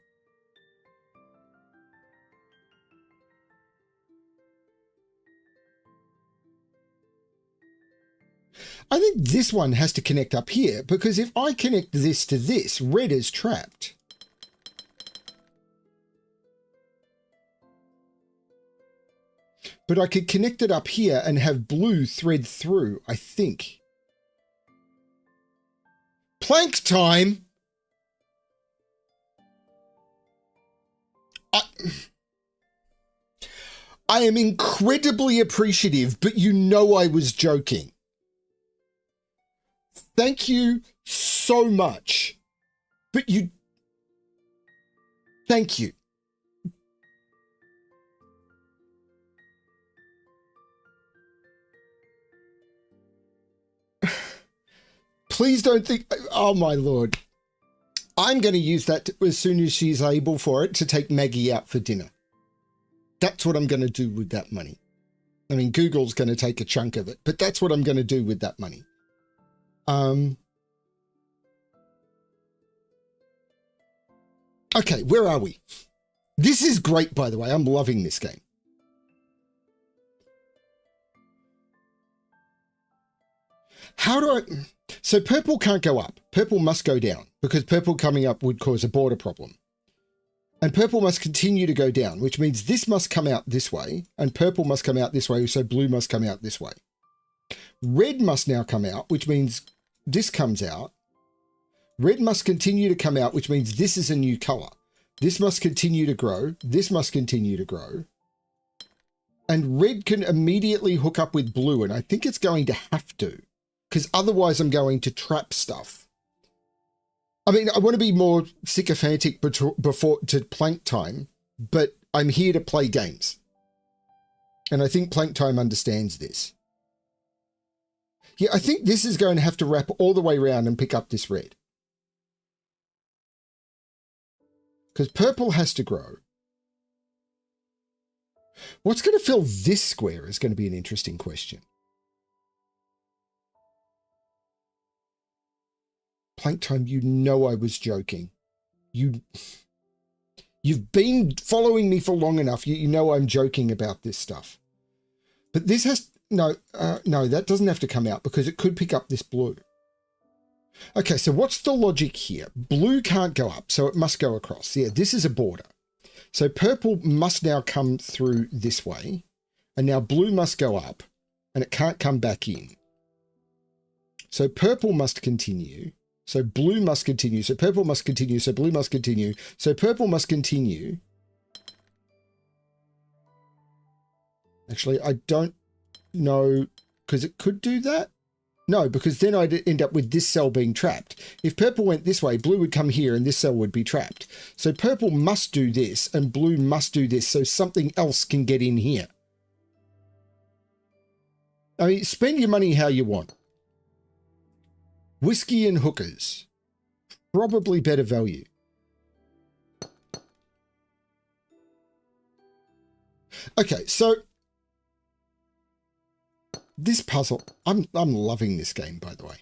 I think this one has to connect up here, because if I connect this to this, red is trapped. But I could connect it up here and have blue thread through, I think. Plank time! I am incredibly appreciative, but you know I was joking. Thank you so much. But thank you. Please don't think, oh my Lord. I'm going to use that as soon as she's able for it to take Maggie out for dinner. That's what I'm going to do with that money. I mean, Google's going to take a chunk of it, but that's what I'm going to do with that money. Okay, where are we? This is great, by the way. I'm loving this game. How do I... So purple can't go up. Purple must go down because purple coming up would cause a border problem. And purple must continue to go down, which means this must come out this way and purple must come out this way. So blue must come out this way. Red must now come out, which means this comes out. Red must continue to come out, which means this is a new color. This must continue to grow. This must continue to grow. And red can immediately hook up with blue. And I think it's going to have to, because otherwise I'm going to trap stuff. I mean, I want to be more sycophantic before to Plank Time, but I'm here to play games. And I think Plank Time understands this. Yeah, I think this is going to have to wrap all the way around and pick up this red. Because purple has to grow. What's going to fill this square is going to be an interesting question. Plank Time, you know I was joking. You've been following me for long enough. You know I'm joking about this stuff. But this has... No, that doesn't have to come out because it could pick up this blue. Okay, so what's the logic here? Blue can't go up, so it must go across. Yeah, this is a border. So purple must now come through this way. And now blue must go up, and it can't come back in. So purple must continue. So blue must continue. So purple must continue. So blue must continue. So purple must continue. Actually, I don't know, because it could do that. No, because then I'd end up with this cell being trapped. If purple went this way, blue would come here and this cell would be trapped. So purple must do this and blue must do this so something else can get in here. I mean, spend your money how you want. Whiskey and hookers. Probably better value. Okay, so this puzzle, I'm loving this game, by the way.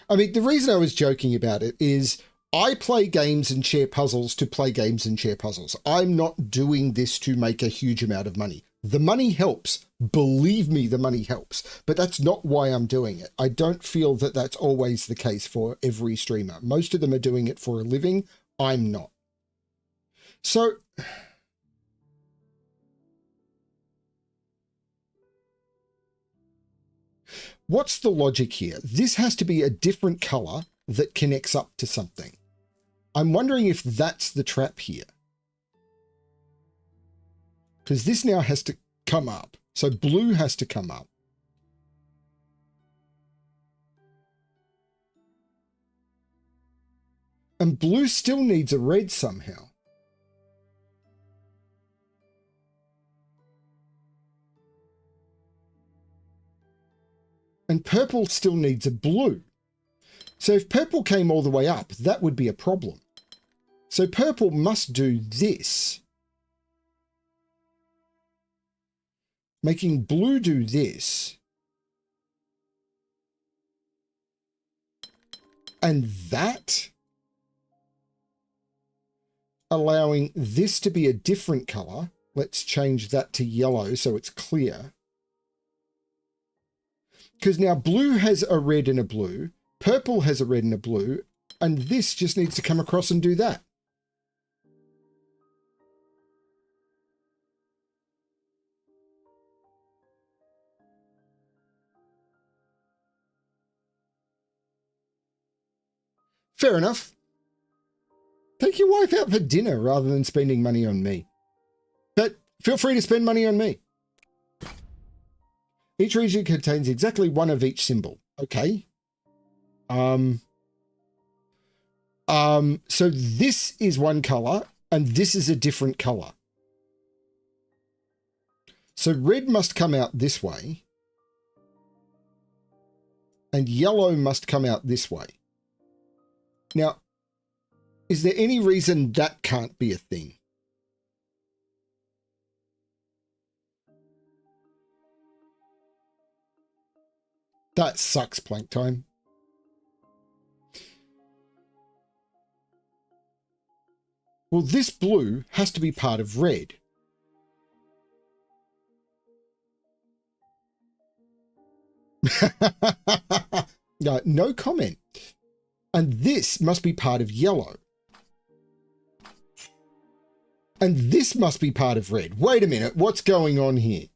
I mean, the reason I was joking about it is I play games and share puzzles to play games and share puzzles. I'm not doing this to make a huge amount of money. The money helps. Believe me, the money helps. But that's not why I'm doing it. I don't feel that that's always the case for every streamer. Most of them are doing it for a living. I'm not. So... what's the logic here? This has to be a different color that connects up to something. I'm wondering if that's the trap here. Because this now has to come up. So blue has to come up. And blue still needs a red somehow. And purple still needs a blue. So if purple came all the way up, that would be a problem. So purple must do this. Making blue do this. And that. Allowing this to be a different color. Let's change that to yellow so it's clear. Because now blue has a red and a blue, purple has a red and a blue, and this just needs to come across and do that. Fair enough. Take your wife out for dinner rather than spending money on me. But feel free to spend money on me. Each region contains exactly one of each symbol. Okay. So this is one color and this is a different color. So red must come out this way and yellow must come out this way. Now, is there any reason that can't be a thing? That sucks, Plank Time. Well, this blue has to be part of red. No comment. And this must be part of yellow. And this must be part of red. Wait a minute. What's going on here?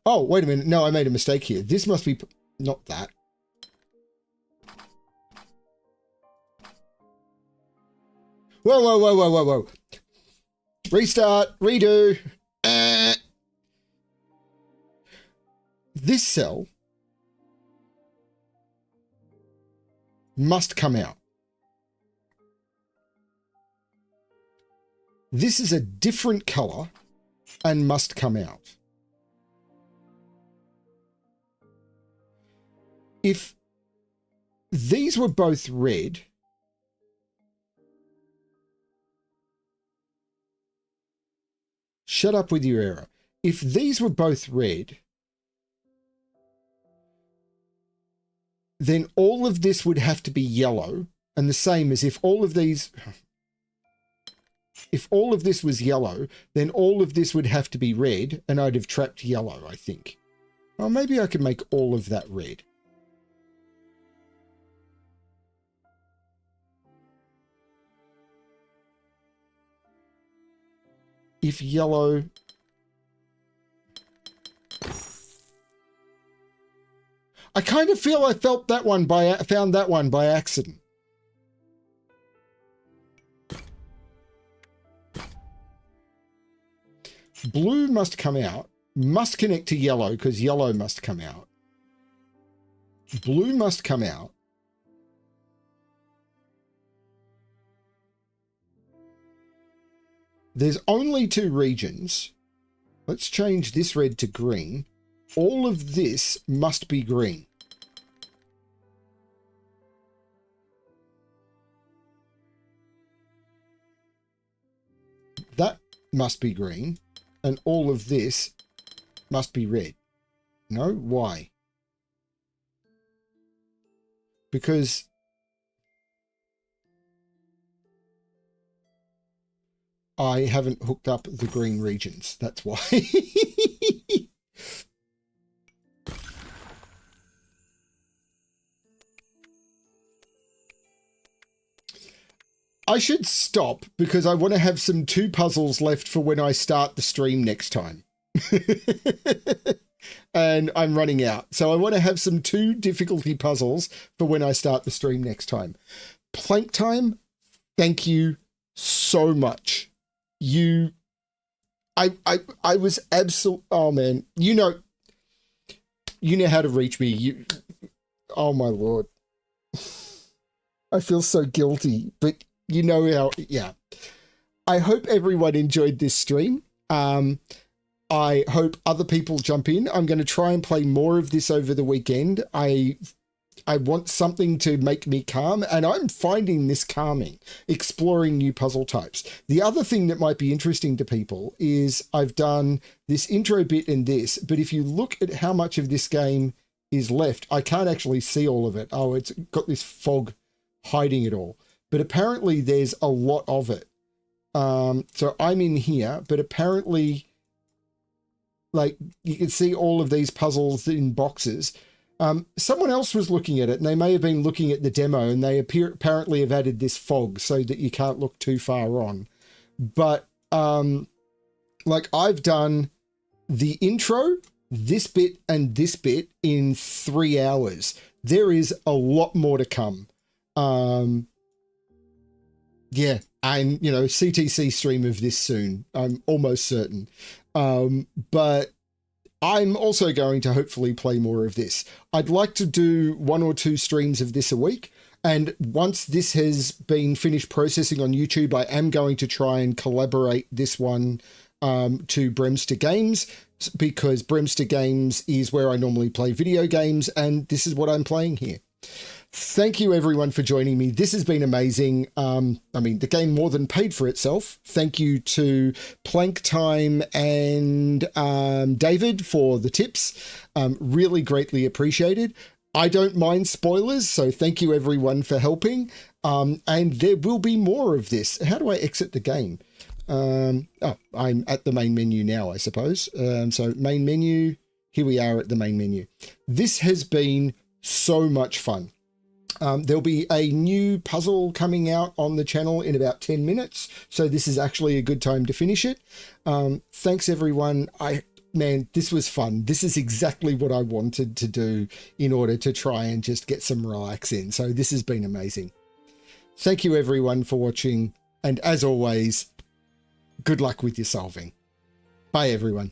Oh, wait a minute. No, I made a mistake here. This must be not that. Whoa, whoa, whoa, whoa, whoa, whoa. Restart, redo. This cell must come out. This is a different color and must come out. If these were both red, shut up with your error. If these were both red, then all of this would have to be yellow. And the same as if all of these, if all of this was yellow, then all of this would have to be red, and I'd have trapped yellow, I think. Well, maybe I could make all of that red. If yellow... I kind of feel I found that one by accident. Blue must come out, must connect to yellow because yellow must come out. Blue must come out. There's only two regions. Let's change this red to green. All of this must be green. That must be green. And all of this must be red. No? Why? Because I haven't hooked up the green regions. That's why. I should stop because I want to have some 2 puzzles left for when I start the stream next time. And I'm running out. So I want to have some 2 difficulty puzzles for when I start the stream next time. Plank time, thank you so much. I was absolute. Oh man, you know how to reach me. Oh my Lord. I feel so guilty, but you know how, yeah. I hope everyone enjoyed this stream. I hope other people jump in. I'm going to try and play more of this over the weekend. I want something to make me calm, and I'm finding this calming, exploring new puzzle types. The other thing that might be interesting to people is I've done this intro bit and this, but if you look at how much of this game is left, I can't actually see all of it. Oh, it's got this fog hiding it all. But apparently there's a lot of it. So I'm in here, but apparently, like, you can see all of these puzzles in boxes. Someone else was looking at it, and they may have been looking at the demo, and they apparently have added this fog so that you can't look too far on. But, like, I've done the intro, this bit, and this bit in 3 hours. There is a lot more to come. Yeah, and, you know, CTC stream of this soon. I'm almost certain. But I'm also going to hopefully play more of this. I'd like to do 1 or 2 streams of this a week. And once this has been finished processing on YouTube, I am going to try and collaborate this one to BremSter Games, because BremSter Games is where I normally play video games, and this is what I'm playing here. Thank you everyone for joining me. This has been amazing. I mean, the game more than paid for itself. Thank you to Plank Time and David for the tips. Really greatly appreciated. I don't mind spoilers, so thank you everyone for helping. And there will be more of this. How do I exit the game? Oh, I'm at the main menu now, I suppose. So main menu, here we are at the main menu. This has been so much fun. There'll be a new puzzle coming out on the channel in about 10 minutes. So this is actually a good time to finish it. Thanks everyone. Man, this was fun. This is exactly what I wanted to do in order to try and just get some relax in. So this has been amazing. Thank you everyone for watching. And as always, good luck with your solving. Bye everyone.